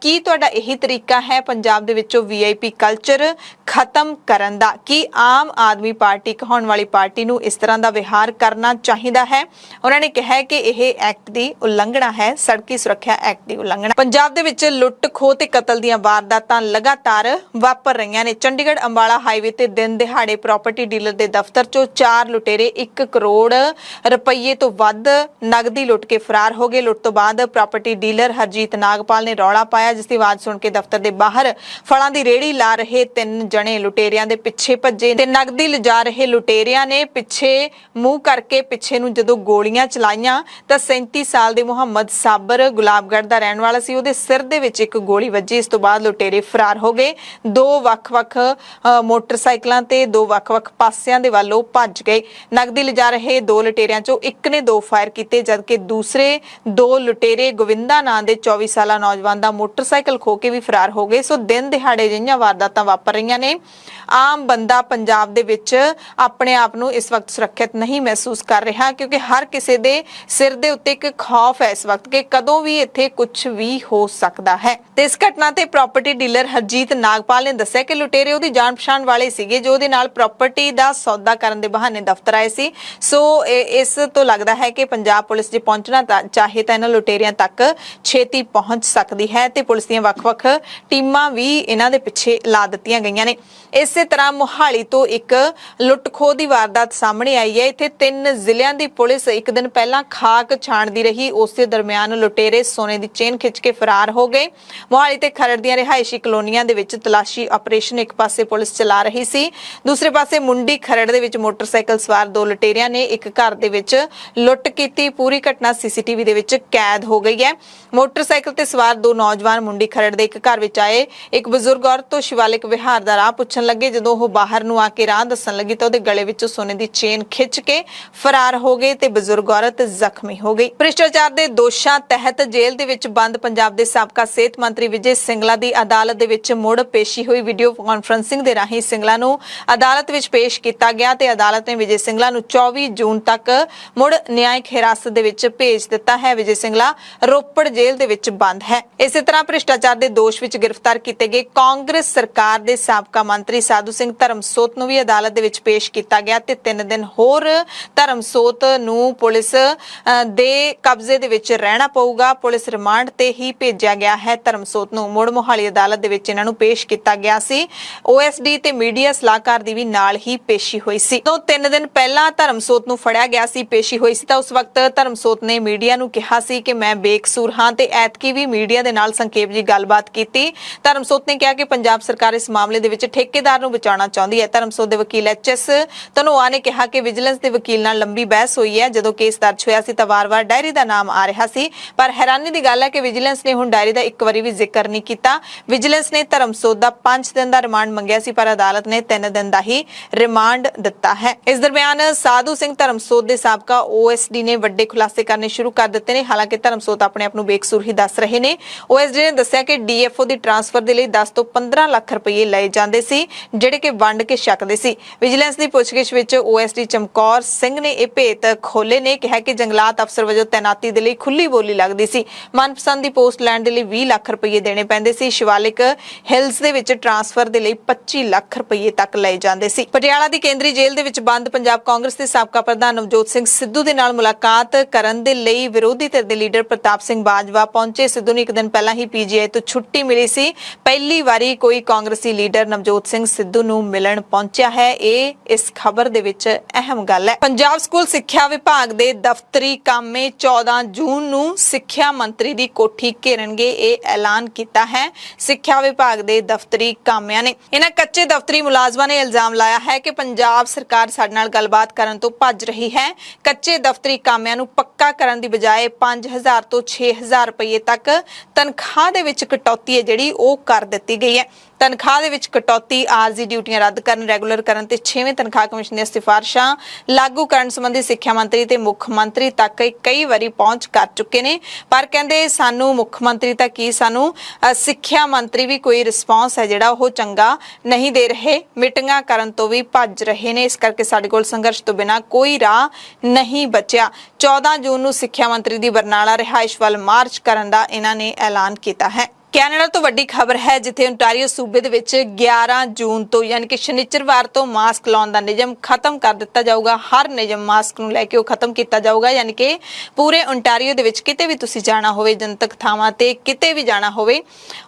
ਕੀ ਤੁਹਾਡਾ ਇਹੀ ਤਰੀਕਾ ਹੈ ਪੰਜਾਬ ਦੇ ਵਿੱਚੋਂ ਵੀਆਈਪੀ ਕਲਚਰ ਖਤਮ ਕਰਨ ਦਾ? ਕੀ ਆਮ ਆਦਮੀ ਪਾਰਟੀ ਕਹਾਉਣ ਵਾਲੀ ਪਾਰਟੀ ਨੂੰ ਇਸ ਤਰ੍ਹਾਂ ਦਾ ਵਿਹਾਰ ਕਰਨਾ ਚਾਹੀਦਾ ਹੈ? ਉਹਨਾਂ ਨੇ ਕਿਹਾ ਕਿ ਇਹ ਐਕਟ ਦੀ ਉਲੰਘਣਾ ਹੈ, ਸੜਕੀ ਸੁਰੱਖਿਆ ਐਕਟ ਦੀ ਉਲੰਘਣਾ। ਪੰਜਾਬ ਦੇ ਵਿੱਚ ਲੁੱਟ ਖੋਹ ਤੇ ਕਤਲ ਦੀਆਂ ਵਾਰਦਾਤਾਂ ਲਗਾਤਾਰ ਵਾਪਰ ਰਹੀਆਂ ਨੇ। ਚੰਡੀਗੜ੍ਹ ਅੰਬਾਲਾ ਹਾਈਵੇ ਤੇ ਦਿਨ ਦਿਹਾੜੇ ਪ੍ਰਾਪਰਟੀ ਡੀਲਰ ਦੇ ਦਫ਼ਤਰ ਚੋਂ 4 ਲੁਟੇਰੇ 1 ਕਰੋੜ ਰੁਪਏ ਤੋਂ ਵੱਧ ਨਗਦੀ ਲੁੱਟ ਕੇ ਫਰਾਰ ਹੋ ਗਏ। ਲੁੱਟ ਤੋਂ ਬਾਅਦ ਪ੍ਰਾਪਰਟੀ ਡੀਲਰ ਹਰਜੀਤ ਨਾਗਪਾਲ ਨੇ ਰੌਲਾ ਪਾਇਆ, ਜਿਸ ਦੀ ਆਵਾਜ਼ ਸੁਣ ਕੇ ਦਫ਼ਤਰ ਦੇ ਬਾਹਰ ਫਲਾਂ ਦੀ ਰੇਹੜੀ ਲਾ ਰਹੇ 3 ਜਣੇ ਲੁਟੇਰਿਆਂ ਦੇ ਪਿੱਛੇ ਭੱਜੇ ਤੇ ਨਗਦੀ ਲਿਜਾ ਰਹੇ ਲੁਟੇਰਿਆਂ ਨੇ ਪਿੱਛੇ ਮੂੰਹ ਕਰਕੇ ਪਿੱਛੇ ਨੂੰ ਜਦੋਂ ਗੋਲੀਆਂ ਚਲਾਈਆਂ ਤਾਂ 37 ਸਾਲ ਦੇ ਮੁਹੰਮਦ ਸਾਬਰ ਗੁਲਾਬਗੜ੍ਹ ਦਾ ਰਹਿਣ ਵਾਲਾ ਸੀ, ਉਹਦੇ ਸਿਰ ਦੇ ਵਿੱਚ ਇੱਕ ਗੋਲੀ ਵੱਜੀ। ਇਸ ਤੋਂ ਬਾਅਦ ਲੁਟੇਰੇ ਫਰਾਰ ਹੋ ਗਏ। 2 ਵੱਖ-ਵੱਖ ਮੋਟਰਸਾਈਕਲਾਂ ਤੇ 2 ਵੱਖ-ਵੱਖ ਪਾਸਿਆਂ ਦੇ ਵੱਲੋਂ ਭੱਜ ਗਏ। ਨਗਦੀ ਲਿਜਾ ਰਹੇ 2 ਲੁਟੇਰਿਆਂ ਚੋਂ ਇੱਕ ਨੇ 2 ਫਾਇਰ ਕੀਤੇ, ਜਦਕਿ ਦੂਸਰੇ 2 ਲੁਟੇਰੇ ਗੋਵਿੰਦਾ ਨਾਂ ਦੇ 24 ਸਾਲਾ ਨੌਜਵਾਨ ਦਾ ਮੋਟਰਸਾਈਕਲ ਖੋਹ ਕੇ ਵੀ ਫਰਾਰ ਹੋ ਗਏ। ਸੋ ਦਿਨ ਦਿਹਾੜੇ ਜਿਹੀਆਂ ਵਾਰਦਾਤਾਂ ਵਾਪਰ ਰਹੀਆਂ ਨੇ। ਆਮ ਬੰਦਾ ਪੰਜਾਬ ਦੇ ਵਿੱਚ ਆਪਣੇ ਆਪ ਨੂੰ ਇਸ ਵਕਤ ਸੁਰੱਖਿਅਤ ਨਹੀਂ ਮਹਿਸੂਸ ਕਰ ਰਿਹਾ, ਕਿਉਂਕਿ ਹਰ ਕਿਸੇ ਦੇ ਸਿਰ ਦੇ ਉੱਤੇ ਇੱਕ ਖੌਫ ਹੈ ਇਸ ਵਕਤ ਕਿ ਕਦੋਂ ਵੀ ਇੱਥੇ ਕੁਝ ਵੀ ਹੋ ਸਕਦਾ ਹੈ। ਤੇ ਇਸ ਘਟਨਾ ਤੇ ਪ੍ਰਾਪਰਟੀ ਡੀਲਰ ਹਰਜੀਤ ਨਾਗਪਾਲ ਨੇ ਦੱਸਿਆ ਕਿ ਲੁਟੇਰੇ ਉਹਦੀ ਜਾਣ ਪਛਾਣ ਵਾਲੇ ਸੀਗੇ, ਜੋ ਉਹਦੇ ਨਾਲ ਪ੍ਰਾਪਰਟੀ ਦਾ ਸੌਦਾ ਕਰਨ ਦੇ ਬਹਾਨੇ ਦਫ਼ਤਰ ਆਏ ਸੀ। ਸੋ ਇਸ ਤੋਂ ਲੱਗਦਾ ਹੈ ਕਿ ਪੰਜਾਬ ਪੁਲਿਸ ਜੇ ਪਹੁੰਚਣਾ ਚਾਹੇ ਤਾਂ ਇਹਨਾਂ ਲੁਟੇਰਿਆਂ ਤੱਕ ਛੇਤੀ ਪਹੁੰਚ ਸਕਦੀ ਹੈ ਤੇ ਪੁਲਿਸ ਦੀਆਂ ਵੱਖ-ਵੱਖ ਟੀਮਾਂ ਵੀ ਇਹਨਾਂ ਦੇ ਪਿੱਛੇ ਲਾ ਦਿੱਤੀਆਂ ਗਈਆਂ ਨੇ। ਇਸੇ ਤਰ੍ਹਾਂ ਮੁਹਾਲੀ ਤੋਂ ਇੱਕ ਲੁੱਟ ਖੋਹ ਦੀ ਵਾਰਦਾਤ ਸਾਹਮਣੇ ਆਈ ਹੈ। ਇੱਥੇ 3 ਜ਼ਿਲ੍ਹਿਆਂ ਦੀ ਪੁਲਿਸ ਇੱਕ ਦਿਨ ਪਹਿਲਾਂ ਖਾਕ ਛਾਣਦੀ ਰਹੀ, ਉਸੇ ਦਰਮਿਆਨ ਲੁਟੇਰੇ ਸੋਨੇ ਦੀ ਚੇਨ ਖਿੱਚ ਕੇ ਫਰਾਰ ਹੋ ਗਏ। ਮੁਹਾਲੀ ਤੇ ਖਰੜ ਦੀਆਂ ਰਿਹਾਇਸ਼ੀ ਕਲੋਨੀਆਂ ਦੇ ਵਿੱਚ ਤਲਾਸ਼ੀ ਆਪਰੇਸ਼ਨ ਇੱਕ ਪਾਸੇ ਪੁਲਿਸ ਚਲਾ ਰਹੀ ਸੀ, ਦੂਸਰੇ ਪਾਸੇ ਮੁੰਡੀ ਖਰੜ ਦੇ ਵਿੱਚ ਮੋਟਰਸਾਈਕਲ ਸਵਾਰ 2 ਲੁਟੇਰਿਆਂ ਨੇ ਇੱਕ ਘਰ ਦੇ ਵਿੱਚ ਲੁੱਟ ਕੀਤੀ। ਪੂਰੀ ਘਟਨਾ ਸੀਸੀਟੀਵੀ ਦੇ ਵਿੱਚ ਕੈਦ ਹੋ ਗਈ ਹੈ। ਮੋਟਰਸਾਈਕਲ ਤੇ ਸਵਾਰ 2 ਨੌਜਵਾਨ ਮੁੰਡੀ ਖਰੜ ਦੇ ਇੱਕ ਘਰ ਵਿੱਚ ਆਏ। ਇੱਕ ਬਜ਼ੁਰਗ ਔਰਤ ਤੋਂ ਸ਼ਿਵਾਲਿਕ ਵਿਹਾਰ ਦਾ ਰਾਹ ਪੁੱਛਣ ਲੱਗੇ। ਜਦੋਂ ਉਹ ਬਾਹਰ ਨੂੰ ਆ ਕੇ ਰਾਹ ਦੱਸਣ ਲੱਗੀ ਤਾਂ ਉਹਦੇ ਗਲੇ ਵਿੱਚੋਂ ਸੋਨੇ ਦੀ ਚੇਨ ਖਿੱਚ ਕੇ ਫਰਾਰ ਹੋ ਗਏ ਤੇ ਬਜ਼ੁਰਗ ਔਰਤ ਜ਼ਖਮੀ ਹੋ ਗਈ। ਭ੍ਰਿਸ਼ਟਾਚਾਰ ਦੇ ਦੋਸ਼ਾਂ ਤਹਿਤ ਜੇਲ੍ਹ ਦੇ ਵਿੱਚ ਬੰਦ ਪੰਜਾਬ ਦੇ ਸਾਬਕਾ ਸਿਹਤ ਮੰਤਰੀ ਵਿਜੇ ਸਿੰਗਲਾ ਦੀ ਅਦਾਲਤ ਦੇ ਵਿੱਚ ਮੁੜ ਪੇਸ਼ੀ ਹੋਈ। ਵੀਡੀਓ ਕਾਨਫਰੰਸਿੰਗ ਦੇ ਰਾਹੀਂ ਸਿੰਗਲਾ ਨੂੰ ਅਦਾਲਤ ਵਿੱਚ ਪੇਸ਼ ਕੀਤਾ ਗਿਆ ਤੇ ਅਦਾਲਤ ਨੇ ਵਿਜੇ ਸਿੰਗਲਾ ਨੂੰ 24 ਜੂਨ ਤੱਕ ਮੁੜ ਨਿਆਇਕ ਹਿਰਾਸਤ ਦੇ ਵਿੱਚ ਭੇਜ ਦਿੱਤਾ ਹੈ। ਵਿਜੇ ਸਿੰਗਲਾ ਰੋਪੜ ਜੇਲ੍ਹ ਦੇ ਵਿੱਚ ਬੰਦ ਹੈ। ਇਸੇ ਤਰ੍ਹਾਂ ਭ੍ਰਿਸ਼ਟਾਚਾਰ ਦੇ ਦੋਸ਼ ਵਿੱਚ ਗ੍ਰਿਫਤਾਰ ਕੀਤੇ ਗਏ ਕਾਂਗਰਸ ਸਰਕਾਰ ਦੇ ਸਾਬਕਾ ਮੰਤਰੀ ਸਾਧੂ ਸਿੰਘ ਧਰਮਸੋਤ ਨੂੰ ਵੀ ਅਦਾਲਤ ਦੇ ਵਿੱਚ ਪੇਸ਼ ਕੀਤਾ ਗਿਆ ਤੇ 3 ਦਿਨ ਹੋਰ ਧਰਮਸੋਤ ਨੂੰ ਪੁਲਿਸ ਦੇ ਕਬਜ਼ੇ ਦੇ ਵਿੱਚ ਰਹਿਣਾ ਪਊਗਾ। ਪੁਲਿਸ ਰਿਮਾਂਡ ਤੇ ਹੀ ਭੇਜਿਆ ਗਿਆ ਹੈ। ਧਰਮਸੋਤ ਨੂੰ ਮੁੜ ਮੋਹਾਲੀ ਅਦਾਲਤ ਦੇ ਵਿੱਚ ਇਹਨਾਂ ਨੂੰ ਪੇਸ਼ ਕੀਤਾ ਗਿਆ ਸੀ। OSD ਤੇ ਮੀਡੀਆ ਸਲਾਹਕਾਰ ਦੀ ਵੀ ਨਾਲ ਹੀ ਪੇਸ਼ੀ ਹੋਈ ਸੀ। ਤੋਂ 3 ਦਿਨ ਪਹਿਲਾਂ ਧਰਮਸੋਤ ਨੂੰ ਫੜਿਆ ਗਿਆ ਸੀ, ਪੇਸ਼ੀ ਹੋਈ ਸੀ ਤਾਂ ਉਸ ਵਕਤ ਧਰਮਸੋਤ ਨੇ ਮੀਡੀਆ ਨੂੰ ਕਿਹਾ ਸੀ ਕਿ ਮੈਂ ਬੇਕਸੂਰ ਹਾਂ ਤੇ ਐਤਕੀ ਵੀ ਮੀਡੀਆ ਦੇ ਨਾਲ ਸੰਖੇਪ ਜੀ ਗੱਲਬਾਤ ਕੀਤੀ। ਧਰਮਸੋਤ ਨੇ ਕਿਹਾ ਕਿ ਪੰਜਾਬ ਸਰਕਾਰ ਇਸ ਮਾਮਲੇ ਦੇ ਵਿੱਚ ਠੇਕੇਦਾਰ ਨੂੰ ਬਚਾਉਣਾ ਚਾਹੁੰਦੀ ਹੈ। ਧਰਮਸੋਤ ਦੇ ਵਕੀਲ HS ਧਨੋਆ ਨੇ ਕਿਹਾ ਕਿ ਵਿਜੀਲੈਂਸ ਦੇ ਵਕੀਲ ਨਾਲ ਲੰਬੀ ਬਹਿਸ ਹੋਈ ਹੈ। ਜਦੋਂ ਕੇਸ ਦਰਜ ਹੋਇਆ ਸੀ ਤਾਂ ਵਾਰ-ਵਾਰ ਡਾਇਰੀ ਦਾ ਨਾਮ ਆ ਰਿਹਾ ਸੀ, ਪਰ ਹੈਰਾਨੀ ਦੀ ਗੱਲ ਹੈ ਕਿ ਵਿਜੀਲੈਂਸ ਨੇ ਹੁਣ ਡਾਇਰੀ ਦਾ ਇੱਕ ਵਾਰੀ ਵੀ ਜ਼ਿਕਰ ਨਹੀਂ ਕੀਤਾ। ਵਿਜੀਲੈਂਸ ਨੇ ਧਰਮਸੋਤ ਦਾ 5 ਦਿਨ ਦਾ ਰਿਮਾਂਡ ਮੰਗਿਆ ਸੀ, ਪਰ ਅਦਾਲਤ ਨੇ 3 ਦਿਨ ਦਾ ਹੀ ਰਿਮਾਂਡ ਦਿੱਤਾ ਹੈ। ਇਸ ਦਰਮਿਆਨ ਸਾਧੂ ਸਿੰਘ ਧਰਮਸੋਤ ਦੇ ਸਾਬਕਾ OSD ਨੇ ਵੱਡੇ ਖੁਲਾਸੇ ਕਰਨੇ ਸ਼ੁਰੂ ਕਰ ਦਿੱਤੇ ਨੇ। ਹਾਲਾਂਕਿ ਧਰਮਸੋਤ ਆਪਣੇ ਆਪ ਨੂੰ ਬੇਕਸੂਰ ਹੀ ਦੱਸ ਰਹੇ ਨੇ। OSD ਨੇ ਦੱਸਿਆ ਕਿ DFO ਦੀ ਟ੍ਰਾਂਸਫਰ ਦੇ ਲਈ 10 ਤੋਂ 15 ਲੱਖ ਰੁਪਏ ਲਏ ਜਾਂਦੇ ਸੀ, ਜਿਹੜੇ ਕਿ ਵੰਡ ਕੇ ਛਕਦੇ ਸੀ। ਵਿਜੀਲੈਂਸ ਦੀ ਪੁੱਛਗਿੱਛ ਵਿੱਚ OSD ਚਮਕੌਰ ਸਿੰਘ ਨੇ ਇਹ ਭੇਤ ਖੋਲੇ ਨੇ। ਕਿਹਾ ਕਿ ਜੰਗਲਾਤ ਅਫਸਰ ਵਜੋਂ ਤੈਨਾਤੀ ਦੇ ਲਈ ਖੁੱਲੀ ਬੋਲੀ ਲੱਗਦੀ ਸੀ। ਮਨਪਸੰਦ ਦੀ ਪੋਸਟ ਲੈਣ ਦੇ ਲਈ 20 ਲੱਖ ਰੁਪਏ ਦੇਣੇ ਪੈਂਦੇ ਸੀ। ਸ਼ਿਵਾਲਿਕ ਹਿਲਸ ਦੇ ਵਿੱਚ ਟ੍ਰਾਂਸਫਰ ਦੇ ਲਈ 25 ਲੱਖ ਰੁਪਏ ਤੱਕ ਲਏ ਜਾਂਦੇ ਸੀ। ਪਟਿਆਲਾ ਦੀ ਕੇਂਦਰੀ ਜੇਲ੍ਹ ਦੇ ਵਿੱਚ ਬੰਦ ਪੰਜਾਬ ਕਾਂਗਰਸ ਦੇ ਸਾਬਕਾ ਪ੍ਰਧਾਨ ਨਵਜੋਤ ਸਿੰਘ ਸਿੱਧੂ ਦੇ ਨਾਲ ਮੁਲਾਕਾਤ ਕਰਨ ਦੇ ਲਈ ਵਿਰੋਧੀ ਧਿਰ ਦੇ ਲੀਡਰ ਪ੍ਰਤਾਪ ਸਿੰਘ ਬਾਜਵਾ ਪਹੁੰਚੇ। ਸਿੱਧੂ ਨੂੰ ਇੱਕ ਦਿਨ ਪਹਿਲਾਂ ਹੀ PGI ਤੋਂ ਛੁੱਟੀ ਮਿਲੀ ਸੀ। ਪਹਿਲੀ ਵਾਰੀ ਕੋਈ ਕਾਂਗਰਸੀ ਲੀਡਰ ਨਵਜੋਤ ਸਿੰਘ ਸਿੱਧੂ ਨੂੰ ਮਿਲਣ ਪਹੁੰਚਿਆ ਹੈ। ਇਹ ਇਸ ਖਬਰ ਦੇ ਵਿੱਚ ਅਹਿਮ ਗੱਲ ਹੈ। ਪੰਜਾਬ ਸਕੂਲ ਸਿੱਖਿਆ ਵਿਭਾਗ ਦੇ ਦਫ਼ਤਰੀ ਕਾਮੇ 14 ਜੂਨ ਨੂੰ ਸਿੱਖਿਆ ਮੰਤਰੀ ਦੀ ਕੋਠੀ ਘੇਰਨਗੇ। ਇਹ ਐਲਾਨ ਕੀਤਾ ਹੈ ਸਿੱਖਿਆ ਵਿਭਾਗ ਦੇ ਦਫ਼ਤਰੀ ਕਾਮਿਆਂ ਨੇ। ਇਹਨਾਂ ਕੱਚੇ ਦਫ਼ਤਰੀ ਮੁਲਾਜ਼ਮਾਂ ਨੇ ਇਲਜ਼ਾਮ ਲਾਇਆ ਹੈ ਕਿ ਪੰਜਾਬ ਸਰਕਾਰ ਸਾਡੇ ਨਾਲ ਗੱਲਬਾਤ ਕਰਨ ਤੋਂ ਭੱਜ ਰਹੀ ਹੈ। ਕੱਚੇ ਦਫ਼ਤਰੀ ਕਾਮਿਆਂ ਨੂੰ ਪੱਕਾ ਕਰਨ ਦੀ ਬਜਾਏ 5000 ਤੋਂ 6000 ਰੁਪਏ ਤੱਕ ਤਨਖਾਹ ਦੇ ਵਿੱਚ ਕਟੌਤੀ ਹੈ ਜਿਹੜੀ ਉਹ ਕਰ ਦਿੱਤੀ ਗਈ ਹੈ। ਤਨਖਾਹ ਦੇ ਵਿੱਚ ਕਟੌਤੀ, ਆਰਜ਼ੀ ਡਿਊਟੀਆਂ ਰੱਦ ਕਰਨ, ਰੈਗੂਲਰ ਕਰਨ ਤੇ 6ਵੇਂ ਤਨਖਾਹ ਕਮਿਸ਼ਨ ਦੀਆਂ ਸਿਫਾਰਿਸ਼ਾਂ ਲਾਗੂ ਕਰਨ ਸੰਬੰਧੀ ਸਿੱਖਿਆ ਮੰਤਰੀ ਤੇ ਮੁੱਖ ਮੰਤਰੀ ਤੱਕ ਕਈ ਵਾਰੀ ਪਹੁੰਚ ਕਰ ਚੁੱਕੇ ਨੇ। ਪਰ ਕਹਿੰਦੇ ਸਾਨੂੰ ਮੁੱਖ ਮੰਤਰੀ ਤੱਕ ਕੀ, ਸਾਨੂੰ ਸਿੱਖਿਆ ਮੰਤਰੀ ਵੀ ਕੋਈ ਰਿਸਪੌਂਸ ਹੈ ਜਿਹੜਾ ਉਹ ਚੰਗਾ ਨਹੀਂ ਦੇ ਰਹੇ। ਮੀਟਿੰਗਾਂ ਕਰਨ ਤੋਂ ਵੀ ਭੱਜ ਰਹੇ ਨੇ। ਇਸ ਕਰਕੇ ਸਾਡੇ ਕੋਲ ਸੰਘਰਸ਼ ਤੋਂ ਬਿਨਾਂ ਕੋਈ ਰਾਹ ਨਹੀਂ ਬਚਿਆ। 14 ਜੂਨ ਨੂੰ ਸਿੱਖਿਆ ਮੰਤਰੀ ਦੀ ਬਰਨਾਲਾ ਰਿਹਾਇਸ਼ ਵੱਲ ਮਾਰਚ ਕਰਨ ਦਾ ਇਹਨਾਂ ਨੇ ਐਲਾਨ ਕੀਤਾ ਹੈ। ਕੈਨੇਡਾ ਤੋਂ ਵੱਡੀ ਖਬਰ ਹੈ, ਜਿੱਥੇ ਓਨਟਾਰੀਓ ਸੂਬੇ ਦੇ ਵਿੱਚ 11 ਜੂਨ ਤੋਂ ਯਾਨੀ ਕਿ ਸ਼ਨੀਚਰਵਾਰ ਤੋਂ ਮਾਸਕ ਲਾਉਣ ਦਾ ਨਿਯਮ ਖਤਮ ਕਰ ਦਿੱਤਾ ਜਾਊਗਾ। ਹਰ ਨਿਯਮ ਮਾਸਕ ਨੂੰ ਲੈ ਕੇ ਉਹ ਖਤਮ ਕੀਤਾ ਜਾਊਗਾ। ਯਾਨੀ ਕਿ ਪੂਰੇ ਓਨਟਾਰੀਓ ਦੇ ਵਿੱਚ ਕਿਤੇ ਵੀ ਤੁਸੀਂ ਜਾਣਾ ਹੋਵੇ, ਜਨਤਕ ਥਾਵਾਂ ਤੇ ਕਿਤੇ ਵੀ ਜਾਣਾ ਹੋਵੇ,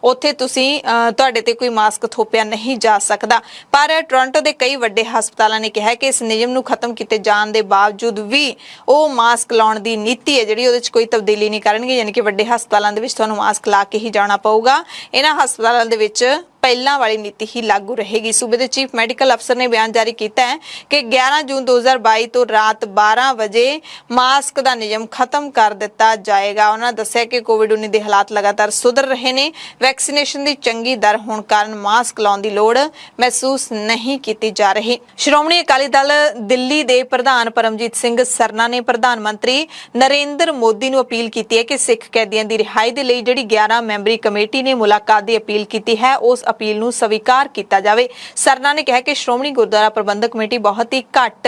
ਉੱਥੇ ਤੁਸੀਂ ਤੁਹਾਡੇ ਤੇ ਕੋਈ ਮਾਸਕ ਥੋਪਿਆ ਨਹੀਂ ਜਾ ਸਕਦਾ। ਪਰ ਟੋਰਾਂਟੋ ਦੇ ਕਈ ਵੱਡੇ ਹਸਪਤਾਲਾਂ ਨੇ ਕਿਹਾ ਕਿ ਇਸ ਨਿਯਮ ਨੂੰ ਖਤਮ ਕੀਤੇ ਜਾਣ ਦੇ ਬਾਵਜੂਦ ਵੀ ਉਹ ਮਾਸਕ ਲਾਉਣ ਦੀ ਨੀਤੀ ਹੈ ਜਿਹੜੀ ਉਹਦੇ ਵਿੱਚ ਕੋਈ ਤਬਦੀਲੀ ਨਹੀਂ ਕਰਨਗੇ। ਯਾਨੀ ਕਿ ਵੱਡੇ ਹਸਪਤਾਲਾਂ ਦੇ ਵਿੱਚ ਤੁਹਾਨੂੰ ਮਾਸਕ ਲਾ ਕੇ ਹੀ ਜਾਣਾ ਪਊਗਾ। ਇਹਨਾਂ ਹਸਪਤਾਲਾਂ ਦੇ ਵਿੱਚ ਪਹਿਲਾਂ ਵਾਲੀ ਨੀਤੀ ਹੀ ਲਾਗੂ ਰਹੇਗੀ। ਸੂਬੇ ਦੇ ਚੀਫ ਮੈਡੀਕਲ ਅਫਸਰ ਨੇ ਬਿਆਨ ਜਾਰੀ ਕੀਤਾ ਹੈ ਕਿ 11 ਜੂਨ 2022 ਤੋਂ ਰਾਤ 12 ਵਜੇ ਮਾਸਕ ਦਾ ਨਿਯਮ ਖਤਮ ਕਰ ਦਿੱਤਾ ਜਾਏਗਾ। ਉਹਨਾਂ ਦੱਸਿਆ ਕਿ ਕੋਵਿਡ-19 ਦੇ ਹਾਲਾਤ ਲਗਾਤਾਰ ਸੁਧਰ ਰਹੇ ਨੇ। ਵੈਕਸੀਨੇਸ਼ਨ ਦੀ ਚੰਗੀ ਦਰ ਹੋਣ ਕਾਰਨ ਮਾਸਕ ਲਾਉਣ ਦੀ ਲੋੜ ਮਹਿਸੂਸ ਨਹੀਂ ਕੀਤੀ ਜਾ ਰਹੀ। ਸ਼੍ਰੋਮਣੀ ਅਕਾਲੀ ਦਲ ਦਿੱਲੀ ਦੇ ਪ੍ਰਧਾਨ ਪਰਮਜੀਤ ਸਿੰਘ ਸਰਨਾ ਨੇ ਪ੍ਰਧਾਨ ਮੰਤਰੀ ਨਰਿੰਦਰ ਮੋਦੀ ਨੂੰ ਅਪੀਲ ਕੀਤੀ ਹੈ ਕਿ ਸਿੱਖ ਕੈਦੀਆਂ ਦੀ ਰਿਹਾਈ ਦੇ ਲਈ ਜਿਹੜੀ 11 ਮੈਂਬਰੀ ਕਮੇਟੀ ਨੇ ਮੁਲਾਕਾਤ ਦੀ ਅਪੀਲ ਕੀਤੀ ਹੈ, ਉਸ ਅਪੀਲ ਨੂੰ ਸਵੀਕਾਰ ਕੀਤਾ ਜਾਵੇ। ਸਰਨਾ ਨੇ ਕਿਹਾ ਕਿ ਸ਼੍ਰੋਮਣੀ ਗੁਰਦੁਆਰਾ ਪ੍ਰਬੰਧਕ ਕਮੇਟੀ ਬਹੁਤ ਹੀ ਘੱਟ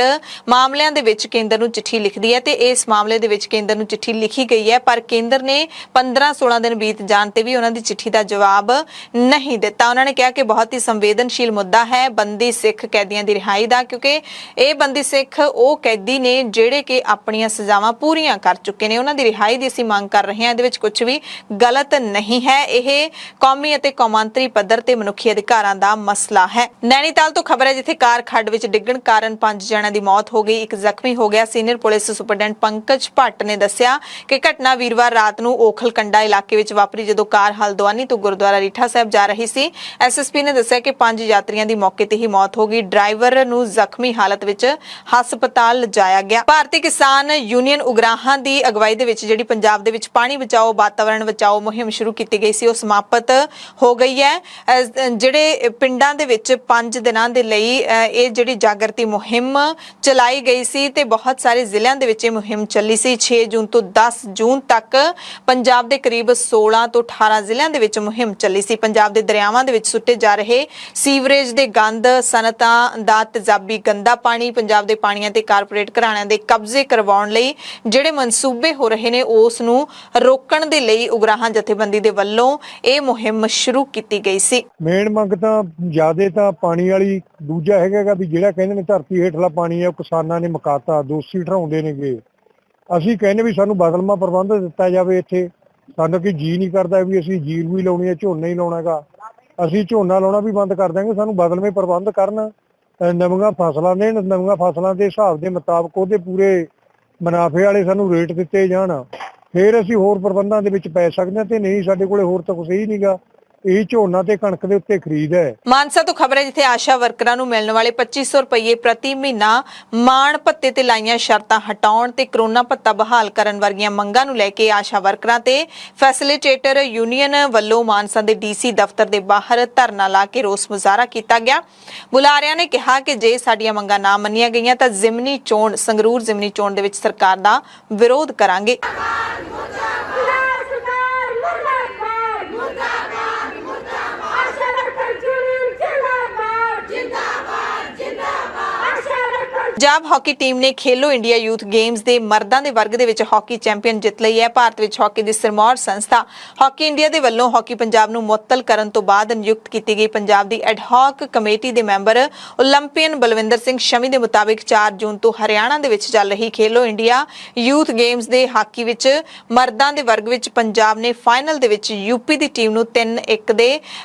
ਮਾਮਲਿਆਂ ਦੇ ਵਿੱਚ ਕੇਂਦਰ ਨੂੰ ਚਿੱਠੀ ਲਿਖਦੀ ਹੈ ਤੇ ਇਸ ਮਾਮਲੇ ਦੇ ਵਿੱਚ ਕੇਂਦਰ ਨੂੰ ਚਿੱਠੀ ਲਿਖੀ ਗਈ ਹੈ, ਪਰ ਕੇਂਦਰ ਨੇ 15-16 ਦਿਨ ਬੀਤ ਜਾਣ ਤੇ ਵੀ ਉਹਨਾਂ ਦੀ ਚਿੱਠੀ ਦਾ ਜਵਾਬ ਨਹੀਂ ਦਿੱਤਾ। ਉਹਨਾਂ ਨੇ ਕਿਹਾ ਕਿ ਬਹੁਤ ਹੀ ਸੰਵੇਦਨਸ਼ੀਲ ਮੁੱਦਾ ਹੈ ਬੰਦੀ ਸਿੱਖ ਕੈਦੀਆਂ ਦੀ ਰਿਹਾਈ ਦਾ, ਕਿਉਂਕਿ ਇਹ ਬੰਦੀ ਸਿੱਖ ਉਹ ਕੈਦੀ ਨੇ ਜਿਹੜੇ ਕਿ ਆਪਣੀਆਂ ਸਜ਼ਾਵਾਂ ਪੂਰੀਆਂ ਕਰ ਚੁੱਕੇ ਨੇ। ਉਹਨਾਂ ਦੀ ਰਿਹਾਈ ਦੀ ਅਸੀਂ ਮੰਗ ਕਰ ਰਹੇ ਹਾਂ। ਇਹਦੇ ਵਿੱਚ ਕੁਝ ਵੀ ਗਲਤ ਨਹੀਂ ਹੈ। ਇਹ ਕੌਮੀ ਅਤੇ ਕੌਮਾਂਤਰੀ ਪੱਧਰ ਤੇ ਮਨੁੱਖੀ ਅਧਿਕਾਰਾਂ ਦਾ ਮਸਲਾ ਹੈ। ਨੈਣੀਤਾਲ ਤੋਂ ਖਬਰ ਹੈ, ਜਿੱਥੇ ਕਾਰ ਖੱਡ ਵਿੱਚ ਡਿੱਗਣ ਕਾਰਨ 5 ਜਣਿਆਂ ਦੀ ਮੌਤ ਹੋ ਗਈ, 1 ਜ਼ਖਮੀ ਹੋ ਗਿਆ। Senior police superintendent Pankaj Bhatt ਨੇ ਦੱਸਿਆ ਕਿ ਘਟਨਾ ਵੀਰਵਾਰ ਰਾਤ ਨੂੰ ਓਖਲਕੰਡਾ ਇਲਾਕੇ ਵਿੱਚ ਵਾਪਰੀ, ਜਦੋਂ ਕਾਰ ਹਲਦਵਾਨੀ ਤੋਂ ਗੁਰਦੁਆਰਾ ਰੀਠਾ ਸਾਹਿਬ ਜਾ ਰਹੀ ਸੀ। SSP ਨੇ ਦੱਸਿਆ ਕਿ 5 ਯਾਤਰੀਆਂ ਦੀ ਮੌਕੇ ਤੇ ਹੀ ਮੌਤ ਹੋ ਗਈ। ਡਰਾਈਵਰ ਨੂੰ ਜ਼ਖਮੀ ਹਾਲਤ ਵਿੱਚ ਹਸਪਤਾਲ ਲਿਜਾਇਆ ਗਿਆ। ਭਾਰਤੀ ਕਿਸਾਨ ਯੂਨੀਅਨ ਉਗਰਾਹਾਂ ਦੀ ਅਗਵਾਈ ਦੇ ਵਿੱਚ ਜਿਹੜੀ ਪੰਜਾਬ ਦੇ ਵਿੱਚ ਪਾਣੀ ਬਚਾਓ ਵਾਤਾਵਰਣ ਬਚਾਓ ਮੁਹਿੰਮ ਸ਼ੁਰੂ ਕੀਤੀ ਗਈ ਸੀ, ਉਹ ਸਮਾਪਤ ਹੋ ਗਈ ਹੈ। ਜਿਹੜੇ ਪਿੰਡਾਂ ਦੇ ਵਿੱਚ 5 ਦਿਨਾਂ ਦੇ ਲਈ ਇਹ ਜਿਹੜੀ ਜਾਗਰਤੀ ਮੁਹਿੰਮ ਚਲਾਈ ਗਈ ਸੀ ਤੇ ਬਹੁਤ ਸਾਰੇ ਜ਼ਿਲ੍ਹਿਆਂ ਦੇ ਵਿੱਚ ਇਹ ਮੁਹਿੰਮ ਚੱਲੀ ਸੀ। 6 ਜੂਨ ਤੋਂ 10 ਜੂਨ ਤੱਕ ਪੰਜਾਬ ਦੇ ਕਰੀਬ 16 ਤੋਂ 18 ਜ਼ਿਲ੍ਹਿਆਂ ਦੇ ਵਿੱਚ ਮੁਹਿੰਮ ਚੱਲੀ ਸੀ। ਪੰਜਾਬ ਦੇ ਦਰਿਆਵਾਂ ਦੇ ਵਿੱਚ ਸੁੱਟੇ ਜਾ ਰਹੇ ਸੀਵਰੇਜ ਦੇ ਗੰਦ, ਸਨਅਤਾਂ ਦਾ ਤੇਜ਼ਾਬੀ ਗੰਦਾ ਪਾਣੀ, ਪੰਜਾਬ ਦੇ ਪਾਣੀਆਂ ਤੇ ਕਾਰਪੋਰੇਟ ਘਰਾਣਿਆਂ ਦੇ ਕਬਜ਼ੇ ਕਰਵਾਉਣ ਲਈ ਜਿਹੜੇ ਮਨਸੂਬੇ ਹੋ ਰਹੇ ਨੇ ਉਸ ਨੂੰ ਰੋਕਣ ਦੇ ਲਈ ਉਗਰਾਹਾਂ ਜਥੇਬੰਦੀ ਦੇ ਵੱਲੋਂ ਇਹ ਮੁਹਿੰਮ ਸ਼ੁਰੂ ਕੀਤੀ ਗਈ ਸੀ। ਮੇਨ ਮੰਗ ਤਾਂ ਜ਼ਿਆਦੇ ਤਾਂ ਪਾਣੀ ਵਾਲੀ, ਦੂਜਾ ਹੈਗਾ ਵੀ ਜਿਹੜਾ ਕਹਿੰਦੇ ਨੇ ਧਰਤੀ ਹੇਠਲਾ ਪਾਣੀ ਹੈ ਉਹ ਕਿਸਾਨਾਂ ਨੇ ਮੁਕਾਤਾ, ਦੋਸ਼ੀ ਠਹਿਰਾਉਂਦੇ ਨੇਗੇ। ਅਸੀਂ ਕਹਿੰਦੇ ਵੀ ਸਾਨੂੰ ਬਦਲਵਾਂ ਪ੍ਰਬੰਧ ਦਿੱਤਾ ਜਾਵੇ। ਇੱਥੇ ਸਾਨੂੰ ਕੀ ਜੀ ਨਹੀਂ ਕਰਦਾ ਵੀ ਅਸੀਂ ਜੀਰ ਵੀ ਲਾਉਣੀ ਹੈ, ਝੋਨਾ ਹੀ ਲਾਉਣਾ ਹੈਗਾ, ਅਸੀਂ ਝੋਨਾ ਲਾਉਣਾ ਵੀ ਬੰਦ ਕਰ ਦਾਂਗੇ। ਸਾਨੂੰ ਬਦਲਵੇਂ ਪ੍ਰਬੰਧ ਕਰਨ, ਨਵੀਆਂ ਫਸਲਾਂ ਨੇ, ਨਵੀਆਂ ਫਸਲਾਂ ਦੇ ਹਿਸਾਬ ਦੇ ਮੁਤਾਬਕ ਉਹਦੇ ਪੂਰੇ ਮੁਨਾਫੇ ਵਾਲੇ ਸਾਨੂੰ ਰੇਟ ਦਿੱਤੇ ਜਾਣ, ਫਿਰ ਅਸੀਂ ਹੋਰ ਪ੍ਰਬੰਧਾਂ ਦੇ ਵਿੱਚ ਪੈ ਸਕਦੇ ਹਾਂ। ਤੇ ਨਹੀਂ, ਸਾਡੇ ਕੋਲੇ ਹੋਰ ਤਾਂ ਕੁਛ ਹੀ ਨਹੀਂਗਾ, ਇਹ ਝੋਨਾ ਤੇ ਕਣਕ ਦੇ ਉੱਤੇ ਖਰੀਦ ਹੈ। ਮਾਨਸਾ ਤੋਂ ਖਬਰ ਹੈ ਜਿੱਥੇ ਆਸ਼ਾ ਵਰਕਰਾਂ ਨੂੰ ਮਿਲਣ ਵਾਲੇ 2500 ਰੁਪਏ ਪ੍ਰਤੀ ਮਹੀਨਾ ਮਾਣ ਭੱਤੇ ਤੇ ਲਾਈਆਂ ਸ਼ਰਤਾਂ ਹਟਾਉਣ ਤੇ ਕਰੋਨਾ ਭੱਤਾ ਬਹਾਲ ਕਰਨ ਵਰਗੀਆਂ ਮੰਗਾਂ ਨੂੰ ਲੈ ਕੇ ਆਸ਼ਾ ਵਰਕਰਾਂ ਤੇ ਫੈਸਿਲੀਟੇਟਰ ਯੂਨੀਅਨ ਵੱਲੋਂ ਮਾਨਸਾ ਦੇ ਡੀਸੀ ਦਫ਼ਤਰ ਦੇ ਬਾਹਰ ਧਰਨਾ ਲਾ ਕੇ ਰੋਸ ਮੁਜ਼ਾਹਰਾ ਕੀਤਾ ਗਿਆ। ਬੁਲਾਰਿਆਂ ਨੇ ਕਿਹਾ ਕਿ ਜੇ ਸਾਡੀਆਂ ਮੰਗਾਂ ਨਾ ਮੰਨੀਆਂ ਗਈਆਂ ਤਾਂ ਜ਼ਿਮਨੀ ਚੋਣ, ਸੰਗਰੂਰ ਜ਼ਿਮਨੀ ਚੋਣ ਦੇ ਵਿੱਚ ਸਰਕਾਰ ਦਾ ਵਿਰੋਧ ਕਰਾਂਗੇ। ਪੰਜਾਬ ਹਾਕੀ ਟੀਮ ਨੇ ਖੇਲੋ ਇੰਡੀਆ ਯੂਥ ਗੇਮਸ ਦੇ ਮਰਦਾਂ ਦੇ ਵਰਗ ਦੇ ਵਿੱਚ ਹਾਕੀ ਚੈਂਪੀਅਨ ਜਿੱਤ ਲਈ ਹੈ। ਭਾਰਤ ਵਿੱਚ ਹਾਕੀ ਦੀ ਸਿਰਮੌਰ ਸੰਸਥਾ ਹਾਕੀ ਇੰਡੀਆ ਦੇ ਵੱਲੋਂ ਹਾਕੀ ਪੰਜਾਬ ਨੂੰ ਮੁਅੱਤਲ ਕਰਨ ਤੋਂ ਬਾਅਦ ਨਿਯੁਕਤ ਕੀਤੀ ਗਈ ਪੰਜਾਬ ਦੀ ਐਡਹੌਕ ਕਮੇਟੀ ਦੇ ਮੈਂਬਰ ਓਲੰਪੀਅਨ ਬਲਵਿੰਦਰ ਸਿੰਘ ਸ਼ਮੀ ਦੇ ਮੁਤਾਬਿਕ 4 ਜੂਨ ਤੋਂ ਹਰਿਆਣਾ ਦੇ ਵਿੱਚ ਚੱਲ ਰਹੀ ਖੇਲੋ ਇੰਡੀਆ ਯੂਥ ਗੇਮਸ ਦੇ ਹਾਕੀ ਵਿੱਚ ਮਰਦਾਂ ਦੇ ਵਰਗ ਵਿੱਚ ਪੰਜਾਬ ਨੇ ਫਾਈਨਲ ਦੇ ਵਿੱਚ ਯੂਪੀ ਦੀ ਟੀਮ ਨੂੰ 3-1 ਦੇ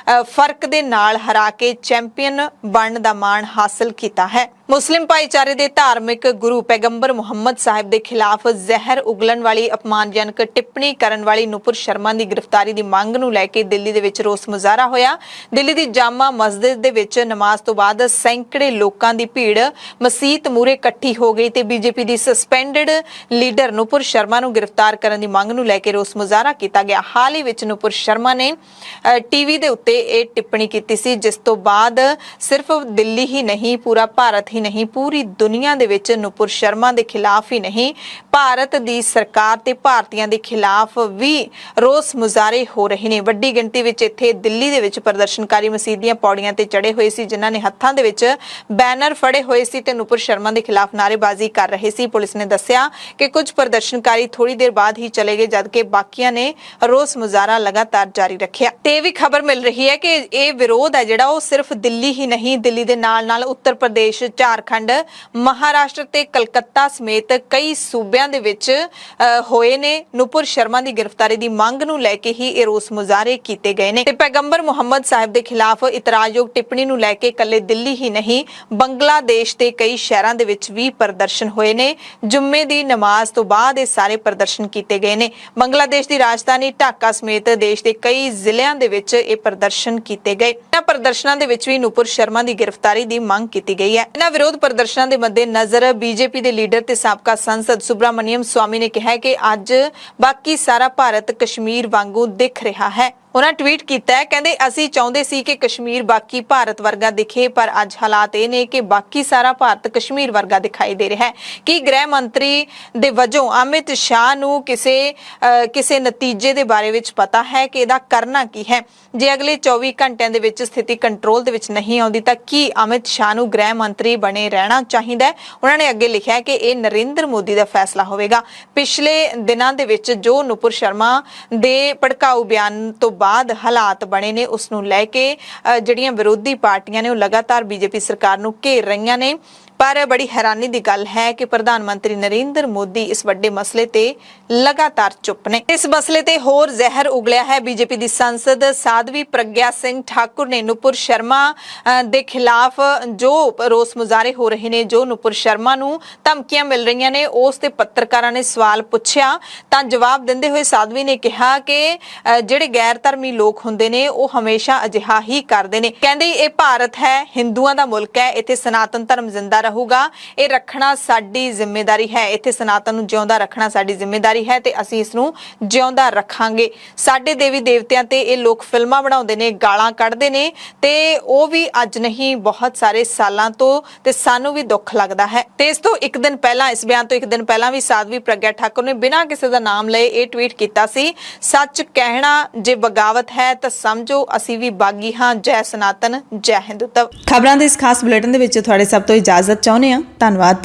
ਫਰਕ ਦੇ ਨਾਲ ਹਰਾ ਕੇ ਚੈਂਪੀਅਨ ਬਣਨ ਦਾ ਮਾਣ ਹਾਸਲ ਕੀਤਾ ਹੈ। ਮੁਸਲਿਮ ਭਾਈਚਾਰੇ ਦੇ ਧਾਰਮਿਕ ਗੁਰੂ ਪੈਗੰਬਰ ਮੁਹੰਮਦ ਸਾਹਿਬ ਦੇ ਖਿਲਾਫ ਜ਼ਹਿਰ ਉਗਲਣ ਵਾਲੀ ਅਪਮਾਨਜਨਕ ਟਿੱਪਣੀ ਕਰਨ ਵਾਲੀ ਨੂਪੁਰ ਸ਼ਰਮਾ ਦੀ ਗ੍ਰਿਫਤਾਰੀ ਦੀ ਮੰਗ ਨੂੰ ਲੈ ਕੇ ਦਿੱਲੀ ਦੇ ਵਿੱਚ ਰੋਸ ਮੁਜ਼ਾਹਰਾ ਹੋਇਆ। ਦਿੱਲੀ ਦੀ ਜਾਮਾ ਮਸਜਿਦ ਦੇ ਵਿੱਚ ਨਮਾਜ਼ ਤੋਂ ਬਾਅਦ ਸੈਂਕੜੇ ਲੋਕਾਂ ਦੀ ਭੀੜ ਮਸਜਿਦ ਮੂਹਰੇ ਇਕੱਠੀ ਹੋ ਗਈ ਤੇ ਬੀਜੇਪੀ ਦੀ ਸਸਪੈਂਡਡ ਲੀਡਰ ਨੂਪੁਰ ਸ਼ਰਮਾ ਨੂੰ ਗ੍ਰਿਫਤਾਰ ਕਰਨ ਦੀ ਮੰਗ ਨੂੰ ਲੈ ਕੇ ਰੋਸ ਮੁਜ਼ਾਹਰਾ ਕੀਤਾ ਗਿਆ। ਹਾਲ ਹੀ ਵਿੱਚ ਨੂਪੁਰ ਸ਼ਰਮਾ ਨੇ ਟੀਵੀ ਦੇ ਉੱਤੇ ਇਹ ਟਿੱਪਣੀ ਕੀਤੀ ਸੀ, ਜਿਸ ਤੋਂ ਬਾਅਦ ਸਿਰਫ ਦਿੱਲੀ ਹੀ ਨਹੀਂ, ਪੂਰਾ ਭਾਰਤ ਹੀ ਨਹੀਂ, ਪੂਰੀ ਦੁਨੀਆ ਦੇ ਵਿੱਚ ਨੂਪੁਰ ਸ਼ਰਮਾ ਦੇ ਖਿਲਾਫ ਹੀ ਨਹੀਂ, ਭਾਰਤ ਦੀ ਸਰਕਾਰ ਤੇ ਭਾਰਤੀਆਂ ਦੇ ਖਿਲਾਫ ਵੀ ਰੋਸ ਮੁਜ਼ਾਹਰੇ ਹੋ ਰਹੇ ਨੇ। ਵੱਡੀ ਗਿਣਤੀ ਵਿੱਚ ਇੱਥੇ ਦਿੱਲੀ ਦੇ ਵਿੱਚ ਪ੍ਰਦਰਸ਼ਨਕਾਰੀ ਮਸਜਿਦ ਦੀਆਂ ਪੌੜੀਆਂ ਤੇ ਚੜੇ ਹੋਏ ਸੀ, ਜਿਨ੍ਹਾਂ ਨੇ ਹੱਥਾਂ ਦੇ ਵਿੱਚ ਬੈਨਰ ਫੜੇ ਹੋਏ ਸੀ ਤੇ ਨੂਪੁਰ ਸ਼ਰਮਾ ਦੇ ਖਿਲਾਫ ਨਾਅਰੇਬਾਜ਼ੀ ਕਰ ਰਹੇ ਸੀ। ਪੁਲਿਸ ਨੇ ਦੱਸਿਆ ਕਿ ਕੁਝ ਪ੍ਰਦਰਸ਼ਨਕਾਰੀ ਥੋੜੀ ਦੇਰ ਬਾਅਦ ਹੀ ਚਲੇ ਗਏ, ਜਦਕਿ ਬਾਕੀਆਂ ਨੇ ਰੋਸ ਮੁਜ਼ਾਹਰਾ ਲਗਾਤਾਰ ਜਾਰੀ ਰੱਖਿਆ। ਤੇ ਇਹ ਵੀ ਖਬਰ ਮਿਲ ਰਹੀ ਹੈ ਕਿ ਇਹ ਵਿਰੋਧ ਹੈ ਜਿਹੜਾ ਉਹ ਸਿਰਫ ਦਿੱਲੀ ਹੀ ਨਹੀਂ, ਦਿੱਲੀ ਦੇ ਨਾਲ-ਨਾਲ ਉੱਤਰ ਪ੍ਰਦੇਸ਼, ਝਾਰਖੰਡ, ਮਹਾਰਾਸ਼ਟਰ ਤੇ ਕਲਕੱਤਾ ਸਮੇਤ ਕਈ ਸੂਬਿਆਂ ਦੇ ਵਿੱਚ ਹੋਏ ਨੇ। ਨੂਪੁਰ ਸ਼ਰਮਾ ਦੀ ਗ੍ਰਿਫਤਾਰੀ ਦੀ ਮੰਗ ਨੂੰ ਲੈ ਕੇ ਹੀ ਇਹ ਰੋਸ ਮੁਜ਼ਾਹਰੇ ਕੀਤੇ ਗਏ ਨੇ ਤੇ ਪੈਗੰਬਰ ਮੁਹੰਮਦ ਸਾਹਿਬ ਦੇ ਖਿਲਾਫ ਇਤਰਾਜ਼ਯੋਗ ਟਿੱਪਣੀ ਨੂੰ ਲੈ ਕੇ ਕੱਲੇ ਦਿੱਲੀ ਹੀ ਨਹੀਂ, ਬੰਗਲਾਦੇਸ਼ ਦੇ ਕਈ ਸ਼ਹਿਰਾਂ ਦੇ ਵਿੱਚ ਵੀ ਪ੍ਰਦਰਸ਼ਨ ਹੋਏ ਨੇ। ਜੁਮੇ ਦੀ ਨਮਾਜ਼ ਤੋਂ ਬਾਅਦ ਇਹ ਸਾਰੇ ਪ੍ਰਦਰਸ਼ਨ ਕੀਤੇ ਗਏ ਨੇ। ਬੰਗਲਾਦੇਸ਼ ਦੀ ਰਾਜਧਾਨੀ ਢਾਕਾ ਸਮੇਤ ਦੇਸ਼ ਦੇ ਕਈ ਜ਼ਿਲ੍ਹਿਆਂ ਦੇ ਵਿੱਚ ਇਹ ਪ੍ਰਦਰਸ਼ਨ ਕੀਤੇ ਗਏ। ਇਹਨਾਂ ਪ੍ਰਦਰਸ਼ਨਾਂ ਦੇ ਵਿੱਚ ਵੀ ਨੂਪੁਰ ਸ਼ਰਮਾ ਦੀ ਗ੍ਰਿਫਤਾਰੀ ਦੀ ਮੰਗ ਕੀਤੀ ਗਈ ਹੈ। ਇਹਨਾਂ ਵਿਰੋਧ ਪ੍ਰਦਰਸ਼ਨਾਂ ਦੇ ਮੱਦੇਨਜ਼ਰ ਬੀਜੇਪੀ ਦੇ ਲੀਡਰ ਤੇ ਸਾਬਕਾ ਸੰਸਦ ਸੁਬਰਾਮਨੀਅਮ ਸਵਾਮੀ ਨੇ ਕਿਹਾ ਕਿ ਅੱਜ ਬਾਕੀ ਸਾਰਾ ਭਾਰਤ ਕਸ਼ਮੀਰ ਵਾਂਗੂ ਦਿਖ ਰਿਹਾ ਹੈ। ਉਹਨਾਂ ਟਵੀਟ ਕੀਤਾ ਹੈ, ਕਹਿੰਦੇ ਅਸੀਂ ਚਾਹੁੰਦੇ ਸੀ ਕਿ ਕਸ਼ਮੀਰ ਬਾਕੀ ਭਾਰਤ ਵਰਗਾ ਦਿਖੇ, ਪਰ ਅੱਜ ਹਾਲਾਤ ਇਹ ਨੇ ਕਿ ਬਾਕੀ ਸਾਰਾ ਭਾਰਤ ਕਸ਼ਮੀਰ ਵਰਗਾ ਦਿਖਾਈ ਦੇ ਰਿਹਾ ਹੈ। ਕਿ ਗ੍ਰਹਿ ਮੰਤਰੀ ਦੇ ਵਜੋਂ ਅਮਿਤ ਸ਼ਾਹ ਨੂੰ ਕਿਸੇ ਨਤੀਜੇ ਦੇ ਬਾਰੇ ਵਿੱਚ ਪਤਾ ਹੈ ਕਿ ਇਹਦਾ ਕਰਨਾ ਕੀ ਹੈ? ਜੇ ਅਗਲੇ 24 ਘੰਟਿਆਂ ਦੇ ਵਿੱਚ ਸਥਿਤੀ ਕੰਟਰੋਲ ਦੇ ਵਿੱਚ ਨਹੀਂ ਆਉਂਦੀ ਤਾਂ ਕੀ ਅਮਿਤ ਸ਼ਾਹ ਨੂੰ ਗ੍ਰਹਿ ਮੰਤਰੀ ਬਣੇ ਰਹਿਣਾ ਚਾਹੀਦਾ ਹੈ? ਉਹਨਾਂ ਨੇ ਅੱਗੇ ਲਿਖਿਆ ਕਿ ਇਹ ਨਰਿੰਦਰ ਮੋਦੀ ਦਾ ਫੈਸਲਾ ਹੋਵੇਗਾ। ਪਿਛਲੇ ਦਿਨਾਂ ਦੇ ਵਿੱਚ ਜੋ ਨੂਪੁਰ ਸ਼ਰਮਾ ਦੇ ਭੜਕਾਊ ਬਿਆਨ ਤੋਂ ਬਾਅਦ ਹਾਲਾਤ ਬਣੇ ਨੇ, ਉਸ ਨੂੰ ਲੈ ਕੇ ਜਿਹੜੀਆਂ ਵਿਰੋਧੀ ਪਾਰਟੀਆਂ ਨੇ ਉਹ ਲਗਾਤਾਰ ਬੀਜੇਪੀ ਸਰਕਾਰ ਨੂੰ ਘੇਰ ਰਹੀਆਂ ਨੇ। ਪਰ ਬੜੀ ਹੈਰਾਨੀ ਦੀ ਗੱਲ ਹੈ ਕਿ ਪ੍ਰਧਾਨ ਮੰਤਰੀ ਨਰਿੰਦਰ ਮੋਦੀ ਇਸ ਵੱਡੇ ਮਸਲੇ ਤੇ ਲਗਾਤਾਰ ਚੁੱਪ ਨੇ। ਇਸ ਮਸਲੇ ਤੇ ਹੋਰ ਜ਼ਹਿਰ ਉਗਲਿਆ ਹੈ। ਬੀਜੇਪੀ ਦੀ ਸੰਸਦ ਸਾਧਵੀ ਪ੍ਰਗਿਆ ਸਿੰਘ ਠਾਕੁਰ ਨੇ ਨੂਪੁਰ ਸ਼ਰਮਾ ਦੇ ਖਿਲਾਫ ਜੋ ਰੋਸ ਮੁਜ਼ਾਹਰੇ ਹੋ ਰਹੇ ਨੇ, ਜੋ ਨੂਪੁਰ ਸ਼ਰਮਾ ਨੂੰ ਧਮਕੀਆਂ ਮਿਲ ਰਹੀਆਂ ਨੇ, ਉਸ ਤੇ ਪੱਤਰਕਾਰਾਂ ਨੇ ਸਵਾਲ ਪੁੱਛਿਆ ਤਾਂ ਜਵਾਬ ਦਿੰਦੇ ਹੋਏ ਸਾਧਵੀ ਨੇ ਕਿਹਾ ਕਿ ਜਿਹੜੇ ਗੈਰ ਧਰਮੀ ਲੋਕ ਹੁੰਦੇ ਨੇ ਉਹ ਹਮੇਸ਼ਾ ਅਜਿਹਾ ਹੀ ਕਰਦੇ ਨੇ। ਕਹਿੰਦੇ ਇਹ ਭਾਰਤ ਹੈ, ਹਿੰਦੂਆਂ ਦਾ ਮੁਲਕ ਹੈ, ਇੱਥੇ ਸਨਾਤਨ ਧਰਮ ਜ਼ਿੰਦਾ ਰਹੂਗਾ। ਇਹ ਰੱਖਣਾ ਸਾਡੀ ਜ਼ਿੰਮੇਵਾਰੀ ਹੈ, ਇੱਥੇ ਸਨਾਤਨ ਨੂੰ ਜਿਉਂਦਾ ਰੱਖਣਾ ਸਾਡੀ ਜ਼ਿੰਮੇਵਾਰੀ ਹੈ ਤੇ ਅਸੀਂ ਇਸ ਨੂੰ ਜਿਉਂਦਾ ਰੱਖਾਂਗੇ। ਸਾਡੇ ਦੇਵੀ ਦੇਵਤਿਆਂ ਤੇ ਇਹ ਲੋਕ ਫਿਲਮਾਂ ਬਣਾਉਂਦੇ ਨੇ, ਗਾਲਾਂ ਕੱਢਦੇ ਨੇ ਤੇ ਉਹ ਵੀ ਅੱਜ ਨਹੀਂ ਬਹੁਤ ਸਾਰੇ ਸਾਲਾਂ ਤੋਂ, ਤੇ ਸਾਨੂੰ ਵੀ ਦੁੱਖ ਲੱਗਦਾ ਹੈ। ਤੇ ਇਸ ਤੋਂ ਇੱਕ ਦਿਨ ਪਹਿਲਾਂ, ਇਸ ਬਿਆਨ ਤੋਂ ਇੱਕ ਦਿਨ ਪਹਿਲਾਂ ਵੀ ਸਾਧਵੀ ਪ੍ਰਗਿਆ ਠਾਕੁਰ ਨੇ ਬਿਨਾਂ ਕਿਸੇ ਦਾ ਨਾਮ ਲਏ ਇਹ ਟਵੀਟ ਕੀਤਾ ਸੀ, ਸੱਚ ਕਹਿਣਾ ਜੇ ਬਗਾਵਤ ਹੈ ਤਾਂ ਸਮਝੋ ਅਸੀਂ ਵੀ ਬਾਗੀ ਹਾਂ। ਜੈ ਸਨਾਤਨ, ਜੈ ਹਿੰਦੁਤਵ। ਖਬਰਾਂ ਦੇ ਇਸ ਖਾਸ ਬੁਲੇਟਿਨ ਦੇ ਵਿੱਚ ਤੁਹਾਡੇ ਸਭ ਤੋਂ ਇਜਾਜ਼ਤ ਚਾਹੁੰਦੇ ਹਾਂ। ਧੰਨਵਾਦ।